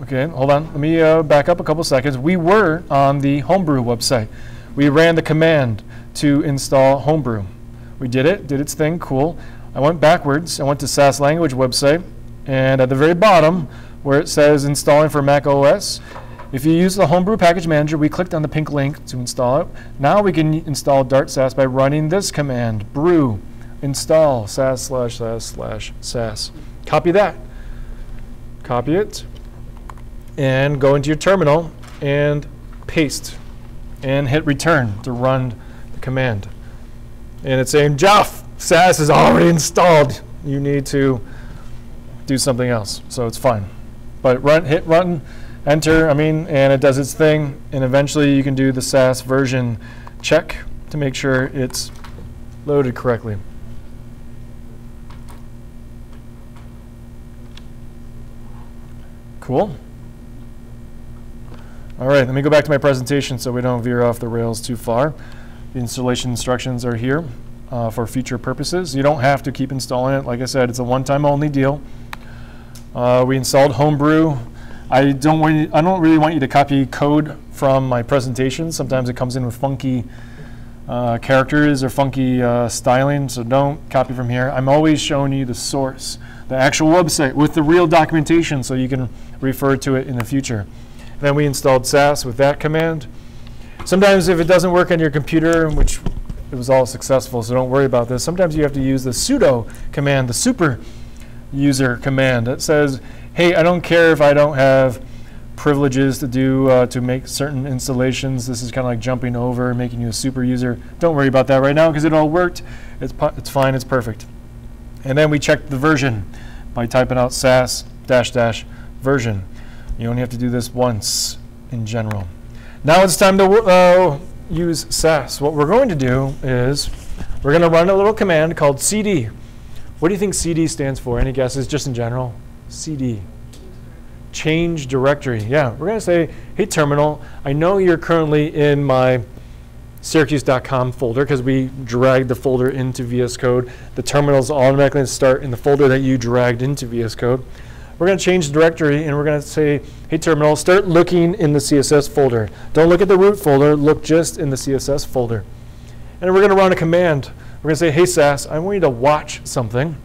Okay, hold on. Let me back up a couple seconds. We were on the Homebrew website. We ran the command to install Homebrew. We did it, did its thing, cool. I went backwards. I went to SAS language website, and at the very bottom, where it says installing for Mac OS, if you use the Homebrew package manager, we clicked on the pink link to install it. Now we can install Dart SAS by running this command, brew install SAS/SAS/SAS. Copy that. Copy it, and go into your terminal and paste, and hit return to run the command. And it's saying, Jeff, SAS is already installed. You need to do something else. So it's fine. But hit run, enter, and it does its thing. And eventually you can do the SAS version check to make sure it's loaded correctly. Cool. All right, let me go back to my presentation so we don't veer off the rails too far. The installation instructions are here for future purposes. You don't have to keep installing it. Like I said, it's a one-time only deal. We installed Homebrew. I don't really want you to copy code from my presentation. Sometimes it comes in with funky characters or funky styling, so don't copy from here. I'm always showing you the source, the actual website with the real documentation, so you can refer to it in the future. Then we installed SAS with that command. Sometimes if it doesn't work on your computer, which it was all successful, so don't worry about this, sometimes you have to use the sudo command, the super user command that says, hey, I don't care if I don't have privileges to do to make certain installations. This is kind of like jumping over, making you a super user. Don't worry about that right now because it all worked. It's fine, it's perfect. And then we checked the version by typing out SAS -- version. You only have to do this once in general. Now it's time to use SAS. What we're going to do is we're going to run a little command called cd. What do you think cd stands for? Any guesses just in general? cd. Change directory. Yeah, we're going to say, hey terminal, I know you're currently in my Syracuse.com folder because we dragged the folder into VS Code. The terminals automatically start in the folder that you dragged into VS Code. We're going to change the directory and we're going to say, hey terminal, start looking in the CSS folder. Don't look at the root folder, look just in the CSS folder. And we're going to run a command. We're going to say, hey SAS, I want you to watch something.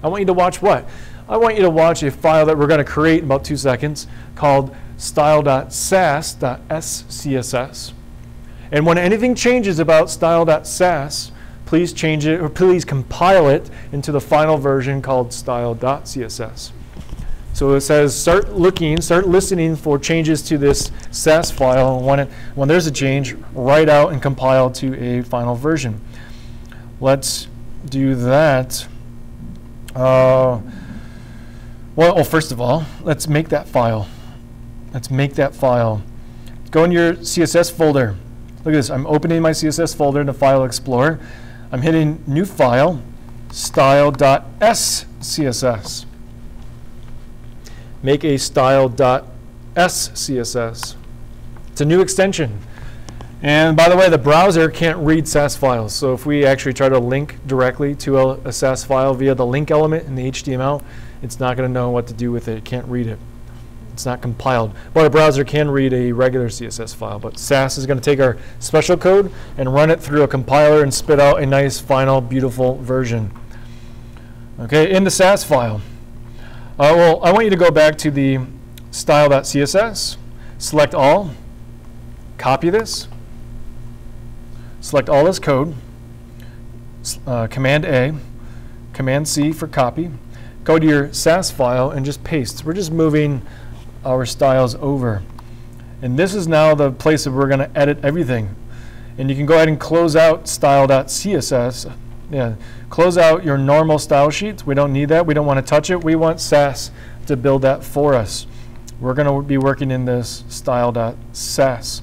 I want you to watch what? I want you to watch a file that we're going to create in about 2 seconds called style.sas.scss. And when anything changes about style.sas, please change it, or please compile it into the final version called style.css. So it says start listening for changes to this SAS file. When there's a change, write out and compile to a final version. Let's do that. Well, first of all, let's make that file. Let's make that file. Go in your CSS folder. Look at this. I'm opening my CSS folder in the File Explorer. I'm hitting New File, style.scss. Make a style.scss. It's a new extension. And by the way, the browser can't read SAS files. So if we actually try to link directly to a SAS file via the link element in the HTML, it's not going to know what to do with it. It can't read it. It's not compiled. But a browser can read a regular CSS file. But SAS is going to take our special code and run it through a compiler and spit out a nice, final, beautiful version. Okay, in the SAS file. Well, I want you to go back to the style.css, select all, copy this, select all this code, Command A, Command C for copy, go to your SAS file and just paste. We're just moving our styles over. And this is now the place where we're going to edit everything. And you can go ahead and close out style.css. Yeah, close out your normal style sheets. We don't need that. We don't want to touch it. We want SAS to build that for us. We're going to be working in this style.sas.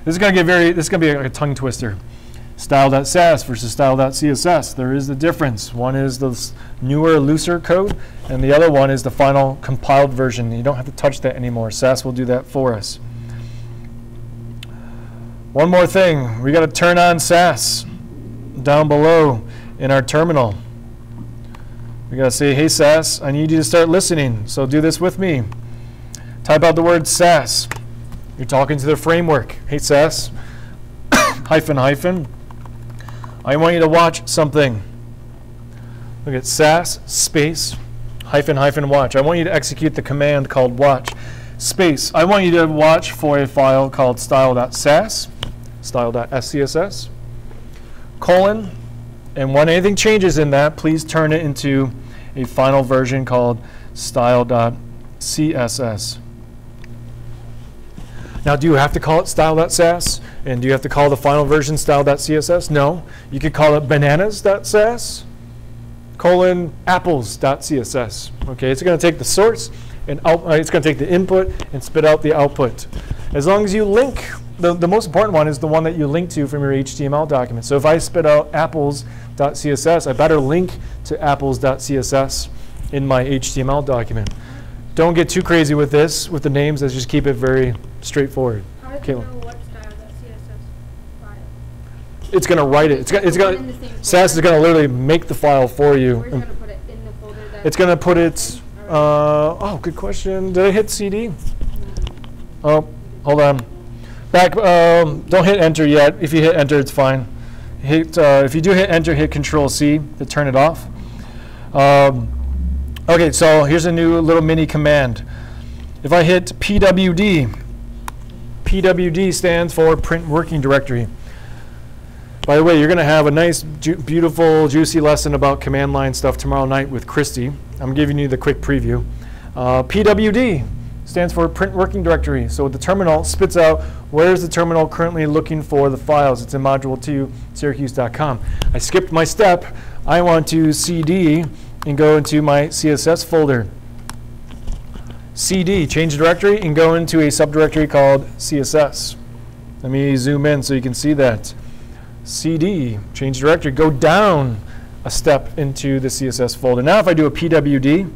This is going to be a tongue twister. Style.sas versus style.css. There is the difference. One is the newer, looser code, and the other one is the final compiled version. You don't have to touch that anymore. SAS will do that for us. One more thing. We got to turn on SAS down below in our terminal. We got to say, hey SAS, I need you to start listening. So do this with me. Type out the word SAS. You're talking to the framework. Hey SAS, hyphen, hyphen. I want you to watch something. Look at SAS space hyphen hyphen watch. I want you to execute the command called watch space. I want you to watch for a file called style.sas, style.scss, colon, and when anything changes in that, please turn it into a final version called style.css. Now, do you have to call it style.sas? And do you have to call the final version style.css? No. You could call it bananas.sas, colon, apples.css. Okay, it's going to take the source, and it's going to take the input and spit out the output. As long as you link, the most important one is the one that you link to from your HTML document. So if I spit out apples.css, I better link to apples.css in my HTML document. Don't get too crazy with this, with the names. Let's just keep it very straightforward. How does it know what style.css file? It's going to write it. SAS is going to literally make the file for you. Where's it going to put it? In the folder that It's going to put it, oh, good question. Did I hit CD? Oh, hold on. Back, don't hit enter yet. If you hit enter, it's fine. If you do hit enter, hit Control C to turn it off. Okay, so here's a new little mini command. If I hit PWD, PWD stands for Print Working Directory. By the way, you're going to have a nice, beautiful, juicy lesson about command line stuff tomorrow night with Christy. I'm giving you the quick preview. PWD stands for Print Working Directory. So the terminal spits out where's the terminal currently looking for the files. It's in Module 2, Syracuse.com. I skipped my step. I want to CD and go into my CSS folder. CD, change directory, and go into a subdirectory called CSS. Let me zoom in so you can see that. CD, change directory, go down a step into the CSS folder. Now if I do a PWD,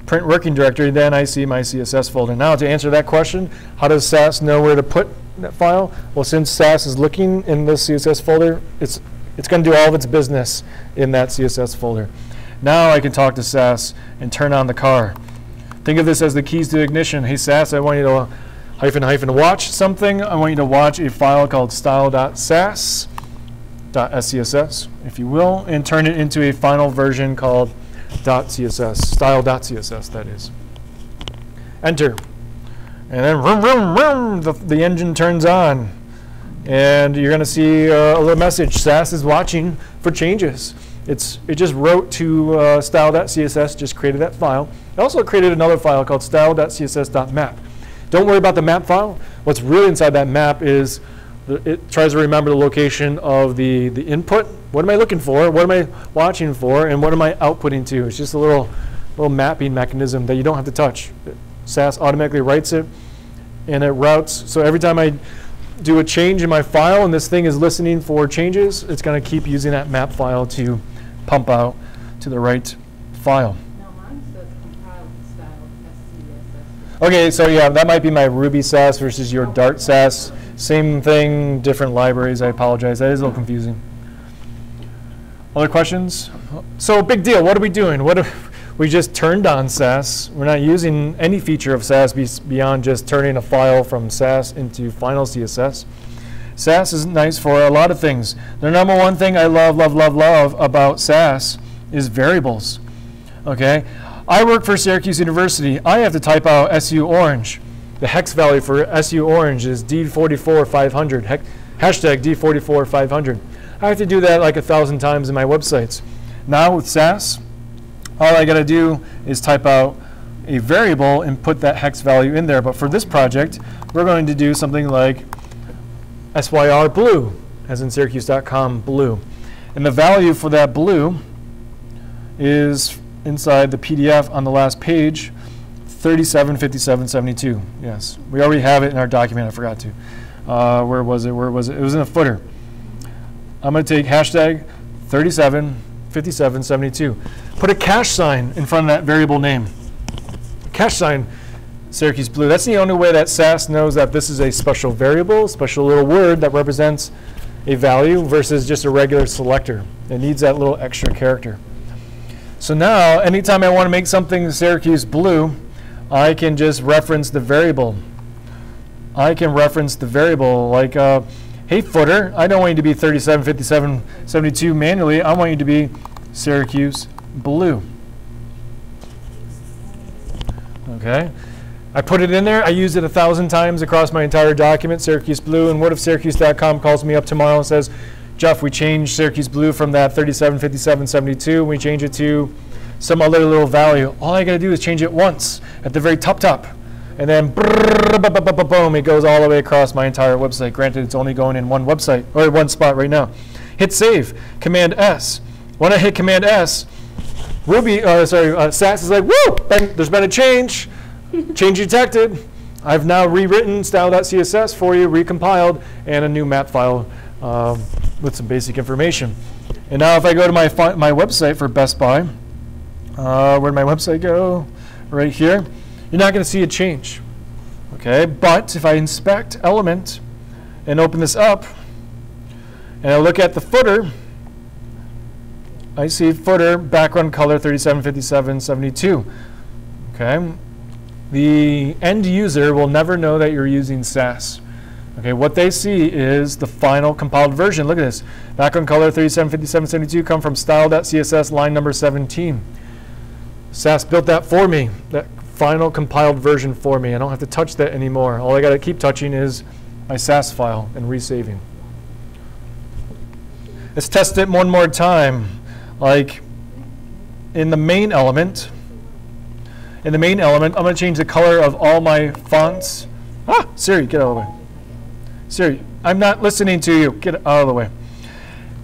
print working directory, then I see my CSS folder. Now to answer that question, how does SAS know where to put that file? Well, since SAS is looking in the CSS folder, it's going to do all of its business in that CSS folder. Now I can talk to SAS and turn on the car. Think of this as the keys to ignition. Hey SAS, I want you to -- watch something. I want you to watch a file called style.sas.scss, if you will, and turn it into a final version called .css, style.css, that is. Enter. And then vroom, vroom, vroom, the engine turns on. And you're going to see a little message. SAS is watching for changes. It just wrote to style.css, just created that file. It also created another file called style.css.map. Don't worry about the map file. What's really inside that map is it tries to remember the location of the input. What am I looking for? What am I watching for? And what am I outputting to? It's just a little mapping mechanism that you don't have to touch. SAS automatically writes it, and it routes. So every time I do a change in my file and this thing is listening for changes, it's going to keep using that map file to pump out to the right file. Now mine says compiled style SCSS. Okay, so yeah, that might be my Ruby SAS versus your Dart SAS. Same thing, different libraries. I apologize. That is a little confusing. Other questions? So big deal. What are we doing? What if we just turned on SAS? We're not using any feature of SAS beyond just turning a file from SAS into final CSS. SAS is nice for a lot of things. The number one thing I love about SAS is variables. Okay, I work for Syracuse University. I have to type out SU Orange. The hex value for SU Orange is D44500, hashtag D44500. I have to do that like 1,000 times in my websites. Now with SAS, all I got to do is type out a variable and put that hex value in there. But for this project, we're going to do something like SYR blue, as in Syracuse.com blue. And the value for that blue is inside the PDF on the last page, 375772. Yes, we already have it in our document. I forgot to. Where was it? It was in the footer. I'm going to take hashtag 375772. Put a cash sign in front of that variable name. Cash sign, Syracuse blue. That's the only way that SAS knows that this is a special variable, special little word that represents a value versus just a regular selector. It needs that little extra character. So now, anytime I want to make something Syracuse blue, I can just reference the variable. I can reference the variable like, hey footer, I don't want you to be 375772 manually. I want you to be Syracuse blue. Okay, I put it in there. I use it 1,000 times across my entire document, Syracuse blue. And what if Syracuse.com calls me up tomorrow and says, Jeff, we changed Syracuse blue from that 375772. We change it to some other little value. All I got to do is change it once at the very top. And then boom, it goes all the way across my entire website. Granted, it's only going in one website or one spot right now. Hit save, Command S. When I hit Command S, SAS is like, woo, there's been a change. Change detected. I've now rewritten style.css for you, recompiled, and a new map file with some basic information. And now if I go to my website for Best Buy, where'd my website go? Right here. You're not going to see a change. Okay, but if I inspect element and open this up, and I look at the footer, I see footer background color 375772. Okay, the end user will never know that you're using SAS. Okay, what they see is the final compiled version. Look at this. Background color 375772 come from style.css line number 17. SAS built that for me, that final compiled version for me. I don't have to touch that anymore. All I got to keep touching is my SAS file and resaving. Let's test it one more time. Like in the main element, I'm going to change the color of all my fonts. Siri, get out of the way. Siri, I'm not listening to you. Get out of the way.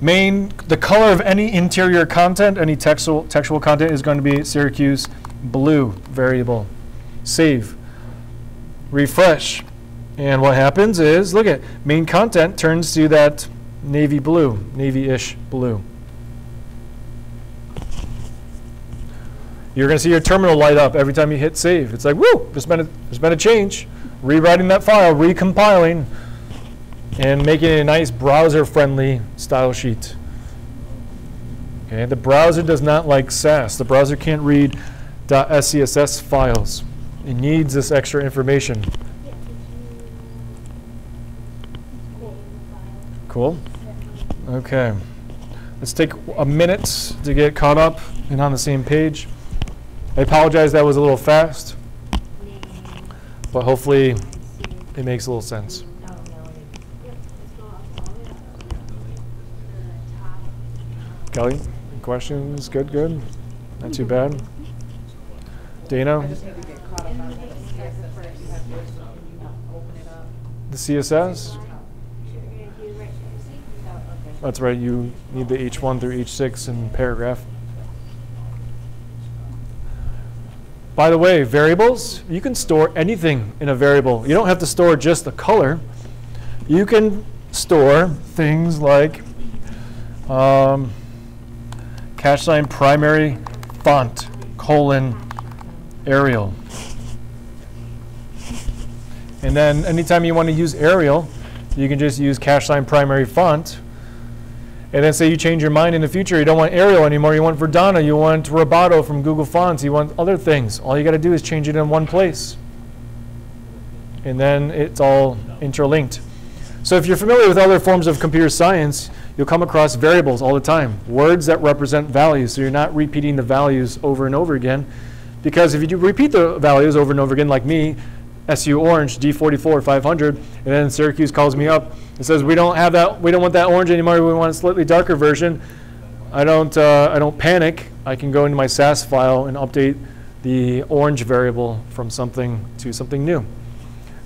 The color of any interior content, any textual content is going to be Syracuse blue variable. Save. Refresh. And what happens is, look at main content turns to that navy blue, navy-ish blue. You're going to see your terminal light up every time you hit save. It's like, woo, there's been a change. Rewriting that file, recompiling, and making it a nice browser-friendly style sheet. Okay, the browser does not like Sass. The browser can't read .scss files. It needs this extra information. Cool. Okay. Let's take a minute to get caught up and on the same page. I apologize that was a little fast, but hopefully it makes a little sense. Kelly, questions? Good, good. Not too bad. Dana? I just need to get caught up on the CSS first. You have to open it up. The CSS? That's right, you need the H1 through H6 in paragraph. By the way, variables, you can store anything in a variable. You don't have to store just the color. You can store things like cash sign primary font, colon, Arial. And then anytime you want to use Arial, you can just use cash sign primary font. And then say you change your mind in the future, you don't want Arial anymore, you want Verdana, you want Roboto from Google Fonts, you want other things. All you got to do is change it in one place. And then it's all interlinked. So if you're familiar with other forms of computer science, you'll come across variables all the time, words that represent values. So you're not repeating the values over and over again. Because if you do repeat the values over and over again, like me, SU orange, D44, 500, and then Syracuse calls me up and says, we don't have that, we don't want that orange anymore, we want a slightly darker version. I don't panic. I can go into my Sass file and update the orange variable from something to something new.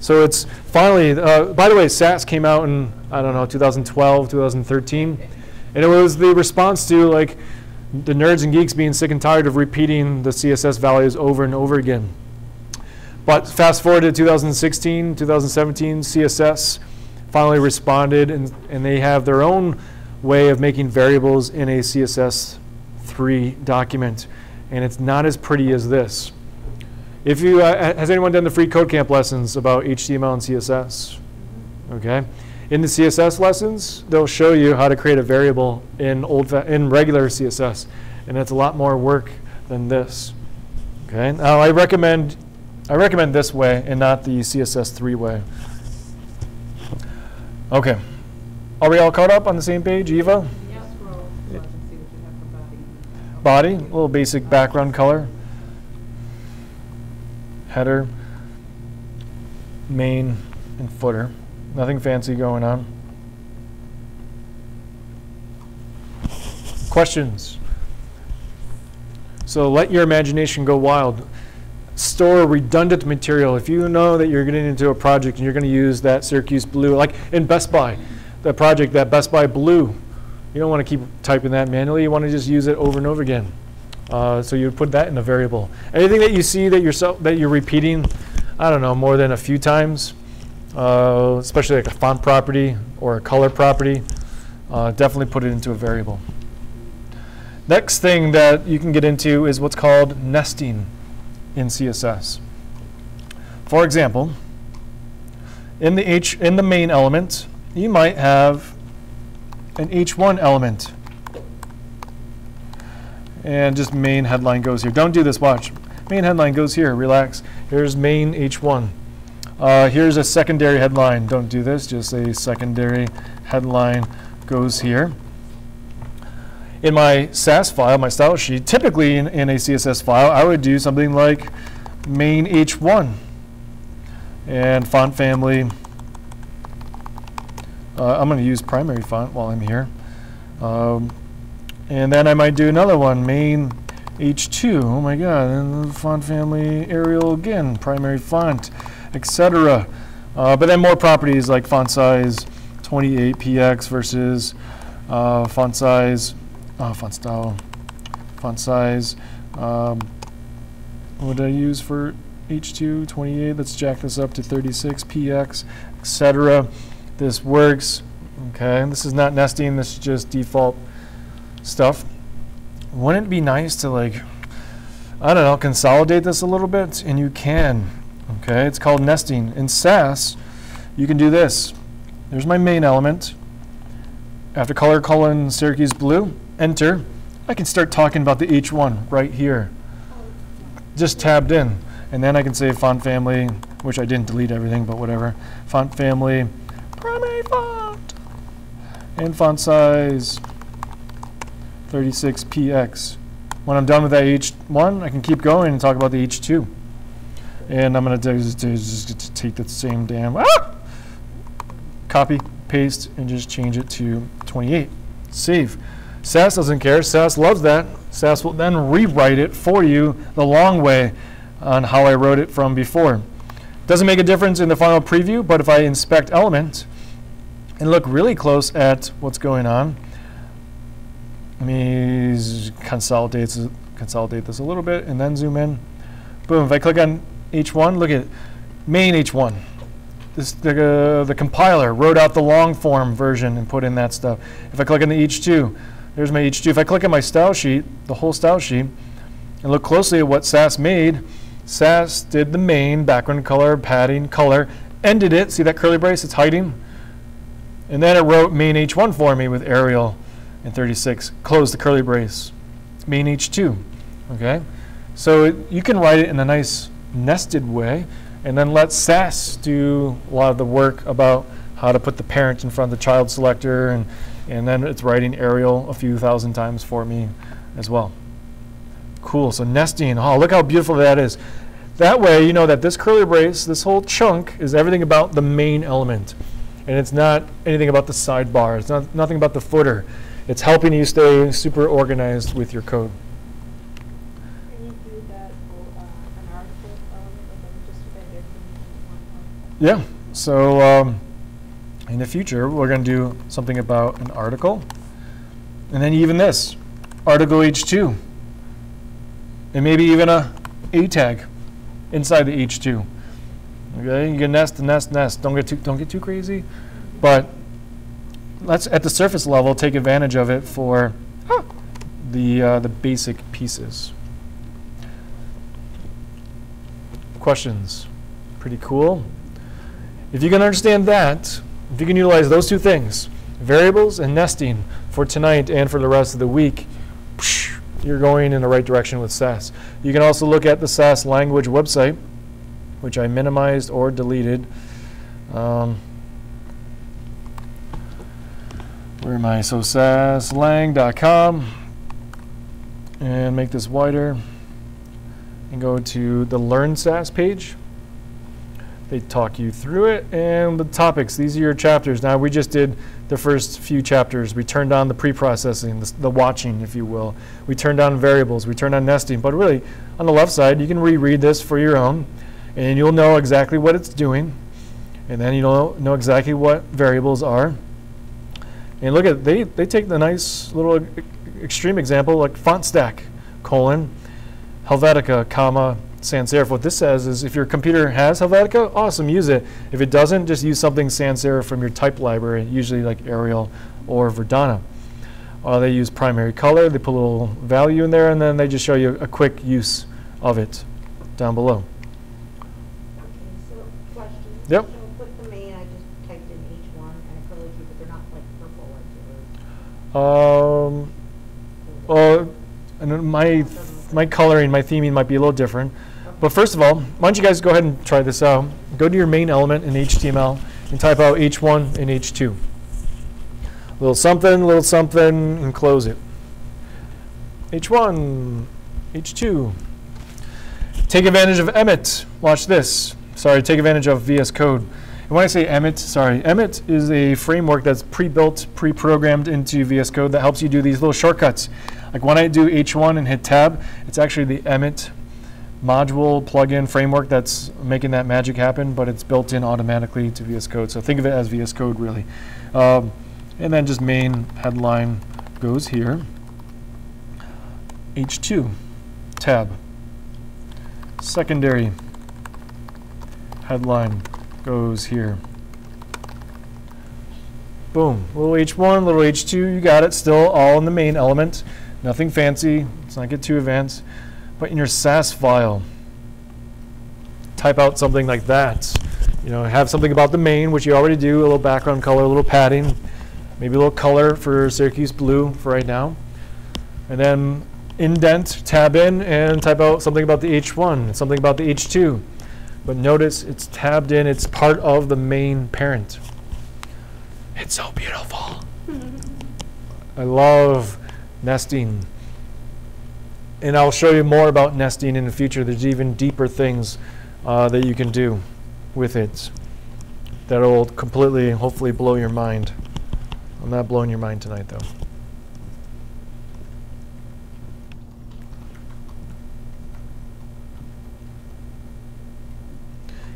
So it's finally, by the way, Sass came out in, I don't know, 2012, 2013, and it was the response to like the nerds and geeks being sick and tired of repeating the CSS values over and over again. But fast forward to 2016, 2017, CSS finally responded, and they have their own way of making variables in a CSS3 document. And it's not as pretty as this. If you, has anyone done the free code camp lessons about HTML and CSS? Okay. In the CSS lessons, they'll show you how to create a variable in regular CSS. And it's a lot more work than this. Okay. Now I recommend this way and not the CSS3 way. Okay. Are we all caught up on the same page, Eva? Yes. Scroll so I can see what you have for Body, body. a little basic background color. Header, main, and footer. Nothing fancy going on. Questions? So let your imagination go wild. Store redundant material. If you know that you're getting into a project and you're going to use that Syracuse blue, like in Best Buy, that project, that Best Buy blue, you don't want to keep typing that manually. You want to just use it over and over again. So you would put that in a variable. Anything that you see that you're repeating, I don't know, more than a few times, especially like a font property or a color property, definitely put it into a variable. Next thing that you can get into is what's called nesting in CSS. For example, in the main element, you might have an H1 element. And just main headline goes here. Don't do this, watch. Main headline goes here, relax. Here's main H1. Here's a secondary headline. Don't do this, just a secondary headline goes here. In my Sass file, my style sheet, typically in a CSS file, I would do something like main H1 and font family. I'm going to use primary font while I'm here. And then I might do another one, main H2. Oh my God, and the font family Arial again, primary font, etc. But then more properties like font size 28px versus font size, font style, font size. What did I use for H2, 28. Let's jack this up to 36, PX, etc. This works. Okay, this is not nesting. This is just default stuff. Wouldn't it be nice to, like, I don't know, consolidate this a little bit? And you can. Okay, it's called nesting. In SAS, you can do this. There's my main element. After color colon Syracuse blue, enter. I can start talking about the H1 right here. Just tabbed in. And then I can say font family, which I didn't delete everything, but whatever. Font family, primary font. And font size, 36px. When I'm done with that H1, I can keep going and talk about the H2. And I'm going to just take the same damn, copy, paste, and just change it to 28. Save. SAS doesn't care. SAS loves that. SAS will then rewrite it for you the long way on how I wrote it from before. Doesn't make a difference in the final preview, but if I inspect element and look really close at what's going on, let me consolidate this a little bit and then zoom in. Boom, if I click on H1, look at main H1. The compiler wrote out the long form version and put in that stuff. If I click on the H2, there's my H2. If I click on my style sheet, the whole style sheet, and look closely at what SAS made, SAS did the main, background color, padding, color, ended it. See that curly brace? It's hiding. And then it wrote main H1 for me with Arial and 36. Close the curly brace. Main H2. Okay? So you can write it in a nice nested way and then let SAS do a lot of the work about how to put the parent in front of the child selector, and then it's writing Arial a few thousand times for me as well. Cool, so nesting, oh, look how beautiful that is. That way you know that this curly brace, this whole chunk, is everything about the main element. And it's not anything about the sidebar, it's nothing about the footer. It's helping you stay super organized with your code. Can you do that for an article, just edit one? Yeah, so in the future we're going to do something about an article. And then even this, article H2. And maybe even a tag inside the H2. Okay, you can nest, nest, nest. Don't get too crazy, but let's at the surface level take advantage of it for the basic pieces. Questions? Pretty cool. If you can understand that, if you can utilize those two things, variables and nesting, for tonight and for the rest of the week, you're going in the right direction with SAS. You can also look at the SAS language website, which I minimized or deleted. Where am I? So saslang.com, and make this wider and go to the Learn SAS page. They talk you through it, and the topics. These are your chapters. Now we just did the first few chapters. We turned on the pre-processing, the watching, if you will. We turned on variables. We turned on nesting. But really, on the left side, you can reread this for your own, and you'll know exactly what it's doing. And then you'll know exactly what variables are. And look at, they take the nice little extreme example, like font stack, colon, Helvetica, comma, sans serif. What this says is if your computer has Helvetica, awesome, use it. If it doesn't, just use something sans serif from your type library, usually like Arial or Verdana. They use primary color, they put a little value in there, and then they just show you a quick use of it down below. Okay, so question. Yep. So with the main, I just typed in H1 and acrylic, but they're not like purple like yours. And then my coloring, my theming might be a little different. But first of all, why don't you guys go ahead and try this out. Go to your main element in HTML and type out H1 and H2. Little something, and close it. H1, H2. Take advantage of Emmet. Watch this. Sorry, take advantage of VS Code. And when I say Emmet, sorry, Emmet is a framework that's pre-built, pre-programmed into VS Code that helps you do these little shortcuts. Like when I do H1 and hit tab, it's actually the Emmet module plugin framework that's making that magic happen, but it's built in automatically to VS Code. So think of it as VS Code, really. And then just main headline goes here. H2, tab. Secondary, headline goes here. Boom, little H1, little H2, you got it, still all in the main element. Nothing fancy, let's not get too advanced. But in your SAS file, type out something like that. You know, have something about the main, which you already do, a little background color, a little padding, maybe a little color for Syracuse blue for right now. And then indent, tab in, and type out something about the H1, something about the H2. But notice it's tabbed in, it's part of the main parent. It's so beautiful. I love nesting. And I'll show you more about nesting in the future. There's even deeper things that you can do with it that'll completely, hopefully, blow your mind. I'm not blowing your mind tonight, though.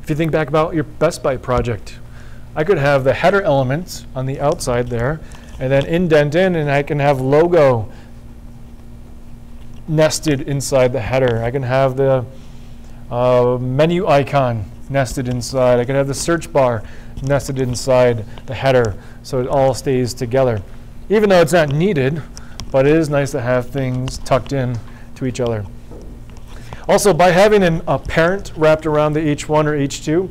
If you think back about your Best Buy project, I could have the header element on the outside there, and then indent in, and I can have logo nested inside the header. I can have the menu icon nested inside. I can have the search bar nested inside the header, so it all stays together. Even though it's not needed, but it is nice to have things tucked in to each other. Also, by having a parent wrapped around the H1 or H2,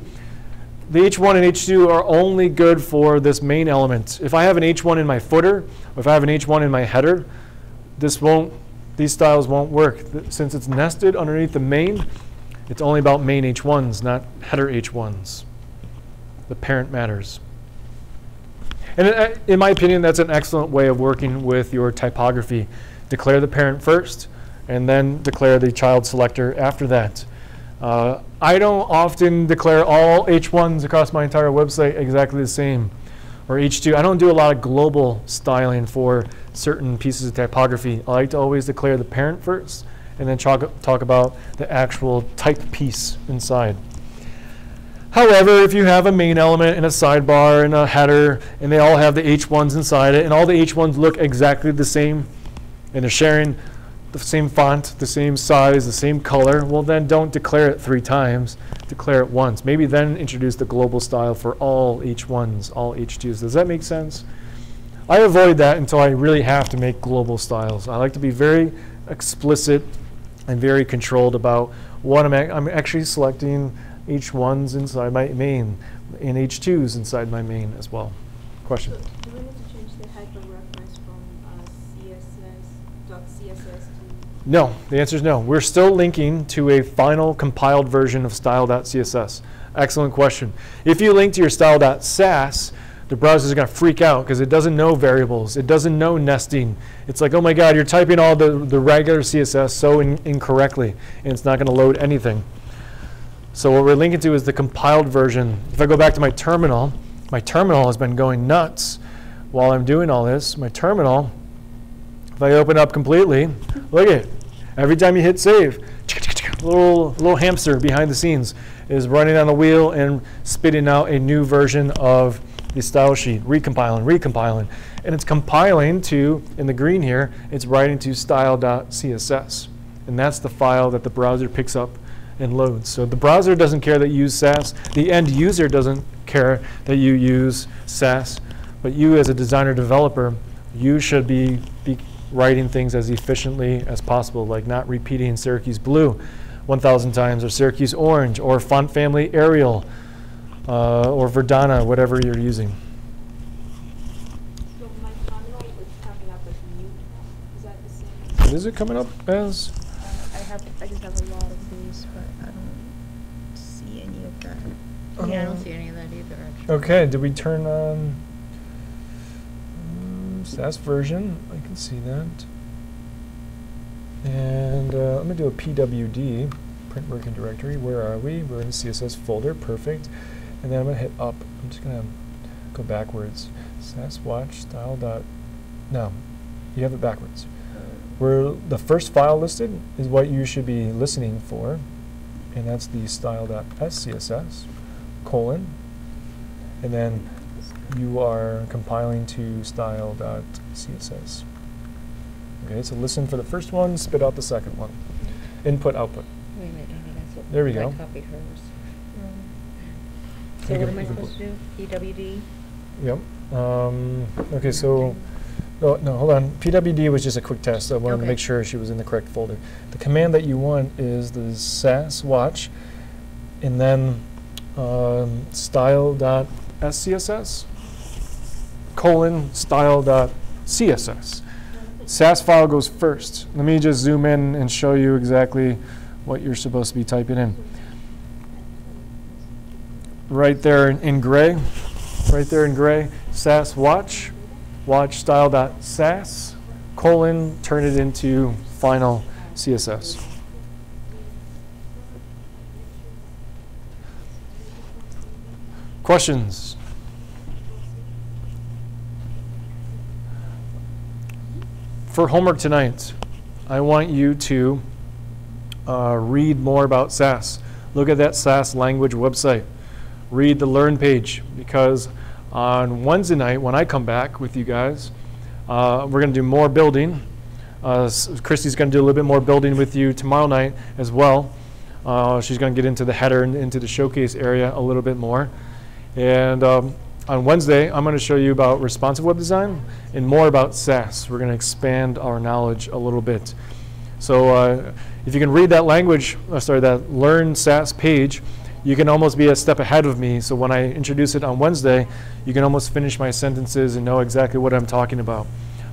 the H1 and H2 are only good for this main element. If I have an H1 in my footer, or if I have an H1 in my header, these styles won't work. Since it's nested underneath the main, it's only about main H1s, not header H1s. The parent matters. And in my opinion, that's an excellent way of working with your typography. Declare the parent first, and then declare the child selector after that. I don't often declare all H1s across my entire website exactly the same, or H2. I don't do a lot of global styling for certain pieces of typography. I like to always declare the parent first, and then talk about the actual type piece inside. However, if you have a main element and a sidebar and a header, and they all have the H1s inside it, and all the H1s look exactly the same, and they're sharing the same font, the same size, the same color, well then don't declare it 3 times, declare it once. Maybe then introduce the global style for all H1s, all H2s. Does that make sense? I avoid that until I really have to make global styles. I like to be very explicit and very controlled about what I'm actually selecting H1s inside my main and H2s inside my main as well. Question? So do we need to change the hyperreference from CSS.css to? No, the answer is no. We're still linking to a final compiled version of style.css. Excellent question. If you link to your style.sass, the browser is going to freak out because it doesn't know variables. It doesn't know nesting. It's like, oh my God, you're typing all the regular CSS so incorrectly, and it's not going to load anything. So what we're linking to is the compiled version. If I go back to my terminal has been going nuts while I'm doing all this. My terminal, if I open up completely, look at it. Every time you hit save, little hamster behind the scenes is running on the wheel and spitting out a new version of the style sheet, recompiling. And it's compiling to, in the green here, it's writing to style.css. And that's the file that the browser picks up and loads. So the browser doesn't care that you use Sass. The end user doesn't care that you use Sass. But you as a designer developer, you should be writing things as efficiently as possible, like not repeating Syracuse Blue 1,000 times, or Syracuse Orange, or font family Arial, or Verdana, whatever you're using. So my terminal is coming up as mute. Is that the same? What is it coming up as? I just have a lot of these, but I don't see any of that. Yeah, I don't see any of that either, actually. Okay, did we turn on Sass version? I can see that. And let me do a PWD, print working directory. Where are we? We're in the CSS folder, perfect. And then I'm going to hit up. I'm just going to go backwards. Sass watch style dot. No, you have it backwards. Where the first file listed is what you should be listening for, and that's the style.scss, colon, and then you are compiling to style.css. Okay, so listen for the first one, spit out the second one. Input, output. Wait a minute, Amy, that's what There we I go. copied hers. So You what can- am I you can supposed to do? PWD? Yep. Okay, so, no, hold on. PWD was just a quick test. I wanted to Okay. make sure she was in the correct folder. The command that you want is the SAS watch, and then style.scss, :style.css. SAS file goes first. Let me just zoom in and show you exactly what you're supposed to be typing in. Right there in gray, SAS watch style.sass, : turn it into final CSS. Questions? For homework tonight, I want you to read more about SAS. Look at that SAS language website. Read the Learn page, because on Wednesday night when I come back with you guys, we're going to do more building. Christy's going to do a little bit more building with you tomorrow night as well. She's going to get into the header and into the showcase area a little bit more. And on Wednesday, I'm going to show you about responsive web design and more about SAS. We're going to expand our knowledge a little bit. So if you can read that that Learn SAS page, you can almost be a step ahead of me. So when I introduce it on Wednesday, you can almost finish my sentences and know exactly what I'm talking about.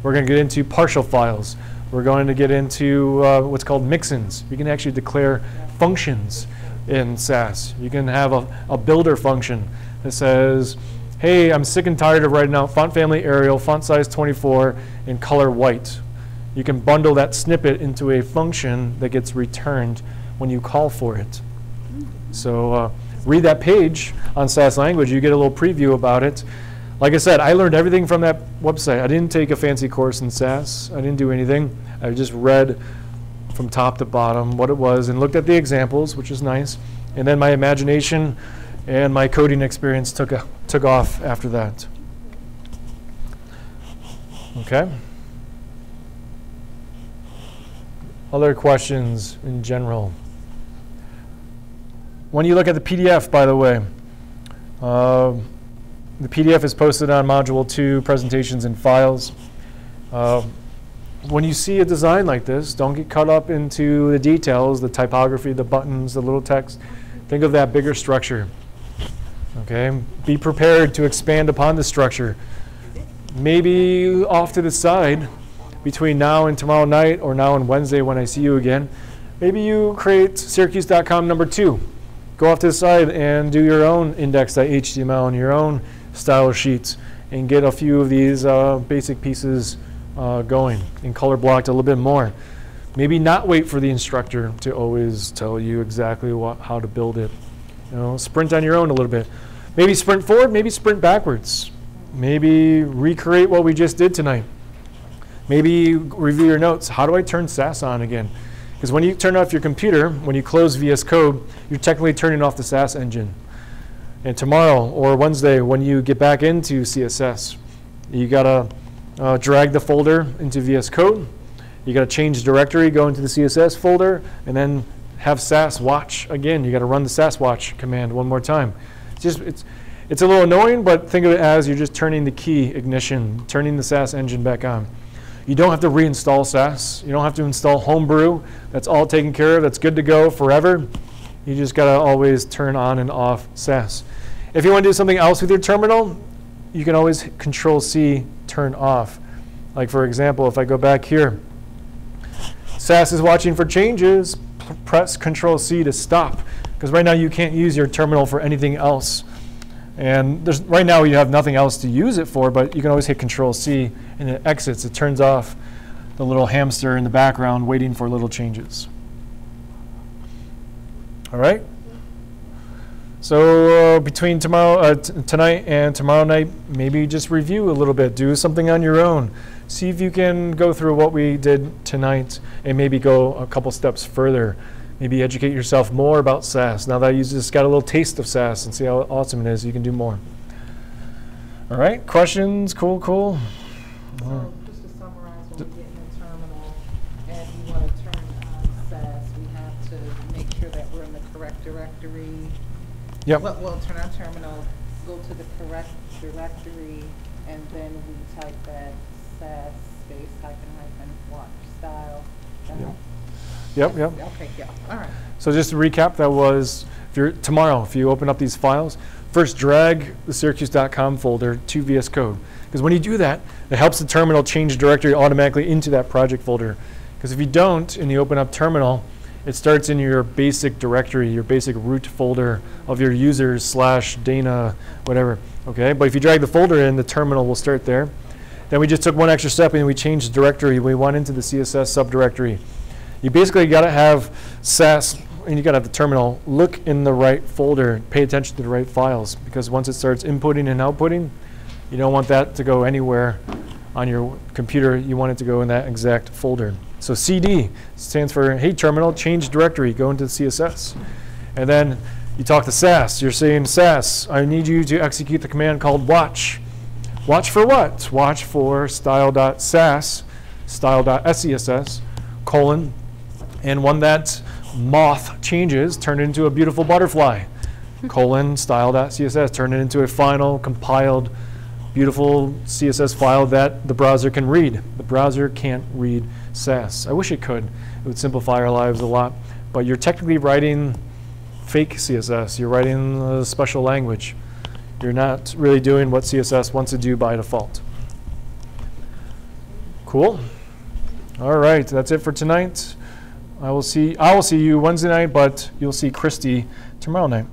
We're going to get into partial files. We're going to get into what's called mixins. You can actually declare functions in SAS. You can have a builder function that says, hey, I'm sick and tired of writing out font family Arial, font size 24, and color white. You can bundle that snippet into a function that gets returned when you call for it. So read that page on SAS language. You get a little preview about it. Like I said, I learned everything from that website. I didn't take a fancy course in SAS. I didn't do anything. I just read from top to bottom what it was and looked at the examples, which is nice. And then my imagination and my coding experience took off after that. Okay. Other questions in general? When you look at the PDF, by the way, the PDF is posted on Module 2, Presentations and Files. When you see a design like this, don't get caught up into the details, the typography, the buttons, the little text. Think of that bigger structure. Okay? Be prepared to expand upon the structure. Maybe off to the side, between now and tomorrow night, or now and Wednesday when I see you again, maybe you create Syracuse.com #2. Go off to the side and do your own index.html and your own style sheets and get a few of these basic pieces going and color blocked a little bit more. Maybe not wait for the instructor to always tell you exactly how to build it. You know, sprint on your own a little bit. Maybe sprint forward, maybe sprint backwards. Maybe recreate what we just did tonight. Maybe review your notes. How do I turn SAS on again? Because when you turn off your computer, when you close VS Code, you're technically turning off the SAS engine. And tomorrow or Wednesday, when you get back into CSS, you gotta drag the folder into VS Code. You gotta change directory, go into the CSS folder, and then have SAS watch again. You gotta run the SAS watch command one more time. It's a little annoying, but think of it as you're just turning the key ignition, turning the SAS engine back on. You don't have to reinstall SAS. You don't have to install Homebrew. That's all taken care of. That's good to go forever. You just got to always turn on and off SAS. If you want to do something else with your terminal, you can always Control-C, turn off. Like for example, if I go back here, SAS is watching for changes. Press Control-C to stop. Because right now you can't use your terminal for anything else. And right now you have nothing else to use it for, but you can always hit Control-C and it exits. It turns off the little hamster in the background waiting for little changes. All right? So between tonight and tomorrow night, maybe just review a little bit. Do something on your own. See if you can go through what we did tonight and maybe go a couple steps further. Maybe educate yourself more about SAS. Now that you just got a little taste of SAS and see how awesome it is, you can do more. All right, questions? Cool. So just to summarize, when we get in the terminal and you want to turn on SAS, we have to make sure that we're in the correct directory. Yep. Well, turn on terminal, go to the correct directory, and then we type that SAS space hyphen watch style. Yep. Okay, yeah, all right. So just to recap, that was tomorrow, if you open up these files, first drag the Syracuse.com folder to VS Code. Because when you do that, it helps the terminal change directory automatically into that project folder. Because if you don't, and you open up terminal, it starts in your basic directory, your basic root folder of your users / Dana, whatever. Okay, but if you drag the folder in, the terminal will start there. Then we just took one extra step and we changed the directory. We went into the CSS subdirectory. You basically got to have SAS, and you got to have the terminal look in the right folder, pay attention to the right files, because once it starts inputting and outputting, you don't want that to go anywhere on your computer. You want it to go in that exact folder. So CD stands for, hey terminal, change directory, go into the CSS. And then you talk to SAS. You're saying, SAS, I need you to execute the command called watch. Watch for what? Watch for style.sas, style.scss, : and when that moth changes, turn it into a beautiful butterfly, : style.css, turn it into a final compiled beautiful CSS file that the browser can read. The browser can't read SAS. I wish it could. It would simplify our lives a lot. But you're technically writing fake CSS. You're writing a special language. You're not really doing what CSS wants to do by default. Cool. All right, that's it for tonight. I will see you Wednesday night, but you'll see Christy tomorrow night.